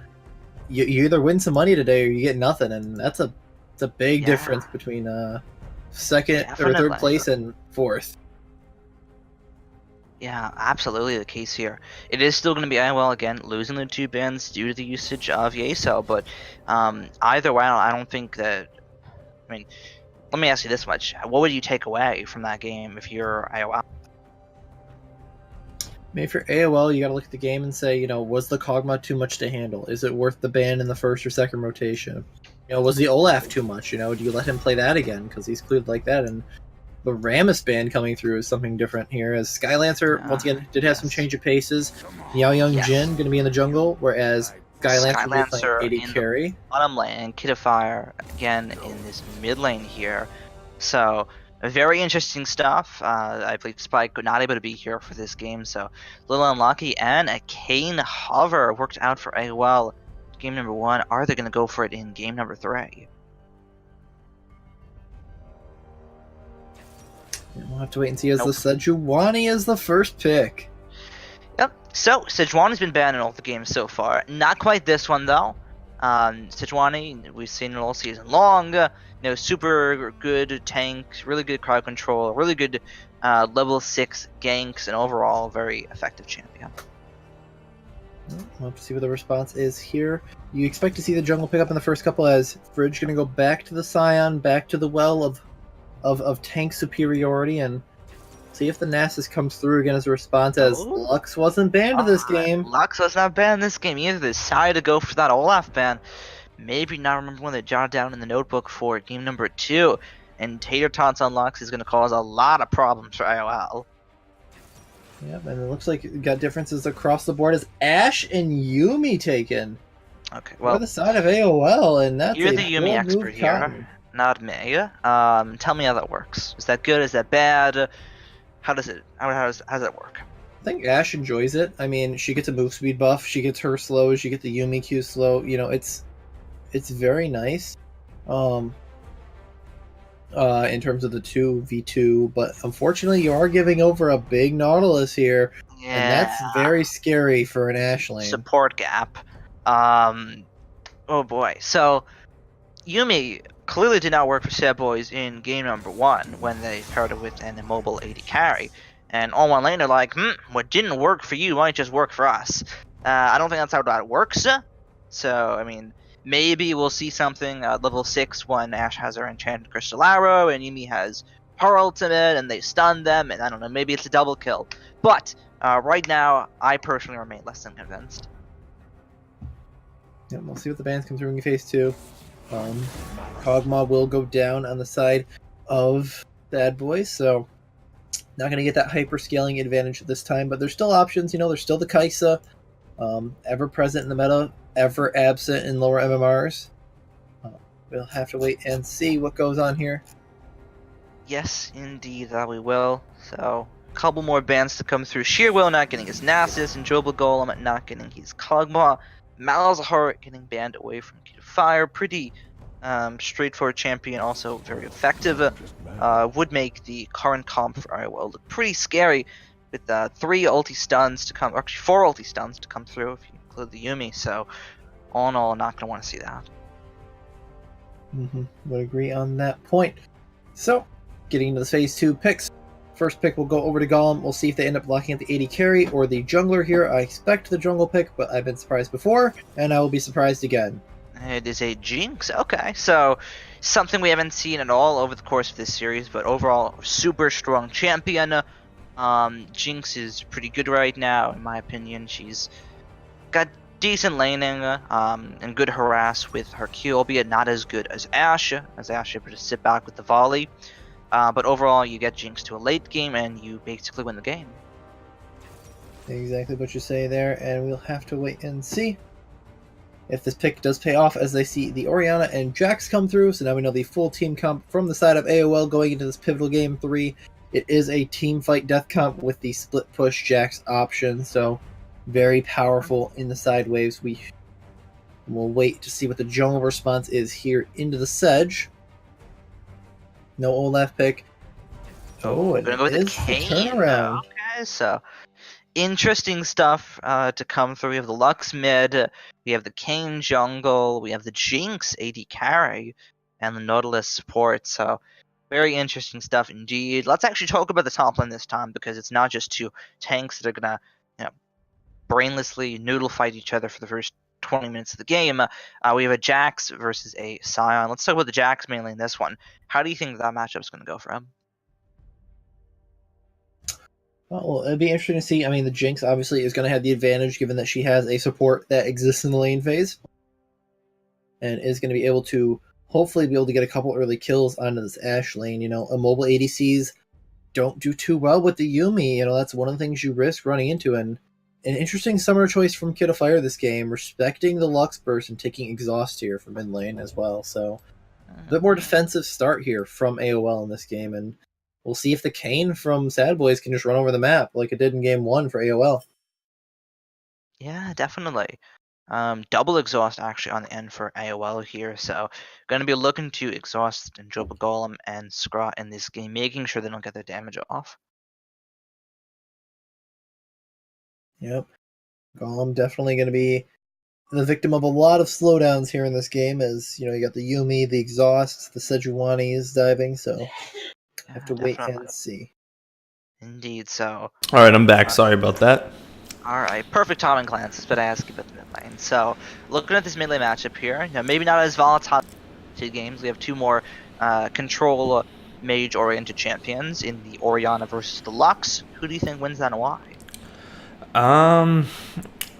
You either win some money today or you get nothing, and it's a big difference between second or third place and fourth. Yeah, absolutely the case here. It is still going to be AOL again, losing the 2 bans due to the usage of Yacel, but either way, I don't think that... I mean, let me ask you this much. What would you take away from that game if you're AOL? I mean, if you're AOL, you got to look at the game and say, you know, was the Kog'Maw too much to handle? Is it worth the ban in the first or second rotation? You know, was the Olaf too much? You know, do you let him play that again? Because he's cleared like that, and the Rammus ban coming through is something different here, as Skylancer, once again, did have some change of paces. Yao Young Jin going to be in the jungle, whereas Skylancer will be playing AD carry. Bottom lane, Kitafire again in this mid lane here. So, very interesting stuff. I believe Spike not able to be here for this game, so a little unlucky. And a Kane Hover worked out for AOL. Game number 1. Are they going to go for it in game number 3? We'll have to wait and see as the Sejuani is the first pick. Yep. So, Sejuani's been banned in all the games so far. Not quite this one, though. Sejuani, we've seen it all season long. You know, super good tanks, really good crowd control, really good level 6 ganks, and overall very effective champion. We'll have to see what the response is here. You expect to see the jungle pick up in the first couple, as Fridge going to go back to the Scion, back to the well of tank superiority, and see if the Nasus comes through again as a response, as Lux wasn't banned this game. Lux was not banned this game either. They decided to go for that Olaf ban. Maybe not remember when they jotted down in the notebook for game number 2. And Tater Tots on Lux is going to cause a lot of problems for AOL. Yep, and it looks like it got differences across the board as Ashe and Yuumi taken. Okay, well, by the side of AOL, and that's you're the Yuumi expert here, not me. Tell me how that works. Is that good? Is that bad? How does it work? I think Ashe enjoys it. I mean, she gets a move speed buff. She gets her slow. She gets the Yuumi Q slow. You know, it's very nice. In terms of the 2v2, but unfortunately you are giving over a big Nautilus here, and that's very scary for an Ashe lane. Support gap. Oh boy. So, Yuumi clearly did not work for Sad Boys in game number 1 when they paired it with an immobile AD carry. And all one lane are like, what didn't work for you might just work for us. I don't think that's how that works. So, I mean, maybe we'll see something level 6 when Ashe has her Enchanted Crystal Arrow and Yuumi has her ultimate and they stun them, and I don't know, maybe it's a double kill. But right now, I personally remain less than convinced. Yeah, we'll see what the bans come through in phase 2. Kog'Maw will go down on the side of Bad Boys, so not going to get that hyper scaling advantage this time, but there's still options. You know, there's still the Kaisa, ever present in the meta, ever absent in lower MMRs. We'll have to wait and see what goes on here. Yes, indeed, that we will. So, a couple more bans to come through. Sheerwill not getting his Nasus, and Jobel Golem not getting his Kog'Maw. Malzahar getting banned away from Kid of Fire. Pretty straightforward champion, also very effective. Would make the current comp for IOL look pretty scary, with 3 ulti stuns to come, or actually 4 ulti stuns to come through if you include the Yuumi. So, all in all, not going to want to see that. Would agree on that point. So, getting into the phase 2 picks. First pick will go over to Golem. We'll see if they end up locking at the AD carry or the jungler here. I expect the jungle pick, but I've been surprised before, and I will be surprised again. It is a Jinx. Okay, so something we haven't seen at all over the course of this series, but overall, super strong champion. Jinx is pretty good right now, in my opinion. She's got decent laning and good harass with her Q, albeit not as good as Ashe able to sit back with the volley. But overall, you get Jinx to a late game, and you basically win the game. Exactly what you say there, and we'll have to wait and see if this pick does pay off as they see the Orianna and Jax come through. So now we know the full team comp from the side of AOL going into this pivotal game 3. It is a team fight death comp with the split push Jax option, so very powerful in the side waves. We'll wait to see what the jungle response is here into the Sedge. No Olaf pick. Oh, We're and gonna go with it the is the Kane. turnaround. Okay, so interesting stuff to come through. We have the Lux mid, we have the Kane jungle, we have the Jinx AD carry, and the Nautilus support. So very interesting stuff indeed. Let's actually talk about the top lane this time, because it's not just two tanks that are gonna, brainlessly noodle fight each other for the first 20 minutes of the game. We have a Jax versus a Sion. Let's talk about the Jax mainly in this one. How do you think that matchup's going to go for him? Well, it'd be interesting to see. I mean, the Jinx obviously is going to have the advantage given that she has a support that exists in the lane phase and is going to be able to hopefully be able to get a couple early kills onto this Ashe lane. Immobile ADCs don't do too well with the Yuumi. That's one of the things you risk running into. And an interesting summer choice from Kid of Fire this game, respecting the Lux burst and taking Exhaust here from mid lane as well. So a bit more defensive start here from AOL in this game, and we'll see if the Kane from Sad Boys can just run over the map like it did in game 1 for AOL. Yeah, definitely. Double exhaust actually on the end for AOL here, so going to be looking to exhaust Njoba Golem and Skra in this game, making sure they don't get their damage off. Yep. Golem definitely going to be the victim of a lot of slowdowns here in this game, as you got the Yuumi, the exhausts, the Sejuani's diving, so have to wait and see. Indeed, so. Alright, I'm back. Sorry about that. Alright, perfect timing, Clancy, but I ask you about the mid lane. So, looking at this mid lane matchup here, maybe not as volatile 2 games. We have 2 more control mage-oriented champions in the Orianna versus the Lux. Who do you think wins that and why?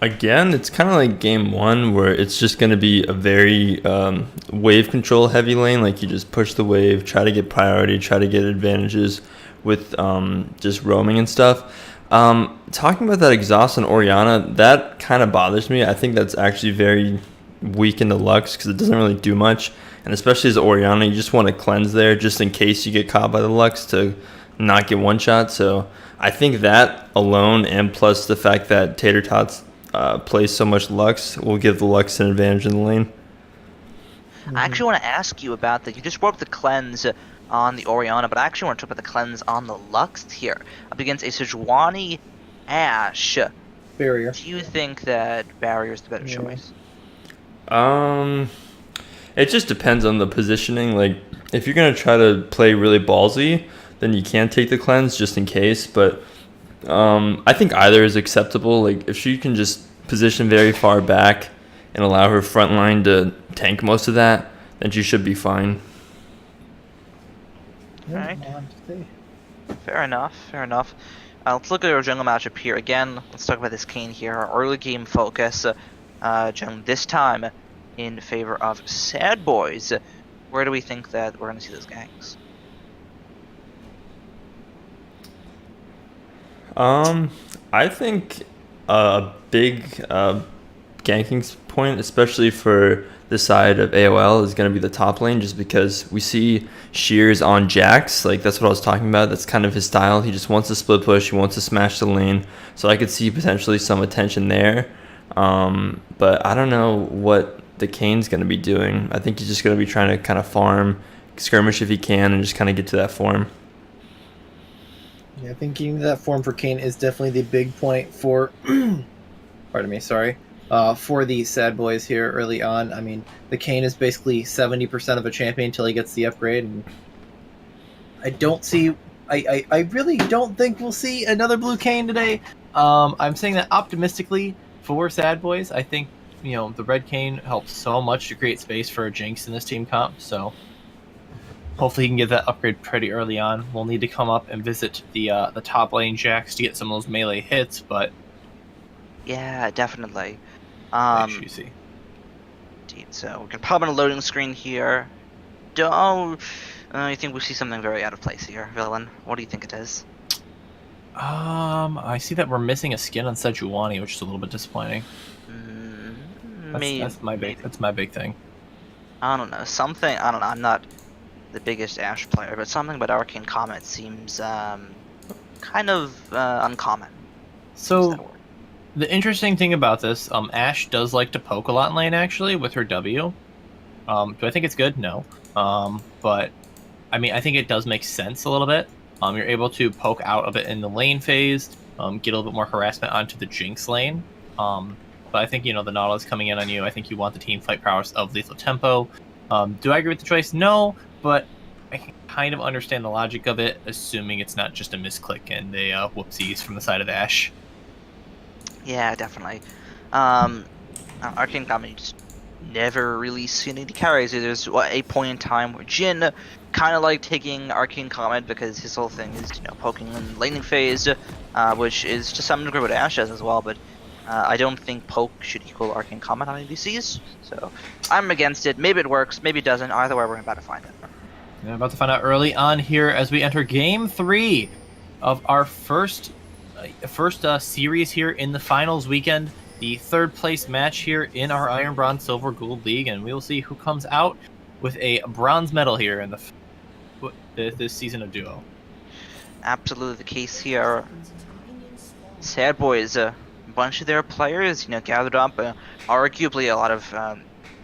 Again, it's kind of like game 1 where it's just going to be a very wave control heavy lane. Like you just push the wave, try to get priority, try to get advantages with just roaming and stuff. Talking about that exhaust on Orianna, that kind of bothers me. I think that's actually very weak in the Lux because it doesn't really do much. And especially as Orianna, you just want to cleanse there just in case you get caught by the Lux to not get one shot. So I think that alone, and plus the fact that Tater Tots plays so much Lux, will give the Lux an advantage in the lane. I actually want to ask you about that. You just brought up the cleanse on the Orianna, but I actually want to talk about the cleanse on the Lux here. Up against a Sejuani Ashe. Barrier. Do you think that Barrier is the better choice? It just depends on the positioning. Like, if you're going to try to play really ballsy, then you can take the cleanse just in case. But I think either is acceptable. Like, if she can just position very far back and allow her front line to tank most of that, then she should be fine. Alright. Fair enough. Let's look at our jungle matchup here. Again, let's talk about this Kane here. Our early game focus. Jungle this time in favor of Sad Boys. Where do we think that we're going to see those ganks? I think a big ganking point, especially for the side of AOL, is going to be the top lane, just because we see Shears on Jax. Like, that's what I was talking about. That's kind of his style. He just wants to split push. He wants to smash the lane. So I could see potentially some attention there. But I don't know what the Kane's going to be doing. I think he's just going to be trying to kind of farm, skirmish if he can, and just kind of get to that form. Yeah, I think getting to that form for Kane is definitely the big point for pardon me, sorry. For the Sad Boys here early on. I mean, the Kane is basically 70% of a champion until he gets the upgrade, and I really don't think we'll see another blue Kane today. I'm saying that optimistically for Sad Boys. I think, the red Kane helps so much to create space for a Jinx in this team comp, so hopefully he can get that upgrade pretty early on. We'll need to come up and visit the top lane Jax to get some of those melee hits, but Yeah, definitely. Juicy. Indeed. So we can pop in a loading screen here. Don't. I think we see something very out of place here, Villain. What do you think it is? I see that we're missing a skin on Sejuani, which is a little bit disappointing. That's my big thing. I don't know. Something. I don't know. I'm not the biggest Ash player, but something about Arcane Comet seems kind of uncommon. So the interesting thing about this, Ash does like to poke a lot in lane actually with her W. Do I think it's good? No. But I mean, I think it does make sense a little bit. You're able to poke out a bit in the lane phase, get a little bit more harassment onto the Jinx lane. But I think, the Nautilus coming in on you, I think you want the team fight prowess of Lethal Tempo. Do I agree with the choice? No, but I can kind of understand the logic of it, assuming it's not just a misclick and a whoopsies from the side of Ash. Yeah, definitely. Arcane Comet just never really seen any carries. There's a point in time where Jin kind of like taking Arcane Comet because his whole thing is poking in laning phase, which is to some degree what Ash does as well. But I don't think poke should equal Arcane Comet on ADCs. So I'm against it. Maybe it works. Maybe it doesn't. Either way, we're about to find it. Yeah, about to find out early on here as we enter Game 3 of our first series here in the finals weekend. The third place match here in our Iron, Bronze, Silver, Gold League, and we will see who comes out with a bronze medal here in this season of Duo. Absolutely the case here. Sad Boys, a bunch of their players, gathered up. Arguably, a lot of, at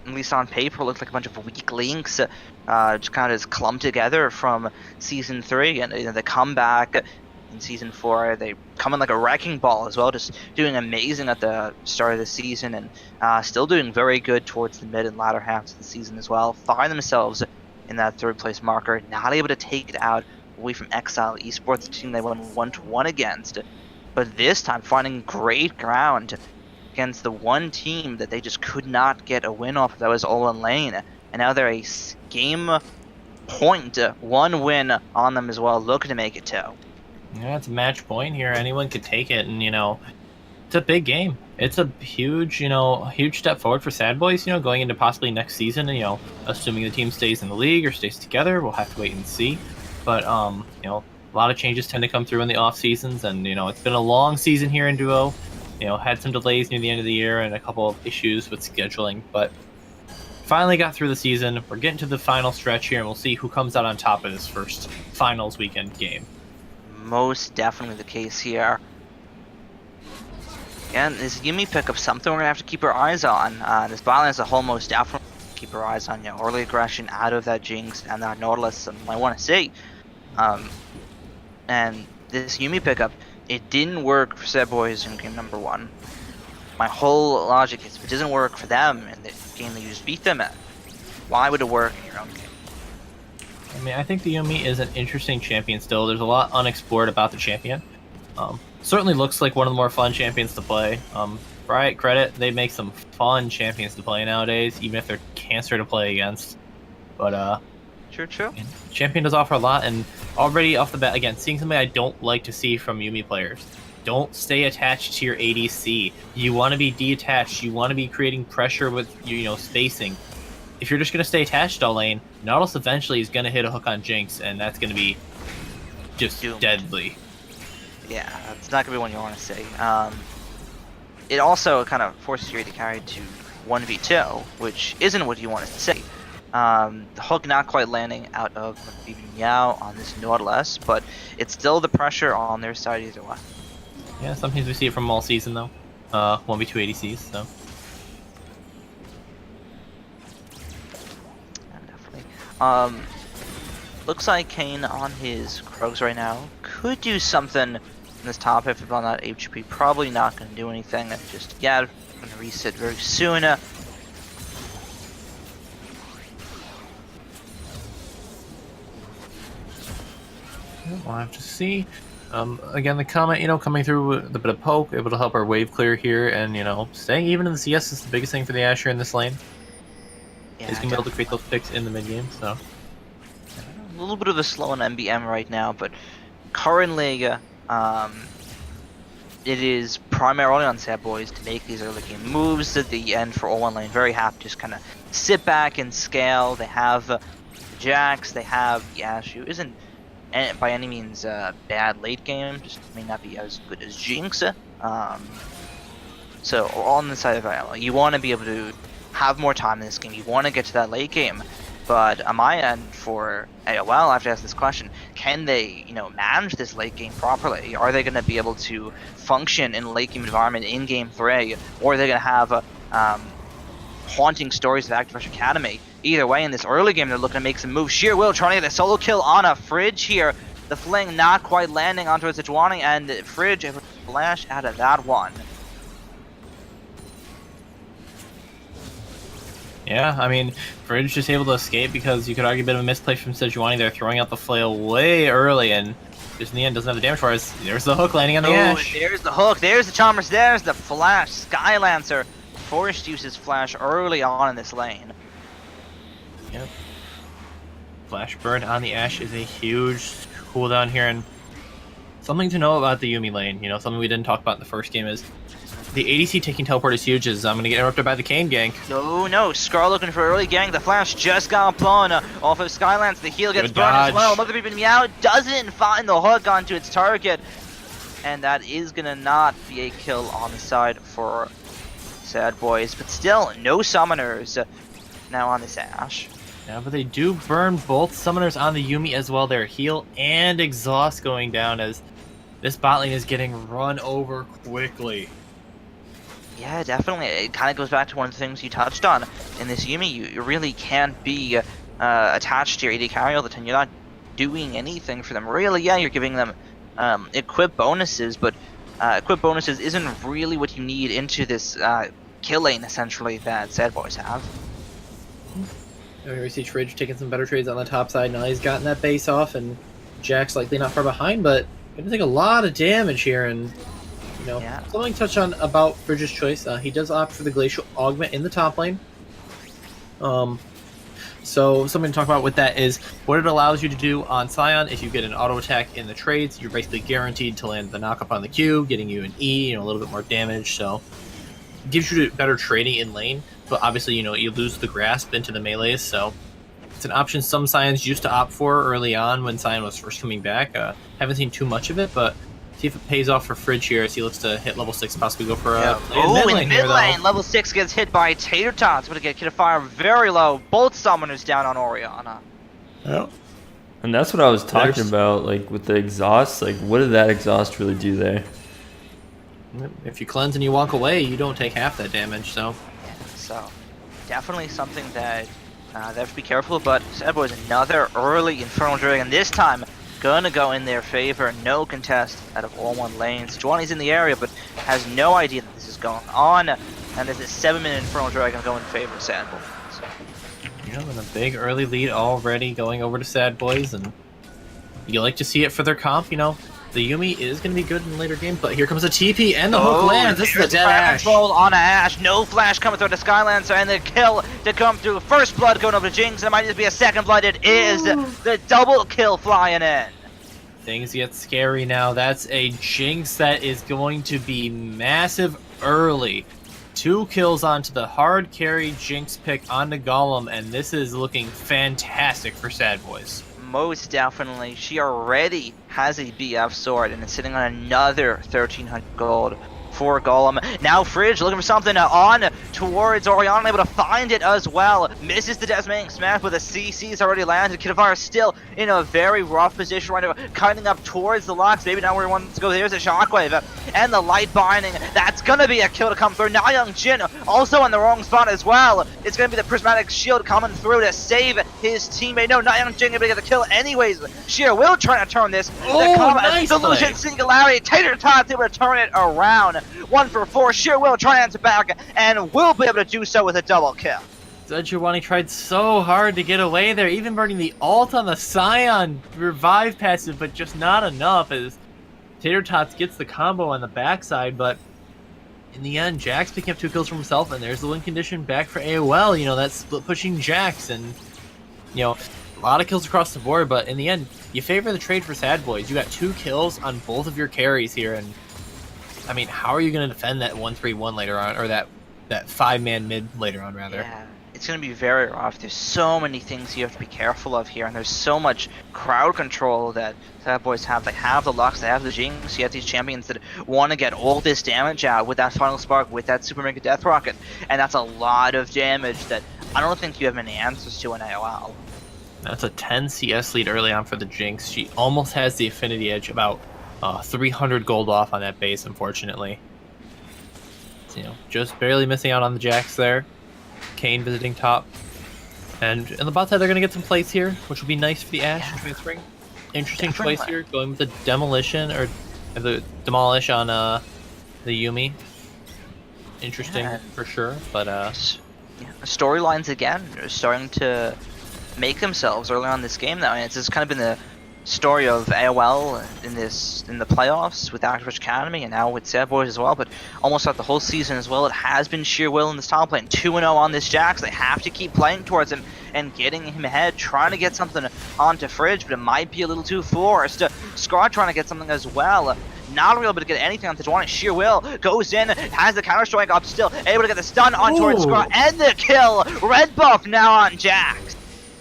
least on paper, looked like a bunch of weak links, just kind of clumped together from Season 3, and the comeback in Season 4, they come in like a wrecking ball as well, just doing amazing at the start of the season, and still doing very good towards the mid and latter halves of the season as well. Find themselves in that third place marker, not able to take it out away from Exile Esports, the team they won 1-1 against, but this time finding great ground against the one team that they just could not get a win off. That was all in lane, and now they're a game point, one win on them as well, looking to make it 2. Yeah, it's a match point here. Anyone could take it, and it's a big game. It's a huge, huge step forward for Sad Boys. Going into possibly next season, and assuming the team stays in the league or stays together, we'll have to wait and see. But a lot of changes tend to come through in the off seasons, and it's been a long season here in Duo. Had some delays near the end of the year and a couple of issues with scheduling, but finally got through the season. We're getting to the final stretch here, and we'll see who comes out on top of this first finals weekend game. Most definitely the case here. And this Yuumi pickup, something we're gonna have to keep our eyes on. This bot lane as a whole, most definitely keep our eyes on. Early aggression out of that Jinx and that Nautilus, I want to see. And this Yuumi pickup, it didn't work for Sad Boys in game number 1. My whole logic is, if it doesn't work for them in the game that you just beat them at, why would it work in your own game? I mean, I think the Yuumi is an interesting champion still. There's a lot unexplored about the champion. Certainly looks like one of the more fun champions to play. Right, credit, they make some fun champions to play nowadays, even if they're cancer to play against. But True. champion does offer a lot, and already off the bat, again, seeing something I don't like to see from Yuumi players. Don't stay attached to your ADC. You want to be detached. You want to be creating pressure with spacing. If you're just going to stay attached all lane, Nautilus eventually is going to hit a hook on Jinx, and that's going to be just doomed. Deadly. Yeah, that's not going to be one you want to see. It also kind of forces you to carry to 1v2, which isn't what you want to see. The hook not quite landing out of Bibi Meow on this Nautilus, but it's still the pressure on their side either way. Yeah, sometimes we see it from all season, though. 1v2 ADCs, so... Looks like Kane on his Krogs right now could do something in this top if on that HP. Probably not going to do anything. Just going to reset very soon. We'll have to see. Again, the comment, coming through with a bit of poke, able to help our wave clear here, and staying even in the CS is the biggest thing for the Asher in this lane. Yeah, He's gonna be able to create those picks in the mid game, so. A little bit of a slow on MBM right now, but currently it is primarily on Sad Boys to make these early game moves at the end for all-one lane. Very happy to just kind of sit back and scale. They have the Jax, they have the Ashe, who isn't by any means bad late game, just may not be as good as Jinx. So on the side of AOL, you want to be able to have more time in this game. You want to get to that late game. But on my end, for AOL, I have to ask this question: can they, manage this late game properly? Are they going to be able to function in a late game environment in Game 3, or are they going to have haunting stories of Activision Academy? Either way, in this early game, they're looking to make some moves. Sheer Will trying to get a solo kill on a Fridge here. The fling not quite landing onto a Sejuani, and Fridge able to flash out of that one. Yeah, I mean, Fridge just able to escape because you could argue a bit of a misplay from Sejuani there, throwing out the flail way early, and just in the end doesn't have the damage for us. There's the hook landing on the Ashe. There's the hook, there's the Chalmers, there's the flash. Skylancer forced uses flash early on in this lane. Yep. Flash burn on the Ashe is a huge cooldown here, and something to know about the Yuumi lane, something we didn't talk about in the first game is the ADC taking teleport is huge, as I'm going to get interrupted by the Kayn gank. No, Scar looking for early gank. The flash just got blown off of Skylance. The heal gets burned as well. Mother Beeping Meow doesn't find the hook onto its target. And that is going to not be a kill on the side for Sad Boys. But still, no summoners now on this Ashe. Yeah, but they do burn both summoners on the Yuumi as well. Their heal and exhaust going down as this bot lane is getting run over quickly. Yeah, definitely. It kind of goes back to one of the things you touched on. In this Yuumi, you really can't be attached to your AD carry all the time. You're not doing anything for them. Really, yeah, you're giving them equip bonuses, but equip bonuses isn't really what you need into this kill lane, essentially, that Sad Boys have. Here we see Fridge taking some better trades on the top side. Now he's gotten that base off, and Jack's likely not far behind, but going to take a lot of damage here, and something to touch on about Fridge's choice. He does opt for the Glacial Augment in the top lane. So something to talk about with that is what it allows you to do on Sion. If you get an auto attack in the trades, you're basically guaranteed to land the knock-up on the Q, getting you an E, a little bit more damage. So it gives you better trading in lane, but obviously, you lose the grasp into the melees. So it's an option some Sions used to opt for early on when Sion was first coming back. Haven't seen too much of it, but see if it pays off for Fridge here as he looks to hit level 6, possibly go for a in mid lane, level 6 gets hit by Tater Tots, but to get Kid of Fire very low. Both summoners down on Orianna. Yep. And that's what I was talking about, like with the exhaust. Like, what did that exhaust really do there? If you cleanse and you walk away, you don't take half that damage. So, so definitely something that they have to be careful. But Sad Boys another early Infernal Dragon. This time gonna go in their favor. No contest out of all one lanes. Sejuani's in the area, but has no idea that this is going on. And there's a 7-minute Infernal Dragon going in favor of Sad Boys. And a big early lead already going over to Sad Boys, and you like to see it for their comp. The Yuumi is going to be good in later games, but here comes a TP and the hook lands. This is a dead Ashe. Control on Ashe. No flash coming through the Skylancer, and the kill to come through. First blood going over to Jinx, and it might just be a second blood. It is the double kill flying in. Things get scary now. That's a Jinx that is going to be massive early. 2 kills onto the hard carry Jinx pick onto Golem, and this is looking fantastic for Sad Boys. Most definitely. She already has a BF sword and is sitting on another 1,300 gold for Golem. Now Fridge looking for something on towards Orianna, able to find it as well. Misses the decimating smash, but the CC's already landed. Kid of Fire still in a very rough position right now, cutting up towards the locks. Maybe not where he wants to go. There's a shockwave and the light binding. That's gonna be a kill to come through. Nayoung Jin also in the wrong spot as well. It's gonna be the prismatic shield coming through to save his teammate. No, Nayoung Jin gonna get the kill anyways. Sheer will try to turn this. Nice Delusion play. Singularity. Tater Tots able to turn it around. 1 for 4. Sheer will try to answer back and will be able to do so with a double kill. Sejuani tried so hard to get away there, even burning the ult on the Scion revive passive, but just not enough as Tater Tots gets the combo on the backside. But in the end, Jax picking up 2 kills for himself, and there's the win condition back for AOL. That's split pushing Jax, and a lot of kills across the board. But in the end, you favor the trade for Sad Boys. You got 2 kills on both of your carries here, and I mean, how are you going to defend that 1-3-1 later on, or that 5-man mid later on, rather? Yeah, it's going to be very rough. There's so many things you have to be careful of here, and there's so much crowd control that Sad Boys have. They have the Lux, they have the Jinx, you have these champions that want to get all this damage out with that Final Spark, with that Super Mega Death Rocket, and that's a lot of damage that I don't think you have many answers to in AOL. That's a 10 CS lead early on for the Jinx. She almost has the Affinity Edge, about 300 gold off on that base, unfortunately. So, just barely missing out on the Jax there. Kane visiting top. And in the bot side, they're going to get some plays here, which will be nice for the Ashe transferring. Interesting Definitely. choice here, going with the Demolition, or the Demolish on the Yuumi. Interesting for sure, but... Storylines, again, are starting to make themselves early on in this game now, and it's just kind of been the story of AOL in the playoffs with Activision Academy, and now with Sad Boys as well, but almost throughout the whole season as well. It has been sheer will in this top lane. 2-0 on this Jax. They have to keep playing towards him and getting him ahead, trying to get something onto Fridge, but it might be a little too forced. Scar trying to get something as well. Not really able to get anything on Sejuani. Sheer will goes in, has the counter strike up still, able to get the stun on towards Scar and the kill. Red buff now on Jax.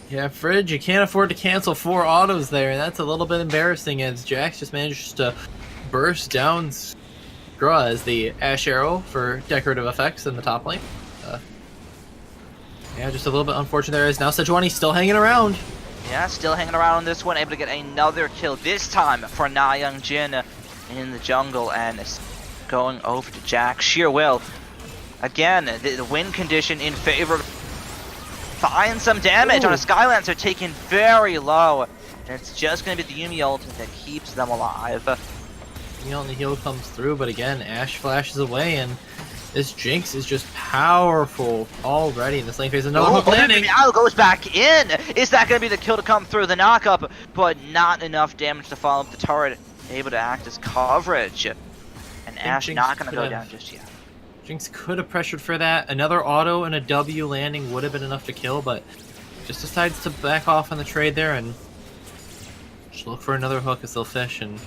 Yeah, Fridge, you can't afford to cancel 4 autos there, and that's a little bit embarrassing as Jax just manages to burst down Skrull as the Ashe Arrow for decorative effects in the top lane. Yeah, just a little bit unfortunate there, as now Sejuani's still hanging around. Yeah, still hanging around on this one, able to get another kill, this time for Na Young Jin in the jungle, and it's going over to Jax. Sheer will. Again, the win condition in favor. Finds some damage on a Skylancer, taken very low. And it's just going to be the Yuumi ult that keeps them alive. And the heal comes through, but again, Ashe flashes away, and this Jinx is just powerful already in this lane phase. Another hook landing. Now goes back in. Is that going to be the kill to come through? The knockup, but not enough damage to follow up the turret. Able to act as coverage. And Ashe Jinx not going to go down just yet. Jinx could have pressured for that. Another auto and a W landing would have been enough to kill, but just decides to back off on the trade there and just look for another hook as they'll fish. And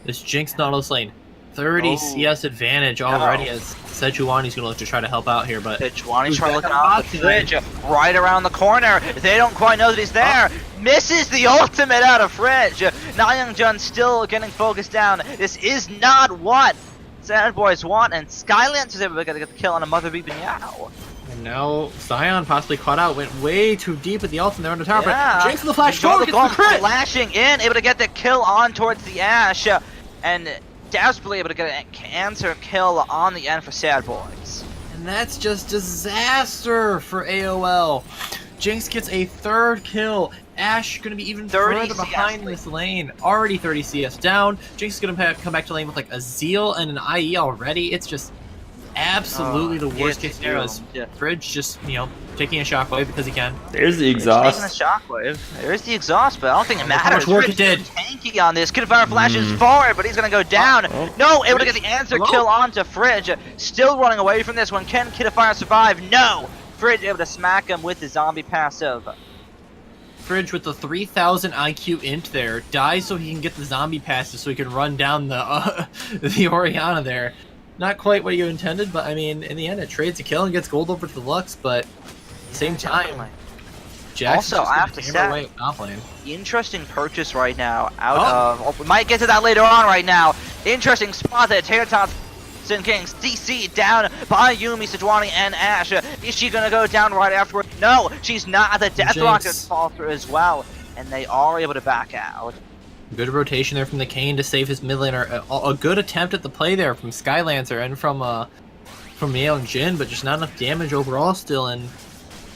this Jinx Nautilus lane, 30 CS advantage already, as Sejuani's going to look to try to help out here, but Sejuani's trying to look off the Fridge right around the corner. They don't quite know that he's there. Misses the ultimate out of Fridge. Na Young Jun still getting focused down. This is not what Sad Boys want, and Skylancer's able to get the kill on a Mother Beeping Yow. And now Sion possibly caught out, went way too deep with the ult, and they're under tower, Yeah. but Jinx with the flash forward gets the crit! Flashing in, able to get the kill on towards the Ashe, and desperately able to get an answer kill on the end for Sad Boys. And that's just disaster for AOL. Jinx gets a 3rd kill. Ashe going to be even 30 further behind this lane. Already 30 CS down. Jinx is going to come back to lane with like a Zeal and an IE already. It's just absolutely the worst case scenario. As Fridge just, taking a shockwave because he can. There's the Taking exhaust. the shockwave. There's the exhaust, but I don't think it Look how matters. much work Fridge it did. is tanky on this. Kid Fire flashes forward, but he's going to go down. No, able to get the answer kill onto Fridge. Still running away from this one. Can Kid Fire survive? No. Fridge able to smack him with the zombie passive. Fridge with the 3000 IQ int there dies so he can get the zombie passes so he can run down the the Orianna there. Not quite what you intended, but I mean, in the end, it trades a kill and gets gold over to the Lux, but at the same time, Jackson's Also, I have just to gonna hammer say, away at top lane. interesting purchase right now out of... we might get to that later on right now. Interesting spot there. Tater Tots Kings DC down by Yuumi, Sejuani, and Ashe. Is she going to go down right afterward? No, she's not. The Death Rockets fall through as well, and they are able to back out. Good rotation there from the Kane to save his mid laner. A good attempt at the play there from Skylancer and from Neo and Jin, but just not enough damage overall still, and in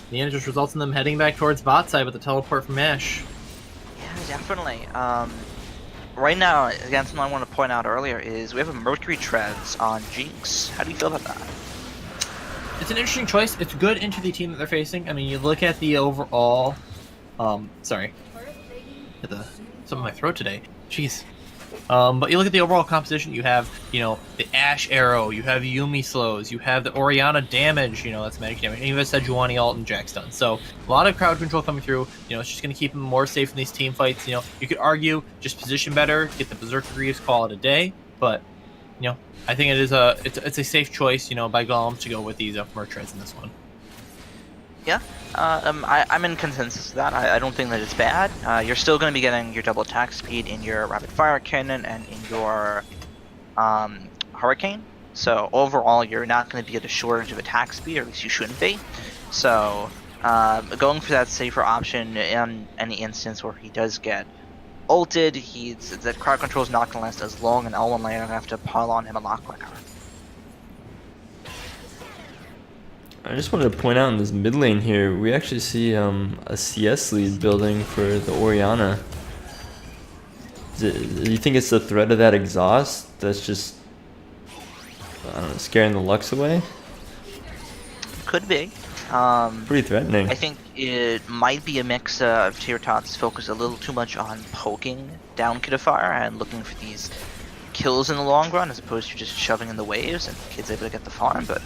the end it just results in them heading back towards bot side with the teleport from Ashe. Yeah, definitely. Right now, again, something I want to point out earlier is we have a Mercury Treads on Jinx. How do you feel about that? It's an interesting choice. It's good into the team that they're facing. I mean, you look at the overall... sorry. Hit something in my throat today. Jeez. But you look at the overall composition, you have, the Ashe Arrow, you have Yuumi slows, you have the Orianna damage, that's magic damage, and you have Sejuani ult and Jax stun. So, a lot of crowd control coming through, it's just going to keep them more safe in these team fights. You could argue, just position better, get the Berserker Greaves, call it a day, but you know, I think it's a safe choice, you know, by Golem to go with these merchants in this one. Yeah, I'm in consensus with that. I don't think that it's bad. You're still going to be getting your double attack speed in your rapid fire cannon and in your hurricane. So overall, you're not going to be at a shortage of attack speed, or at least you shouldn't be. So going for that safer option in any instance where he does get ulted, the crowd control is not going to last as long, and L1 lane are going to have to pile on him a lot quicker. I just wanted to point out in this mid lane here, we actually see a CS lead building for the Orianna. Do you think it's the threat of that exhaust that's just, I don't know, scaring the Lux away? Could be. Pretty threatening. I think it might be a mix of Tier Tots focus a little too much on poking down Kitafire and looking for these kills in the long run, as opposed to just shoving in the waves and Kid's able to get the farm. But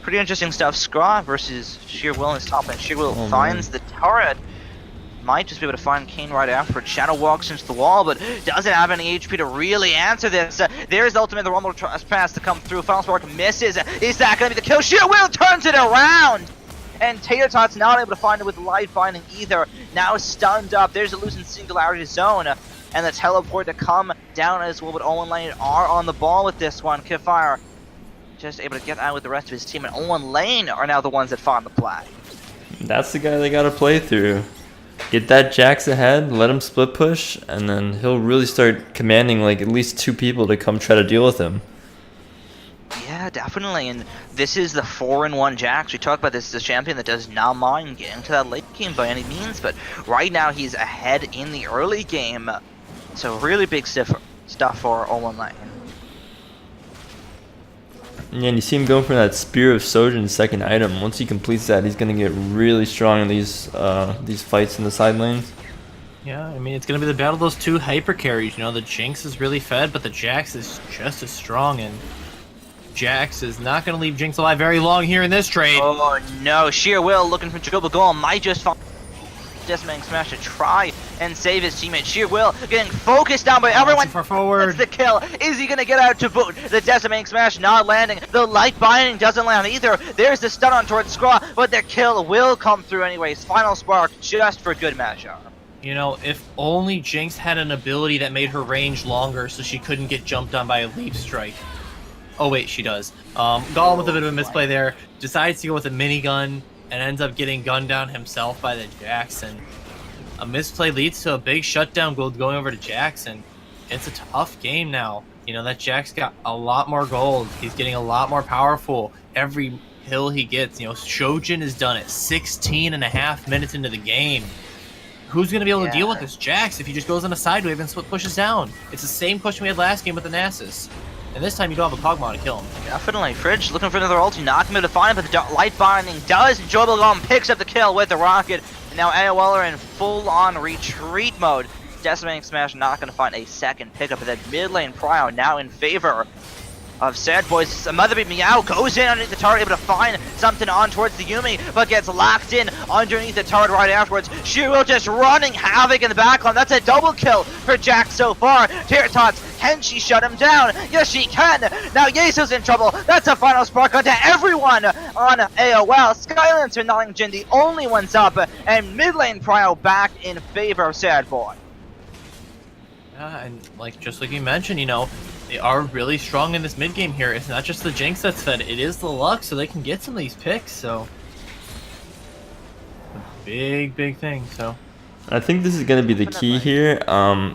pretty interesting stuff. Scraw versus Sheer Will in his top lane. Sheer Will finds the turret. Might just be able to find Kane right after. Shadow walks into the wall, but doesn't have any HP to really answer this. There's ultimate, the Rumble Trespass to come through. Final Spark misses. Is that going to be the kill? Sheer Will turns it around! And Tater Tot's not able to find it with light binding either. Now stunned up. There's a losing singularity zone. And the teleport to come down as well. But Owen Lane are on the ball with this one. Kitafire just able to get out with the rest of his team. And Owen Lane are now the ones that find the play. That's the guy they got to play through. Get that Jax ahead, let him split push, and then he'll really start commanding like at least 2 people to come try to deal with him. Yeah, definitely, and this is the 4-in-1 Jax. We talked about this as a champion that does not mind getting to that late game by any means, but right now he's ahead in the early game. So really big stuff for Owen Lane. Yeah, and you see him going for that Spear of Sojourn's second item. Once he completes that, he's going to get really strong in these fights in the side lanes. Yeah, I mean, it's going to be the battle of those 2 hyper carries. You know, the Jinx is really fed, but the Jax is just as strong, and Jax is not going to leave Jinx alive very long here in this trade. Oh no, Sheer Will looking for Jacoba Golem might just find Decimating Smash to try and save his teammate. Sheer Will getting focused down by everyone. Too far forward. That's the kill. Is he going to get out to boot? The Decimating Smash not landing. The light binding doesn't land either. There's the stun on towards Scraw, but the kill will come through anyways. Final Spark just for good matchup. You know, if only Jinx had an ability that made her range longer so she couldn't get jumped on by a leap strike. Oh wait, she does. Golem with a bit of a misplay there, decides to go with a minigun and ends up getting gunned down himself by the Jackson. A misplay leads to a big shutdown gold going over to Jackson. It's a tough game now. You know, that Jax got a lot more gold. He's getting a lot more powerful every hill he gets. You know, Shojin is done at 16.5 minutes into the game. Who's going to be able to deal with this Jax if he just goes on a side wave and pushes down? It's the same question we had last game with the Nasus. And this time you don't have a Kog'Maw to kill him. Definitely. Fridge looking for another ulti, not going to be able to find it, but the light binding does. Joel Golem picks up the kill with the rocket. And now AOL are in full-on retreat mode. Decimating Smash not going to find a second pickup, but that mid lane prio now in favor of Sad Boys. A Mother Beat Meow goes in underneath the turret, able to find something on towards the Yumi, but gets locked in underneath the turret right afterwards. Shiro just running havoc in the backline. That's a double kill for Jack so far. Tier Tots, can she shut him down? Yes, she can. Now Yesu's in trouble. That's a final spark onto everyone on AOL. Skylancer and Notting Jin, the only ones up, and mid lane prio back in favor of Sad Boy. Yeah, and just like you mentioned, you know, they are really strong in this mid game here. It's not just the Jinx that's fed, it is the Lux, so they can get some of these picks, so a big thing. So I think this is going to be the key here.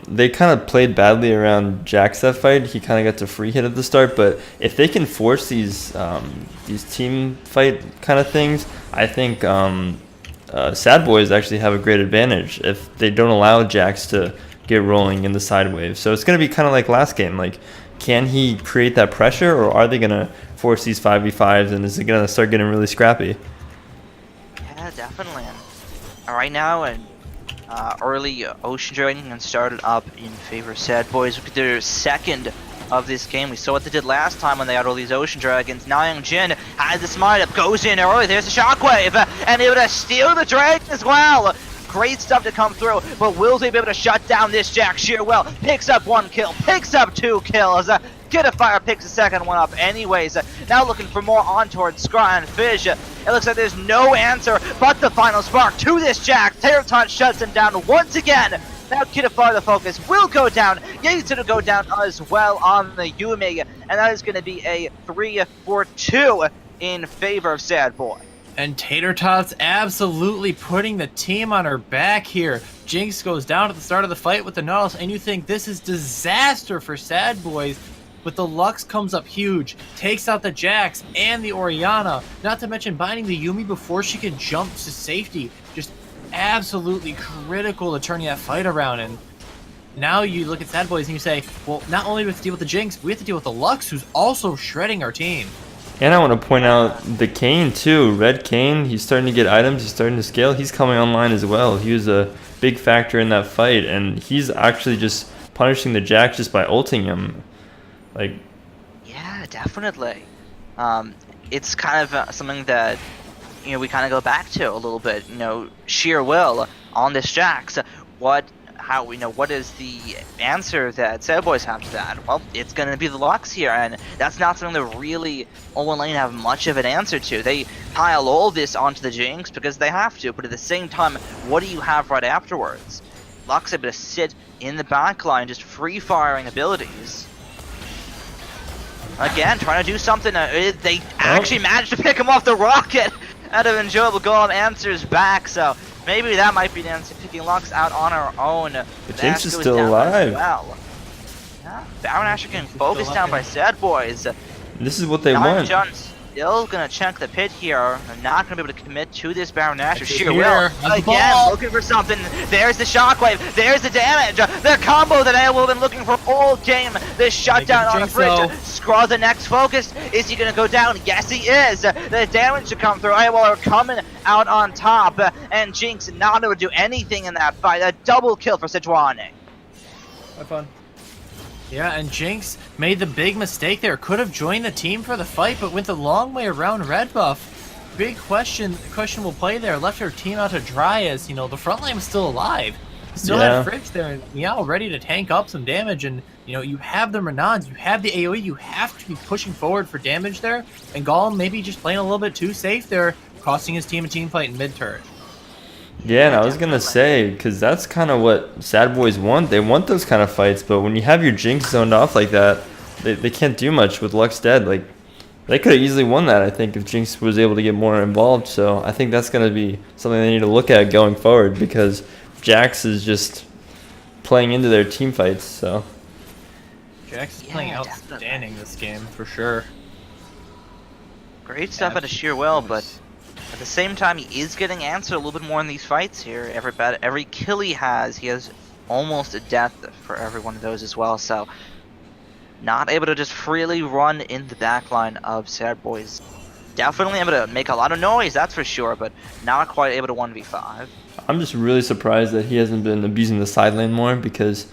They kind of played badly around Jack's that fight. He kind of got to free hit at the start, but if they can force these team fight kind of things, I think Sad Boys actually have a great advantage if they don't allow Jax to get rolling in the side wave. So it's going to be kind of like last game. Like, can he create that pressure, or are they going to force these 5v5s, and is it going to start getting really scrappy? Yeah, definitely. And right now, and early Ocean Dragon started up in favor of Sad Boys. Look at their second of this game. We saw what they did last time when they had all these Ocean Dragons. Nayang Jin has the smite up, goes in early. There's a shockwave, and able to steal the dragon as well. Great stuff to come through, but will they be able to shut down this Jack Sheer? Well, picks up 1 kill, picks up 2 kills. Get a Fire picks the second one up anyways. Now looking for more on towards Scry and Fish. It looks like there's no answer but the final spark to this Jack. Terraton shuts him down once again. Now Kitafar, the focus, will go down. Yates to go down as well on the Yumi. And that is going to be a 3-for-2 in favor of Sad Boy. And Tater Tots absolutely putting the team on her back here. Jinx goes down at the start of the fight with the Nautilus, and you think this is disaster for Sad Boys. But the Lux comes up huge, takes out the Jax and the Orianna, not to mention binding the Yumi before she can jump to safety. Just absolutely critical to turning that fight around. And now you look at Sad Boys and you say, well, not only do we have to deal with the Jinx, but we have to deal with the Lux, who's also shredding our team. And I want to point out the Kayn too. Red Kayn, he's starting to get items, he's starting to scale. He's coming online as well. He was a big factor in that fight, and he's actually just punishing the Jack just by ulting him. Like, yeah, definitely. It's kind of something that, you know, we kind of go back to a little bit. You know, sheer will on this Jax. What is the answer that Sad Boys have to that? Well, it's going to be the Lux here, and that's not something that really Owen Lane have much of an answer to. They pile all this onto the Jinx because they have to, but at the same time, what do you have right afterwards? Lux able to sit in the backline, just free-firing abilities. Again, trying to do something. They actually managed to pick him off the rocket out of Enjoyable Golem. Answers back, so maybe that might be the answer, picking Lux out on her own. the Jinx is still alive. Well. Yeah, Baron Asher getting focused down by Sad Boys. This is what they want. John's still gonna check the pit here. I'm not gonna be able to commit to this Baron Asher. Sheer Here, will. on the Again, ball. looking for something. There's the shockwave. There's the damage. The combo that AOL been looking for all game. The shutdown on the bridge. Scraw the next focus. Is he gonna go down? Yes, he is. The damage to come through. AOL are coming out on top. And Jinx not able to do anything in that fight. A double kill for Sejuani. Have fun. Yeah, and Jinx made the big mistake there. Could have joined the team for the fight, but went the long way around red buff. Big questionable play there. Left her team out to dry as, you know, the front line was still alive. Still Yeah. had Fridge there, and Meow ready to tank up some damage. And, you know, you have the Renans, you have the AoE, you have to be pushing forward for damage there. And Golem maybe just playing a little bit too safe there, costing his team a team fight in mid-turret. Yeah, and I was gonna say, because that's kind of what Sad Boys want. They want those kind of fights, but when you have your Jinx zoned off like that, they can't do much with Lux dead. Like, they could have easily won that, I think, if Jinx was able to get more involved. So I think that's gonna be something they need to look at going forward, because Jax is just playing into their team fights. So Jax is Yeah, playing definitely. outstanding this game, for sure. Great stuff out of sheer will, but at the same time, he is getting answered a little bit more in these fights here. Every kill he has almost a death for every one of those as well. So, not able to just freely run in the backline of Sad Boys. Definitely able to make a lot of noise, that's for sure, but not quite able to 1v5. I'm just really surprised that he hasn't been abusing the side lane more, because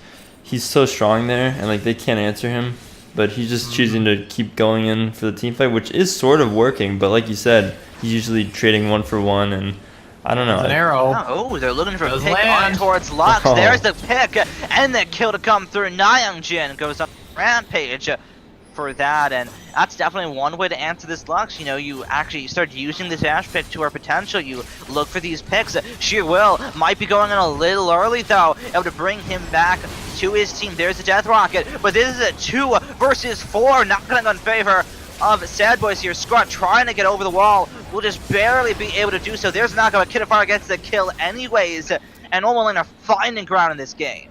he's so strong there, and like they can't answer him. But he's just choosing to keep going in for the team fight, which is sort of working. But like you said, he's usually trading 1-for-1, and I don't know. There's an arrow. Oh, they're looking for a Does pick land. on towards Lux. Oh. There's the pick and the kill to come through. Nayoungjin goes on rampage for that, and that's definitely one way to answer this Lux. You know, you start using this Ash pick to our potential. You look for these picks. Sheer Will might be going in a little early though, able to bring him back to his team. There's the Death Rocket, but this is a 2 versus 4, not going in favor of Sad Boys here. Scott trying to get over the wall will just barely be able to do so. There's not going to Kitafar gets the kill anyways, and Owen Lane are finding ground in this game.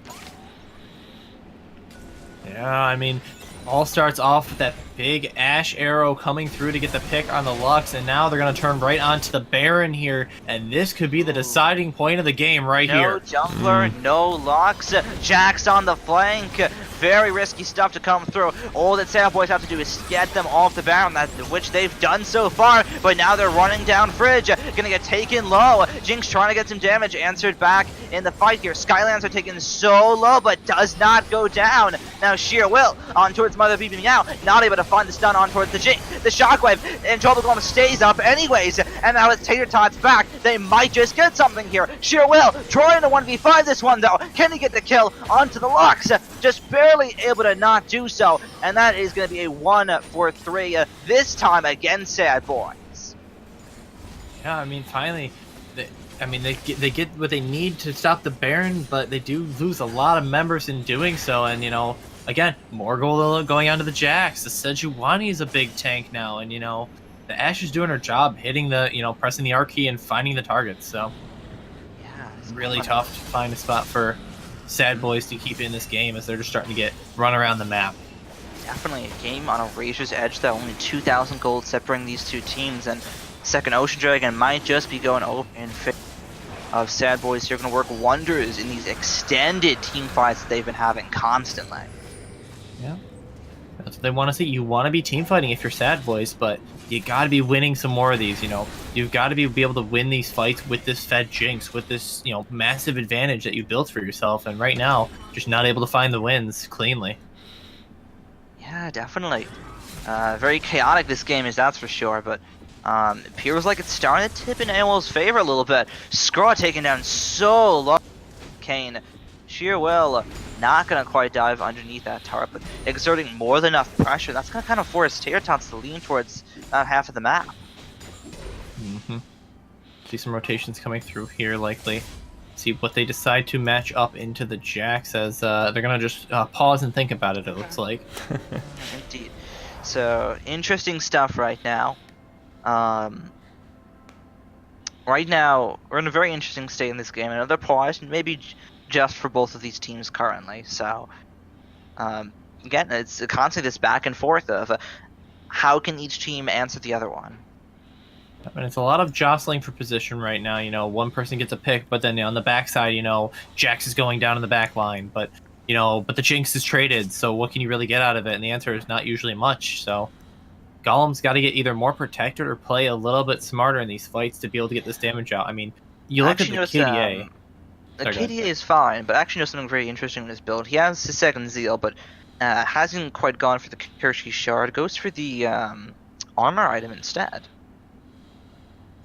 Yeah, I mean, all starts off with that big Ash arrow coming through to get the pick on the Lux, and now they're going to turn right onto the Baron here, and this could be the deciding point of the game right No here. Jumpler, no Lux. Jax on the flank. Very risky stuff to come through. All that Sad Boys have to do is get them off the Baron, which they've done so far, but now they're running down Fridge. Gonna get taken low. Jinx trying to get some damage, answered back in the fight here. Skylands are taken so low, but does not go down. Now Sheer Will on towards Mother BB Meow, not able to find the stun on towards the Shockwave, and Trouble Golem stays up anyways, and now it's Tater Tots back. They might just get something here. Sheer Will trying to 1v5 this one though. Can he get the kill onto the Lux? Just barely able to not do so, and that is going to be a 1-for-3 this time against Sad Boys. Yeah, I mean, finally, they get what they need to stop the Baron, but they do lose a lot of members in doing so, and, you know, again, more gold going on to the Jax. The Sejuani is a big tank now, and, you know, the Ashe is doing her job, hitting the, you know, pressing the R key and finding the targets, so Yeah, it's really tough to find a spot for Sad Boys to keep in this game as they're just starting to get run around the map. Definitely a game on a razor's edge though. Only 2,000 gold separating these two teams, and second Ocean Dragon might just be going over in favor of Sad Boys here. Going to work wonders in these extended team fights that they've been having constantly. Yeah, that's what they want to see. You want to be team fighting if you're Sad Boys, but you got to be winning some more of these. You know, you've got to be able to win these fights with this fed Jinx, with this, you know, massive advantage that you built for yourself. And right now, just not able to find the wins cleanly. Yeah, definitely. Very chaotic this game is, that's for sure, but it appears like it's starting to tip in AOL's favor a little bit. Scraw taken down so low. Kane, Sheer Will not going to quite dive underneath that turret, but exerting more than enough pressure. That's going to kind of force Tater Tots to lean towards that half of the map. See some rotations coming through here, likely. See what they decide to match up into the Jax, as they're going to just pause and think about it, it looks like. Indeed. So, interesting stuff right now. Right now, we're in a very interesting state in this game. Another pause, maybe just for both of these teams currently. So, again, it's constantly this back and forth of how can each team answer the other one. And it's a lot of jostling for position right now. You know, one person gets a pick, but then on the backside, you know, Jax is going down in the back line. But, you know, the Jinx is traded, so what can you really get out of it? And the answer is not usually much. So Golem's got to get either more protected or play a little bit smarter in these fights to be able to get this damage out. I mean, you look Actually, at the KDA. The KDA is fine, but actually knows something very interesting in his build. He has his second Zeal, but hasn't quite gone for the Kershki Shard. Goes for the armor item instead.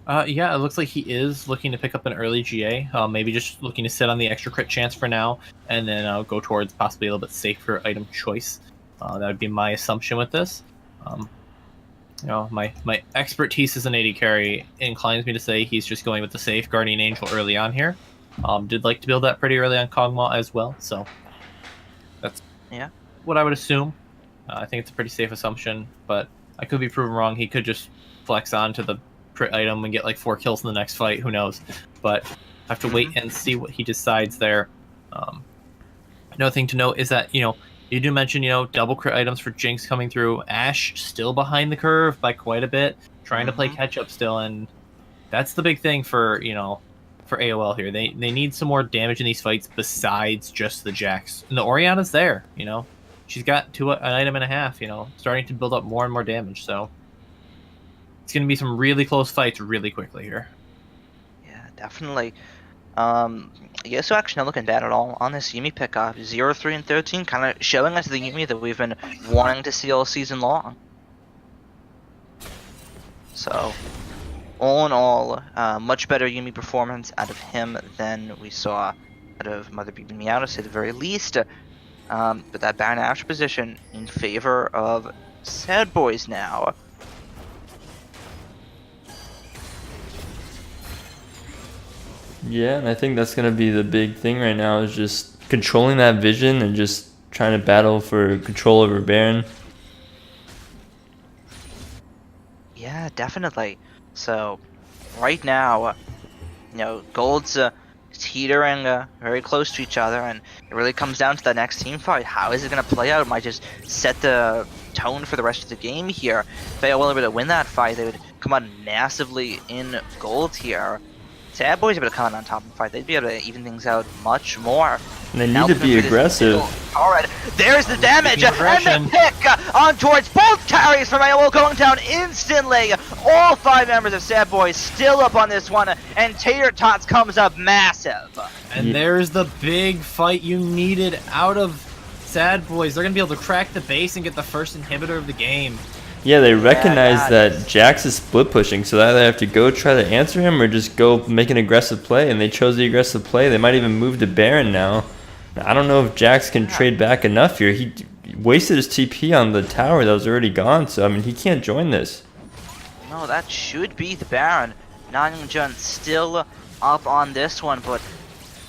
Yeah, it looks like he is looking to pick up an early GA. Maybe just looking to sit on the extra crit chance for now, and then go towards possibly a little bit safer item choice. That would be my assumption with this. You know, my expertise as an AD carry inclines me to say he's just going with the safe Guardian Angel early on here. Did like to build that pretty early on Kog'Maw as well, so that's what I would assume. I think it's a pretty safe assumption, but I could be proven wrong. He could just flex on to the crit item and get like 4 kills in the next fight, who knows. But I have to wait and see what he decides there. Another thing to note is that, you know, you do mention, you know, double crit items for Jinx coming through. Ashe still behind the curve by quite a bit, trying to play catch up still, and that's the big thing for, you know, for AOL here. They need some more damage in these fights besides just the Jax. And the Orianna's there, you know. She's got an item and a half, you know, starting to build up more and more damage, so it's going to be some really close fights really quickly here. Yeah, definitely. Yeah, so actually not looking bad at all on this Yuumi pickup. 0, 3, and 13, kind of showing us the Yuumi that we've been wanting to see all season long. So, all in all, much better Yuumi performance out of him than we saw out of Mother Beeping Meow, to say the very least. But that Baron Ashe position in favor of Sad Boys now. Yeah, and I think that's going to be the big thing right now, is just controlling that vision and just trying to battle for control over Baron. Yeah, definitely. So, right now, you know, Gold's teetering very close to each other, and it really comes down to the next team fight. How is it going to play out? It might just set the tone for the rest of the game here. If they were able to win that fight, they would come out massively in Gold here. Sad Boys are able to come out on top of the fight. They'd be able to even things out much more. And they need to be aggressive. Alright, there's the damage, and the pick on towards both carries from AOL going down instantly. All 5 members of Sad Boys still up on this one, and Tater Tots comes up massive. And there's the big fight you needed out of Sad Boys, they're going to be able to crack the base and get the first inhibitor of the game. Yeah, they recognize that that Jax is split pushing, so they either have to go try to answer him or just go make an aggressive play, and they chose the aggressive play. They might even move to Baron now. I don't know if Jax can trade back enough here. He wasted his TP on the tower that was already gone, so I mean, he can't join this. No, that should be the Baron. Nanjun still up on this one, but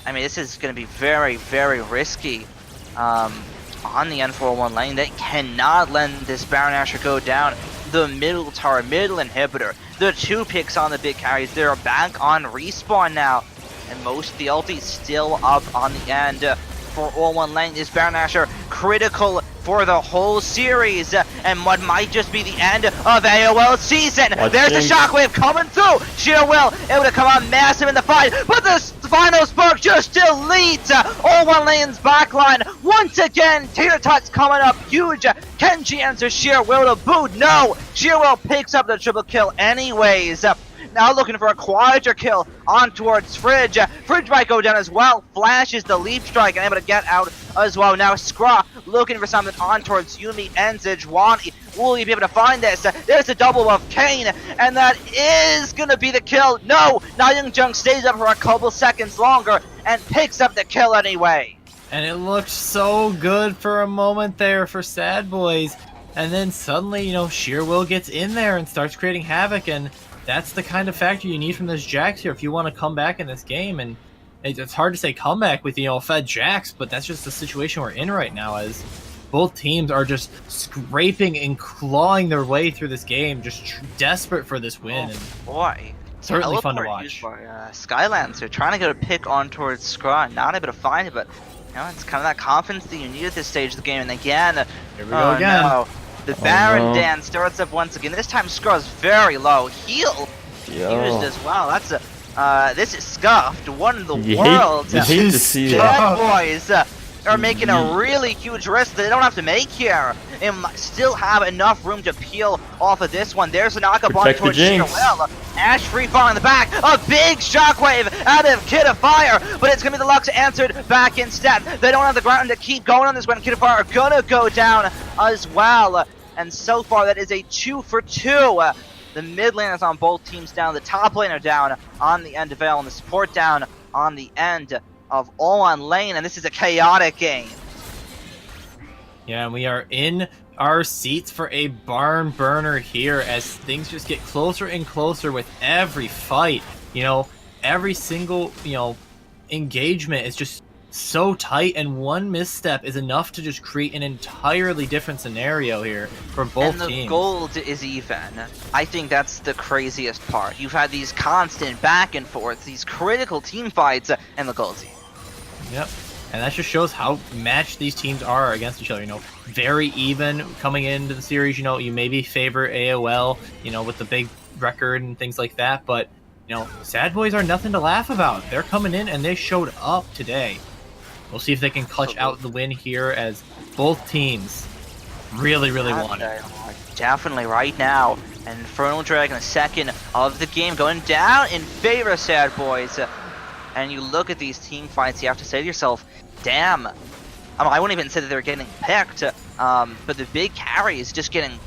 I mean, this is going to be very, very risky on the N401 lane. They cannot let this Baron Asher go down. The middle tower, middle inhibitor, the 2 picks on the big carries. They're back on respawn now, and most of the ultis still up on the end. For all one lane is Baron Asher, critical for the whole series, and what might just be the end of AOL season. There's the shockwave coming through. Sheer Will able to come out massive in the fight, but the final spark just still leads all one lane's backline. Once again, Tater Tots coming up huge. Kenji answers Sheer Will to boot. No, Sheer Will picks up the triple kill anyways. Now looking for a quadra kill on towards Fridge. Fridge might go down as well. Flashes the leap strike and able to get out as well. Now Skra looking for something on towards Yumi and Zejwani. Will he be able to find this? There's the double of Kane, and that is going to be the kill. No, now Young Jung stays up for a couple seconds longer and picks up the kill anyway. And it looked so good for a moment there for Sad Boys. And then suddenly, you know, Sheer Will gets in there and starts creating havoc, and that's the kind of factor you need from this Jax here if you want to come back in this game. And it's hard to say comeback with, you know, fed Jax, but that's just the situation we're in right now, as both teams are just scraping and clawing their way through this game, just desperate for this win. And Boy. certainly fun to Teleport watch. used by Skylancer, trying to get a pick on towards Skra, not able to find it, but you know, it's kind of that confidence that you need at this stage of the game. And again, Here we go again. No. The Baron no. dance starts up once again. This time Skra's very low. Heal used as well. That's a this is scuffed. One in the world. You hate to see that. Bad Boys are making a really huge risk that they don't have to make here. They still have enough room to peel off of this one. There's a knockup on Protect the towards Sheer Jinx. Will. Ash free fall in the back. A big shockwave out of Kid of Fire, but it's gonna be the Lux answered back instead. They don't have the ground to keep going on this one. Kid of Fire are gonna go down as well. And so far, that is a 2 for 2. The mid lane is on both teams down. The top lane are down on the end of AOL, and the support down on the end of all on lane. And this is a chaotic game. Yeah, and we are in our seats for a barn burner here as things just get closer and closer with every fight. You know, every single, you know, engagement is just so tight, and one misstep is enough to just create an entirely different scenario here for both and the teams. gold is even. I think that's the craziest part. You've had these constant back and forth, these critical team fights, and the gold's even. Yep. And that just shows how matched these teams are against each other. You know, very even coming into the series. You know, you maybe favor AOL, you know, with the big record and things like that. But, you know, Sad Boys are nothing to laugh about. They're coming in and they showed up today. We'll see if they can clutch out the win here, as both teams really, really want it. Definitely right now. And Infernal Dragon, the second of the game, going down in favor of Sad Boys. And you look at these team fights, you have to say to yourself, damn. I wouldn't even say that they're getting picked, but the big carry is just getting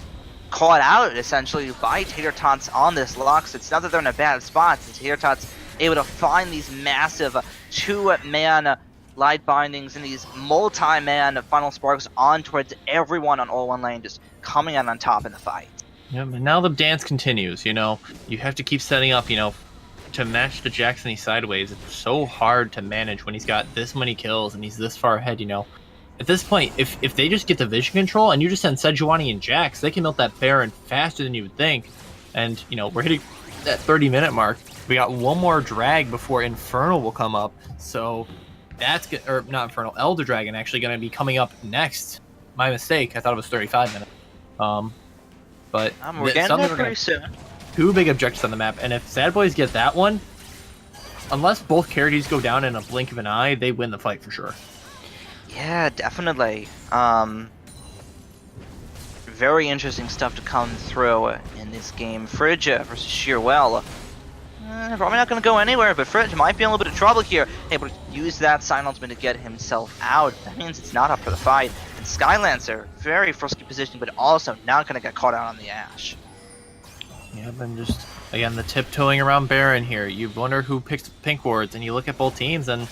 caught out, essentially, by Tater Tots on this Lux. It's not that they're in a bad spot. It's Tater Tots able to find these massive 2-man light bindings and these multi-man final sparks on towards everyone on all one lane, just coming out on top in the fight. Yeah, but now the dance continues. You know, you have to keep setting up, you know, to match the Jackson sideways. It's so hard to manage when he's got this many kills and he's this far ahead, you know. At this point, if they just get the vision control and you just send Sejuani and Jax, they can melt that Baron faster than you would think. And, you know, we're hitting that 30-minute mark. We got one more drag before Infernal will come up. So that's good. Or not Infernal, Elder Dragon actually going to be coming up next. My mistake. I thought it was 35 minutes. But we're getting there pretty soon. Two big objectives on the map, and if Sad Boys get that one, unless both characters go down in a blink of an eye, they win the fight for sure. Yeah, definitely. Very interesting stuff to come through in this game. Fridge versus Sheer Will. Probably not going to go anywhere, but Fridge might be in a little bit of trouble here. Able to use that Sign Ultimate to get himself out. That means it's not up for the fight. And Skylancer, very frisky position, but also not going to get caught out on the Ash. Yeah, and just, again, the tiptoeing around Baron here. You wonder who picks pink wards, and you look at both teams, and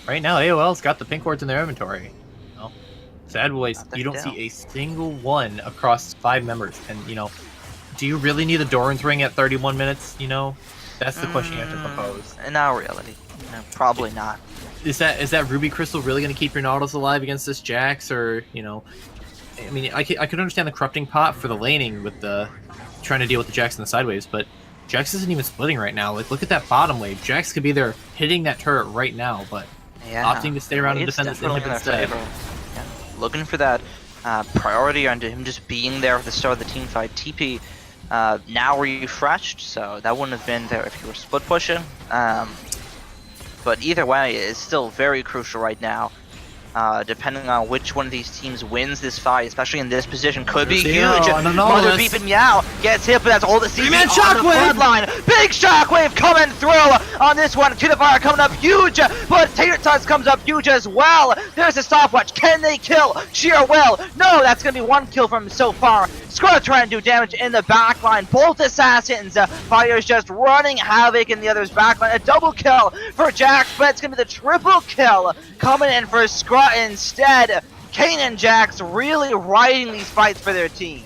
right now AOL's got the pink wards in their inventory. You know? Sad Boys, you don't see a single one across 5 members. And, you know, do you really need a Doran's Ring at 31 minutes, you know? That's the question you have to propose. Not really. No, probably not. Is that Ruby Crystal really going to keep your Nautilus alive against this Jax, or, you know... I mean, I could understand the Corrupting Pot for the laning with the... trying to deal with the Jax and the side waves, but Jax isn't even splitting right now. Like, look at that bottom wave. Jax could be there hitting that turret right now, but opting to stay around and defend this inhib instead. Yeah. Looking for that priority onto him just being there at the start of the team fight. TP now refreshed, so that wouldn't have been there if you were split pushing. But either way, it's still very crucial right now. Depending on which one of these teams wins this fight, especially in this position, could be huge. Mother Beep and Meow gets hit, but that's all the season on the front line. Big shockwave coming through on this one. Fire coming up huge, but Tater Tots comes up huge as well. There's a stopwatch. Can they kill Sheer Will? No, that's going to be 1 kill from him so far. Squad trying to do damage in the backline. Both assassins. Fire's just running havoc in the other's backline. A double kill for Jax, but it's going to be the triple kill coming in for Scrut instead. Kane and Jax really riding these fights for their team.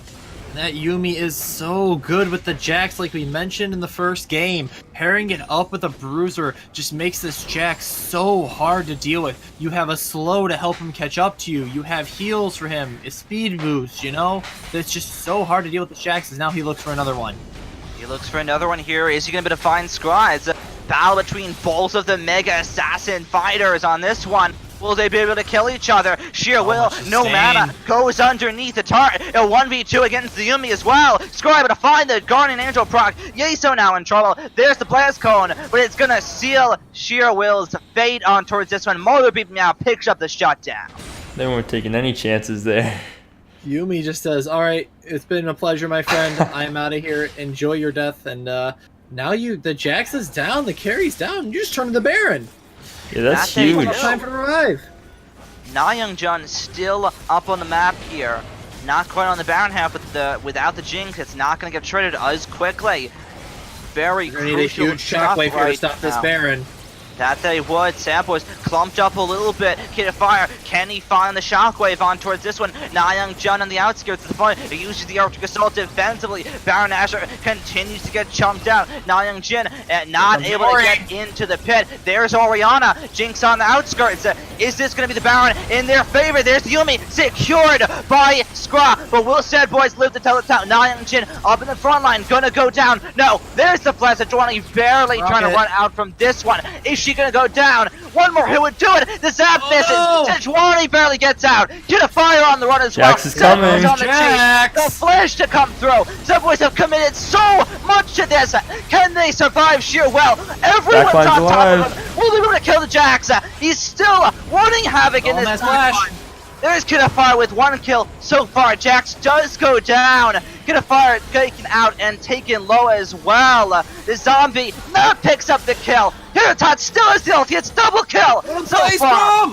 That Yuumi is so good with the Jax, like we mentioned in the first game. Pairing it up with a Bruiser just makes this Jax so hard to deal with. You have a slow to help him catch up to you. You have heals for him, a speed boost, you know? That's just so hard to deal with the Jax, as now he looks for another one. He looks for another one here. Is he going to be able to find Scry? It's a battle between both of the Mega Assassin fighters on this one. Will they be able to kill each other? Sheer Will, no mana, goes underneath the turret. A 1v2 against the Yuumi as well. Scry able to find the Guardian Angel proc. Yeso now in trouble. There's the Blast Cone, but it's gonna seal Sheer Will's fate on towards this one. Mother Beep now picks up the shutdown. They weren't taking any chances there. Yuumi just says, "Alright, it's been a pleasure, my friend. I'm out of here. Enjoy your death." And now the Jax is down, the carry's down. You just turn to the Baron. Yeah, that's huge. Time for the revive. Na Young-jun still up on the map here. Not quite on the Baron half, but without the Jinx, it's not going to get traded as quickly. Very crucial. Need a huge shockwave here to stop this Baron. That they would. Sampo's clumped up a little bit. Fire. Can he find the shockwave on towards this one? Na Young-jun on the outskirts of the fight. He uses the Electric Assault defensively. Baron Asher continues to get chumped out. Na Young-jun not able to get into the pit. There's Orianna. Jinx on the outskirts. Is this going to be the Baron in their favor? There's Yuumi secured by Scra. But will Sad Boys live to tell it out? Na Young-jun up in the front line. Gonna go down. No. There's the flash. Sejuani barely trying to run out from this one. Is she gonna go down? One more hit would do it. The zap misses. Sejuani barely gets out. Get a fire on the run as well. Jax is coming. The flash to come through. Some boys have committed so much to this. Can they survive Sheer Will? Everyone's on top of him. Will they be able to kill the Jax? He's still running havoc in this flash. There's Fire with 1 kill so far. Jax does go down. Fire taken out and taken low as well. The zombie now picks up the kill. Tot still has the ulti. It's double kill so far.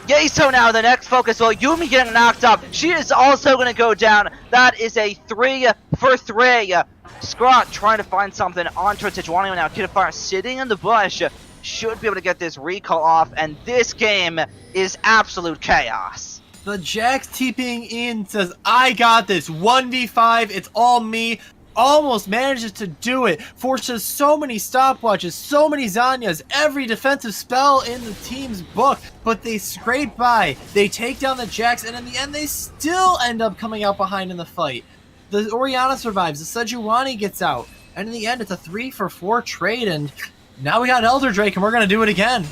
Yeso now the next focus. Well, Yuumi getting knocked up. She is also going to go down. That is a 3 for 3. Scrot trying to find something onto Sejuani now. Fire sitting in the bush. Should be able to get this recall off, and this game is absolute chaos. The Jax TPing in says, "I got this, 1v5, it's all me." Almost manages to do it, forces so many stopwatches, so many Zanyas, every defensive spell in the team's book, but they scrape by, they take down the Jax, and in the end they still end up coming out behind in the fight. The Orianna survives, the Sejuani gets out, and in the end it's a 3 for 4 trade, and now we got Elder Drake, and we're going to do it again.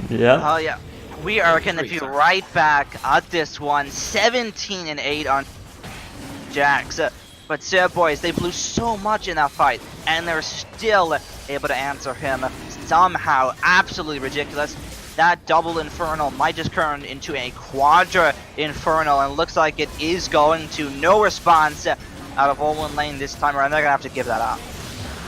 Yeah. Oh, yeah. We are going to be right back at this one. 17 and 8 on Jax. But Sir Boys, they blew so much in that fight, and they're still able to answer him somehow. Absolutely ridiculous. That double Infernal might just turn into a Quadra Infernal, and looks like it is going to. No response out of Olin Lane this time around. They're going to have to give that up.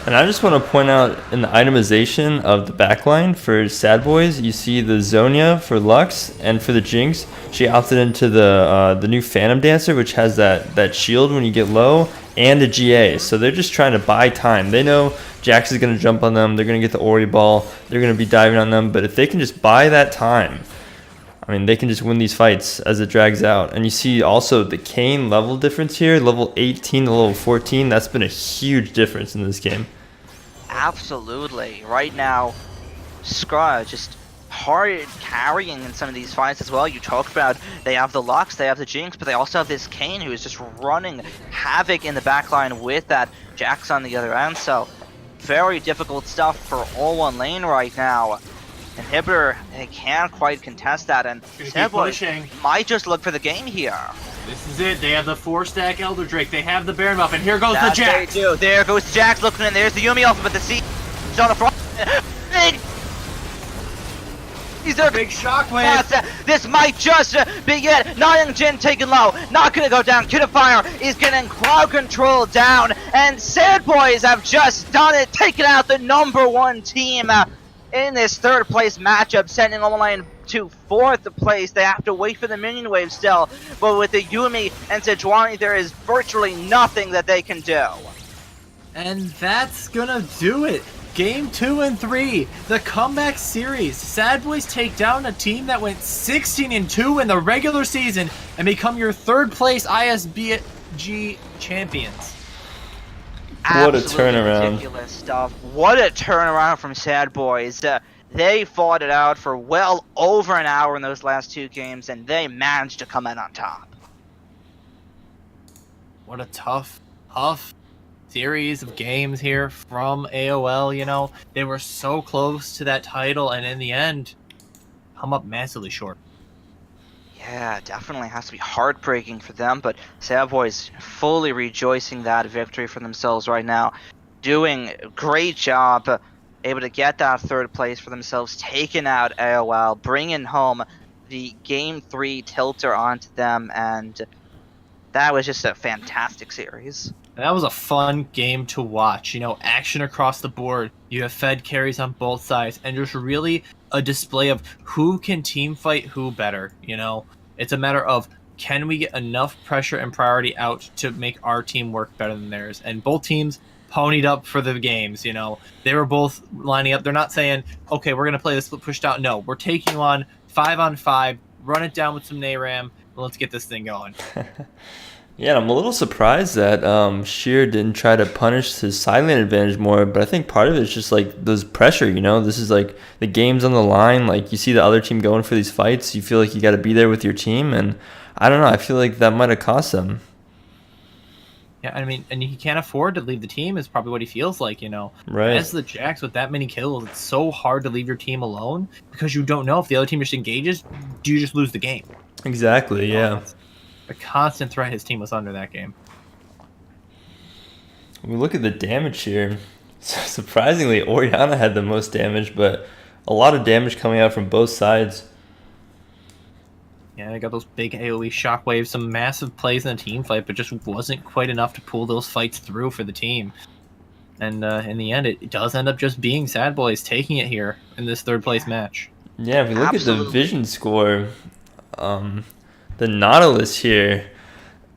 And I just want to point out in the itemization of the backline for Sad Boys, you see the Zonia for Lux, and for the Jinx, she opted into the new Phantom Dancer, which has that shield when you get low, and a GA. So they're just trying to buy time. They know Jax is going to jump on them, they're going to get the Ori ball, they're going to be diving on them, but if they can just buy that time, I mean, they can just win these fights as it drags out. And you see also the Kayn level difference here, level 18 to level 14. That's been a huge difference in this game. Absolutely. Right now, Skra just hard carrying in some of these fights as well. You talked about they have the Lux, they have the Jinx, but they also have this Kayn who is just running havoc in the backline with that Jax on the other end. So, very difficult stuff for all one lane right now. Inhibitor, they can't quite contest that, and Sad Boys might just look for the game here. This is it. They have the 4-stack Elder Drake. They have the Baron buff, and here goes the Jax. They do. There goes Jax looking in. There's the Yumi Alpha, but the C is on the front. He's there. Big shockwave. This might just be it. Nayang Jin taken low. Not gonna go down. Fire is getting crowd control down, and Sad Boys have just done it, taking out the #1 team. In this third place matchup, sending Online to fourth place. They have to wait for the minion wave still, but with the Yumi and Sejuani, there is virtually nothing that they can do. And that's gonna do it. Game 2 and 3, the comeback series. Sad Boys take down a team that went 16-2 in the regular season and become your third place IBSG champions. What a Absolutely turnaround. Ridiculous stuff. What a turnaround from Sad Boys. They fought it out for well over an hour in those last two games, and they managed to come out on top. What a tough series of games here from AOL, you know. They were so close to that title, and in the end, come up massively short. Yeah, definitely has to be heartbreaking for them, but Sad Boys fully rejoicing that victory for themselves right now. Doing a great job, able to get that third place for themselves, taking out AOL, bringing home the Game 3 tilter onto them, and that was just a fantastic series. And that was a fun game to watch. You know, action across the board. You have Fed carries on both sides, and just really a display of who can team fight who better. You know, it's a matter of can we get enough pressure and priority out to make our team work better than theirs. And both teams ponied up for the games. You know, they were both lining up. They're not saying, okay, we're gonna play this pushed out. No, we're taking on 5-on-5, run it down with some NARAM, and let's get this thing going. Yeah, I'm a little surprised that Sheer didn't try to punish his side lane advantage more, but I think part of it is just like those pressure, you know? This is like the game's on the line, like you see the other team going for these fights, you feel like you got to be there with your team, and I don't know, I feel like that might have cost them. Yeah, I mean, and he can't afford to leave the team is probably what he feels like, you know? Right. As the Jax with that many kills, it's so hard to leave your team alone because you don't know if the other team just engages, do you just lose the game? Exactly, yeah. A constant threat his team was under that game. We look at the damage here. Surprisingly, Orianna had the most damage, but a lot of damage coming out from both sides. Yeah, they got those big AoE shockwaves, some massive plays in a team fight, but just wasn't quite enough to pull those fights through for the team. And in the end, it does end up just being Sad Boys taking it here in this third place match. Yeah, if we look Absolutely. at the vision score, the Nautilus here,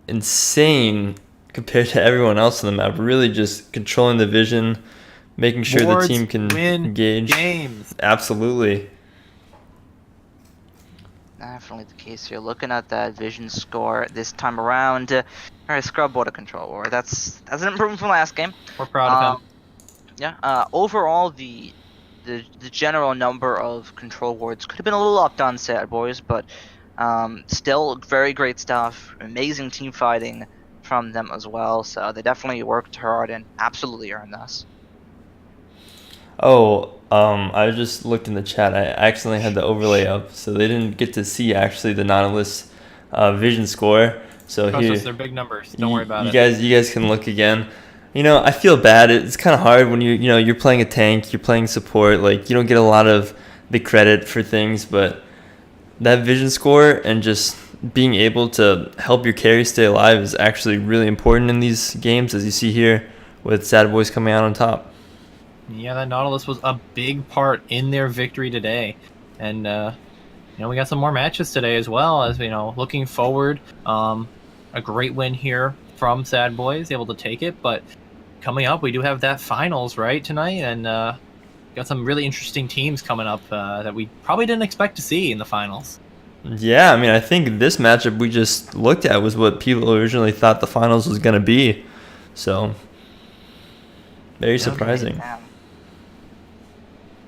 insane compared to everyone else on the map. Really just controlling the vision, making sure Boards the team can win engage. games. Absolutely. Definitely the case here. Looking at that vision score this time around, alright, scrub border control war. That's an improvement from last game. We're proud of him. Yeah. Overall, the general number of control wards could have been a little upped on Sad Boys, but still very great stuff. Amazing team fighting from them as well. So they definitely worked hard and absolutely earned this. Oh, I just looked in the chat. I accidentally had the overlay up, so they didn't get to see actually the Nautilus vision score. So Trust here, us, they're big numbers. Don't worry about it. You guys can look again. You know, I feel bad. It's kind of hard when you're playing a tank, you're playing support. Like, you don't get a lot of the credit for things, but that vision score and just being able to help your carry stay alive is actually really important in these games, as you see here with Sad Boys coming out on top. Yeah, that Nautilus was a big part in their victory today. And, we got some more matches today as well, as, looking forward. A great win here from Sad Boys, able to take it. But coming up, we do have that finals, right, tonight? And got some really interesting teams coming up that we probably didn't expect to see in the finals. Yeah, I mean, I think this matchup we just looked at was what people originally thought the finals was going to be. So, very surprising.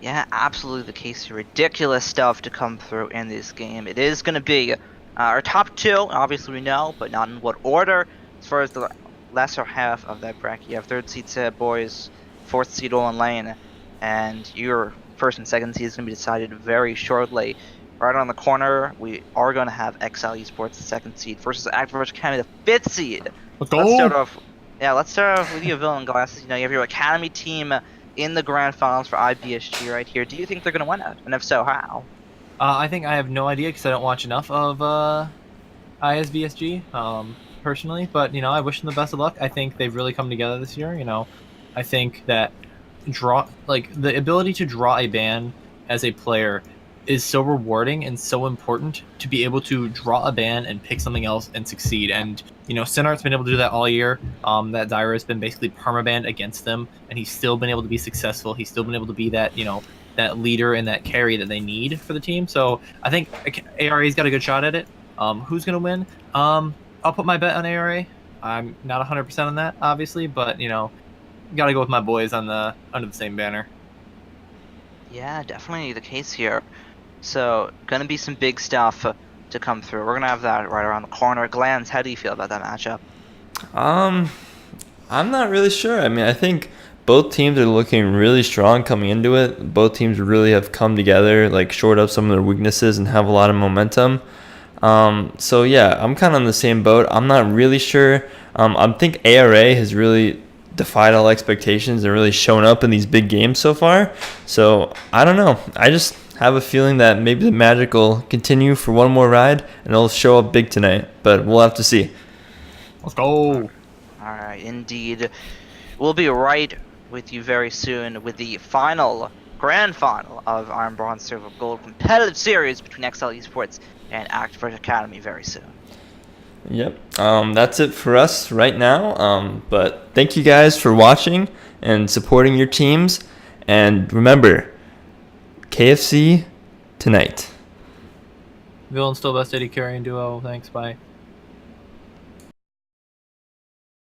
Yeah, absolutely the case. Ridiculous stuff to come through in this game. It is going to be our top two, obviously we know, but not in what order. As far as the lesser half of that bracket, you have third seed Sad Boys, fourth seed Olin Lane, and your first and second seed is going to be decided very shortly. Right on the corner, we are going to have XL Esports, the second seed, versus Activision Academy, the fifth seed. Let's go! Let's start off with you, Villain Glasses. You have your Academy team in the grand finals for IBSG right here. Do you think they're going to win it? And if so, how? I think I have no idea because I don't watch enough of ISBSG personally. But, I wish them the best of luck. I think they've really come together this year. I think that the ability to draw a ban as a player is so rewarding and so important to be able to draw a ban and pick something else and succeed. And, Sinart's been able to do that all year. That Zyra has been basically permabanned against them, and he's still been able to be successful. He's still been able to be that, that leader and that carry that they need for the team. So I think ARA's got a good shot at it. Who's going to win? I'll put my bet on ARA. I'm not 100% on that, obviously, but, got to go with my boys under the same banner. Yeah, definitely the case here. So, gonna be some big stuff to come through. We're gonna have that right around the corner. Glans, how do you feel about that matchup? I'm not really sure. I mean, I think both teams are looking really strong coming into it. Both teams really have come together, shored up some of their weaknesses and have a lot of momentum. So yeah, I'm kind of on the same boat. I'm not really sure. I think ARA has really defied all expectations and really shown up in these big games so far. So I don't know. I just have a feeling that maybe the Magic will continue for one more ride and it'll show up big tonight. But we'll have to see. Let's go. All right, indeed. We'll be right with you very soon with the grand final of Iron, Bronze, Silver, Gold competitive series between XL Esports and Activision Academy very soon. Yep. That's it for us right now. But thank you guys for watching and supporting your teams. And remember, KFC tonight. Villain still best AD carry and duo. Thanks. Bye.